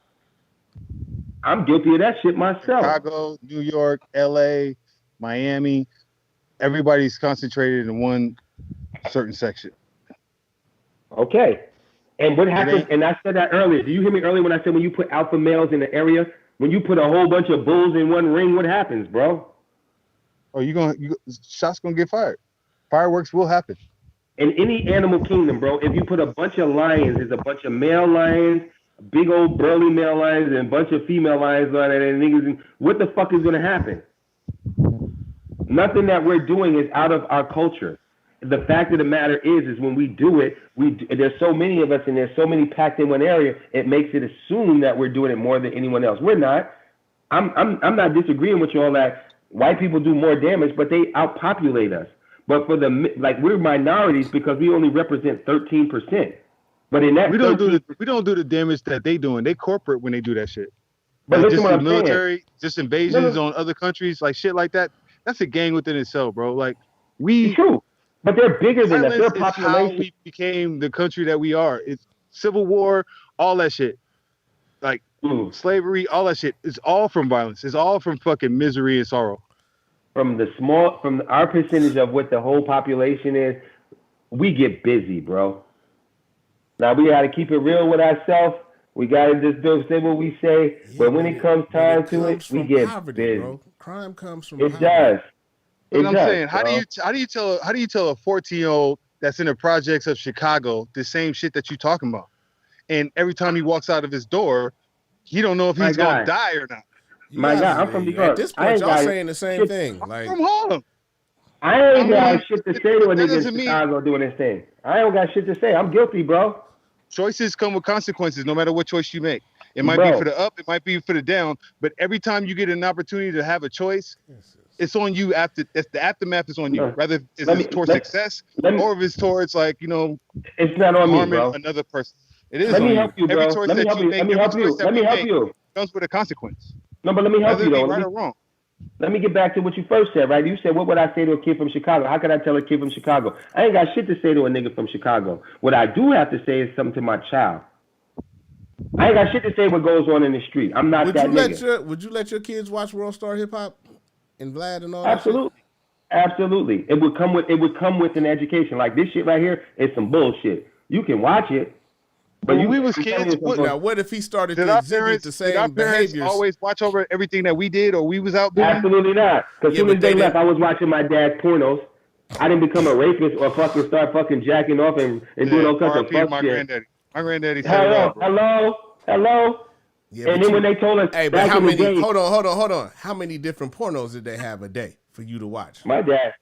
I'm guilty of that shit myself. Chicago, New York, LA, Miami, everybody's concentrated in one certain section. Okay. And what happens, and I said that earlier. Do you hear me earlier when I said when you put alpha males in the area, when you put a whole bunch of bulls in one ring, what happens, bro? Oh, shots gonna get fired. Fireworks will happen. In any animal kingdom, bro, if you put a bunch of lions, there's a bunch of male lions, big old burly male lions, and a bunch of female lions on it, and niggas, what the fuck is gonna happen? Nothing that we're doing is out of our culture. The fact of the matter is when we do it, there's so many of us and there's so many packed in one area, it makes it assume that we're doing it more than anyone else. We're not. I'm not disagreeing with you on that. White people do more damage, but they outpopulate us. But for we're minorities because we only represent 13%. But in that we don't do the damage that they doing. They corporate when they do that shit. But like listen just what the I'm military, saying. just invasions on other countries, like shit like that. That's a gang within itself, bro. Like it's true. But they're bigger than us. Their violence is how population. we became the country that we are. It's civil war, all that shit. Like slavery, all that shit. It's all from violence. It's all from fucking misery and sorrow. From our percentage of what the whole population is, we get busy, bro. Now we gotta keep it real with ourselves. We gotta just say what we say. Yeah, but when it comes time to it, we get poverty, busy. Bro. Crime comes from poverty. Does. But I'm saying, how do you tell a 14-year-old that's in the projects of Chicago the same shit that you talking about? And every time he walks out of his door, he don't know if he's gonna die or not. My God, I'm from New York. At this point, y'all saying the same thing. Like, I'm from Harlem. I ain't got shit to say to a nigga in Chicago doing this thing. I don't got shit to say. I'm guilty, bro. Choices come with consequences, no matter what choice you make. It might be for the up, it might be for the down. But every time you get an opportunity to have a choice, it's on you. The aftermath is on you. Rather it's towards success or if it's towards it's not on me, bro. Another person. It is. Let me help you, bro. Let me help you. Let me help you. Comes with a consequence. No, but let me help you though. Right or wrong. Let me get back to what you first said, right? You said, what would I say to a kid from Chicago? How could I tell a kid from Chicago? I ain't got shit to say to a nigga from Chicago. What I do have to say is something to my child. I ain't got shit to say what goes on in the street. I'm not that nigga. Would you let your kids watch World Star Hip Hop and Vlad and all Absolutely. that shit? Absolutely. It would come with an education. Like this shit right here is some bullshit. You can watch it. But when we was kids, what if he started to exhibit the same behaviors? Always watch over everything that we did or we was out doing? Absolutely not. Because as soon as they left, I was watching my dad's pornos. I didn't become a rapist or fucking start fucking jacking off and doing all kinds of fuck shit. My granddaddy said it all, bro. Hello. Yeah, and then when they told us, hey, but how many? Hold on. How many different pornos did they have a day for you to watch? My dad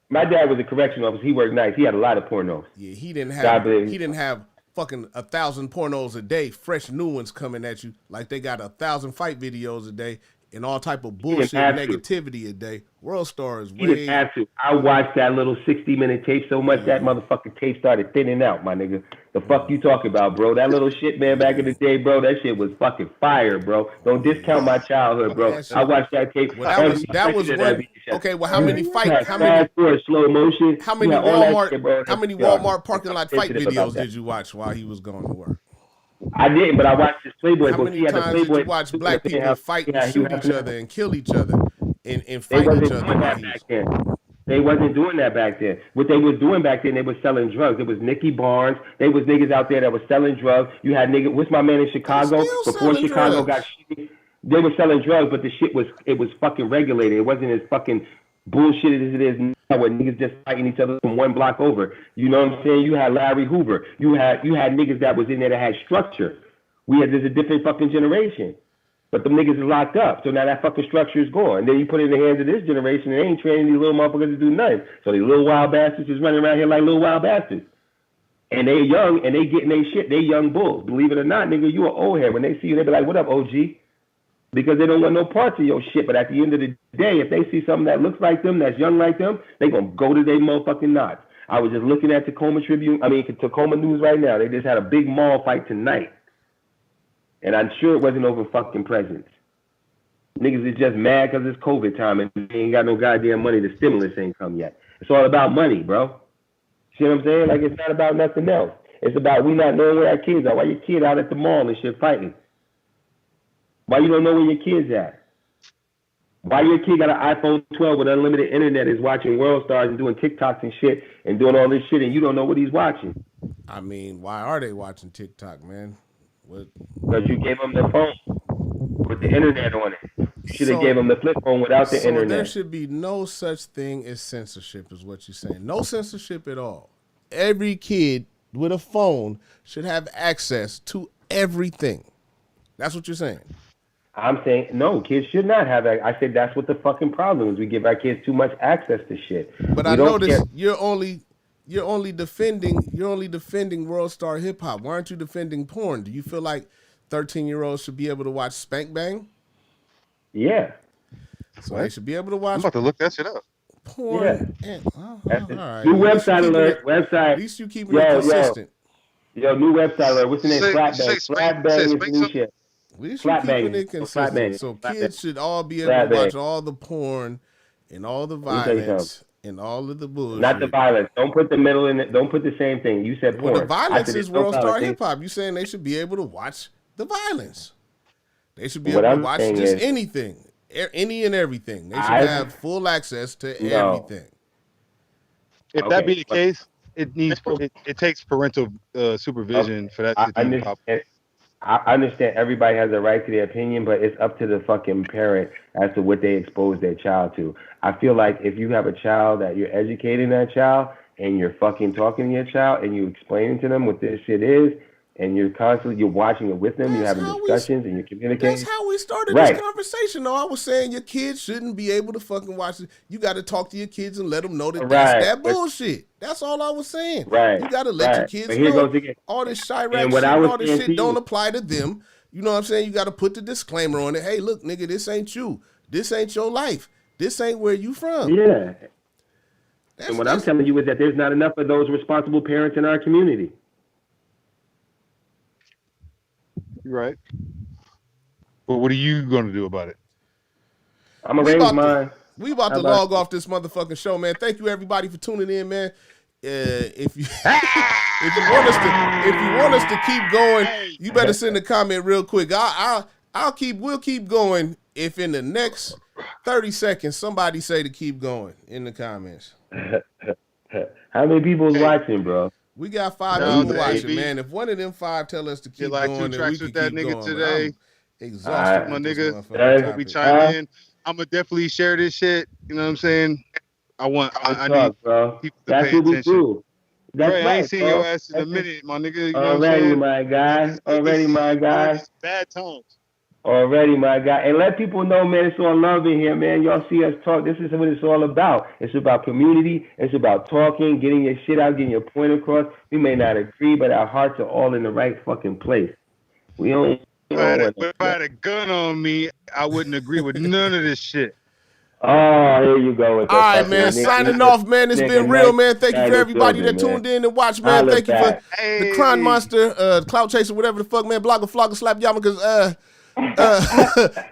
was a correctional officer. He worked nights. He had a lot of pornos. Yeah, he didn't have fucking 1,000 pornos a day, fresh new ones coming at you like they got 1,000 fight videos a day and all type of bullshit negativity a day. World Star is way. He didn't have to. I watched that little 60-minute tape so much that motherfucking tape started thinning out, my nigga. The fuck you talking about, bro? That little shit, man, back in the day, bro, that shit was fucking fire, bro. Don't discount my childhood, bro. I watched that tape. Well, that was what. Okay, well, how many fight? How many slow motion? How many Walmart? How many Walmart parking lot fight videos did you watch while he was going to work? I didn't, but I watched this Playboy book. How many times did you watch black people fight and shoot each other and kill each other and fight each other? Back then. They wasn't doing that back then. What they was doing back then, they was selling drugs. It was Nicky Barnes. They was niggas out there that was selling drugs. You had niggas. What's my man in Chicago? Before Chicago got shit, they were selling drugs, but the shit was fucking regulated. It wasn't as fucking bullshit as it is now, where niggas just fighting each other from one block over. You know what I'm saying? You had Larry Hoover. You had niggas that was in there that had structure. There's a different fucking generation. But them niggas is locked up. So now that fucking structure is gone. Then you put it in the hands of this generation and they ain't training these little motherfuckers to do nothing. So these little wild bastards is running around here like little wild bastards. And they young and they getting their shit. They young bulls. Believe it or not, nigga, you an old head. When they see you, they be like, what up, OG? Because they don't want no parts of your shit. But at the end of the day, if they see something that looks like them, that's young like them, they gonna go to their motherfucking knots. I was just looking at Tacoma News right now. They just had a big mall fight tonight. And I'm sure it wasn't over fucking presents. Niggas is just mad because it's COVID time and they ain't got no goddamn money. The stimulus ain't come yet. It's all about money, bro. See what I'm saying? Like, it's not about nothing else. It's about we not knowing where our kids are. Why your kid out at the mall and shit fighting? Why you don't know where your kid's at? Why your kid got an iPhone 12 with unlimited internet is watching World Stars and doing TikToks and shit and doing all this shit and you don't know what he's watching? I mean, why are they watching TikTok, man? Because you gave them the phone with the internet on it. You should have gave them the flip phone without the internet. There should be no such thing as censorship, is what you're saying. No censorship at all. Every kid with a phone should have access to everything. That's what you're saying. I'm saying no, kids should not have that. I said that's what the fucking problem is. We give our kids too much access to shit. But I noticed you're only defending World Star Hip Hop. Why aren't you defending porn? Do you feel like 13-year-olds should be able to watch Spank Bang? Yeah. So What? they should be able to I'm watch about to look that shit up. porn. Yeah. And all That's it. right. New Well, at least you website keeping alert. it. At Website. least you keeping it Yo, consistent. new website alert. What's the name? Say, you Flatbang. say spank? You said Flatbang is the spank new something? shit. At least you keeping Flatbang. it consistent. Flatbang. So Flatbang. kids should all be able to Flatbang. watch all the porn and all the Let me tell you something. violence and all of the Not the bullshit. violence. Don't put the middle in it. Don't put the same thing. You said Well, the porn. I violence said is there's no World violence. Star Hip Hop. You saying they should be able to watch the violence. They should be What able to I'm watch saying just is, anything, any and everything. They should I have full access to no. everything. If that be Okay, the but case, it takes parental supervision for that I shit to even pop. understand. I understand everybody has a right to their opinion, but it's up to the fucking parent as to what they expose their child to. I feel like if you have a child that you're educating that child and you're fucking talking to your child and you explaining to them what this shit is and you're watching it with them, you're That's having how we. discussions and you're That's communicating. how we started this Right. conversation. Though I was saying your kids shouldn't be able to fucking watch it. You got to talk to your kids and let them know that that's Right. that bullshit. That's all I was saying. Right. You got to let your Right. kids But here know goes again. all this Chirac And what shit I and was all this saying shit to don't you, apply to them. You know what I'm saying? You got to put the disclaimer on it. Hey, look, nigga, this ain't you. This ain't your life. This ain't where you from. yeah. That's, And what I'm telling you is that there's not enough of those responsible parents in our community. You're right. But what are you going to do about it? I'm gonna raise mine. We about How to about log off this motherfucking show, man. Thank you everybody for tuning in, man. If you if you want us to keep going, you better send a comment real quick. We'll keep going if in the next 30 seconds somebody say to keep going in the comments. How many people is watching, bro? We got 5 Shout out people to watching, AB. man. If one of them 5 tell us to Did keep like 2 going, then we tracks can with that keep nigga going. today. I'm exhausted My with this nigga. motherfucking Hope we topic. chime in. I'm gonna definitely share this shit. You know what I'm saying? I need bro. people to That's pay what we attention. do. That's Dre, I right, ain't seen bro. your ass in a minute, my nigga. You know what I'm Already, saying? my guy. It's good to see My you during guy. these bad times. Already, my guy. And let people know, man, it's all love in here, man. Y'all see us talk. This is what it's all about. It's about community. It's about talking, getting your shit out, getting your point across. We may not agree, but our hearts are all in the right fucking place. We don't. If I had a gun on me, I wouldn't agree with none of this shit. Oh, here you go with that. All right, man. Signing off, man. It's been real, man. Thank you for everybody that tuned in and watched, man. Thank you for the Crime Monster, Cloud Chaser, whatever the fuck, man. Blogger, Flogger, Slap Yama, because,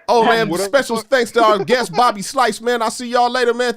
oh, man, special thanks to our guest, Bobby Slice, man. I'll see y'all later, man.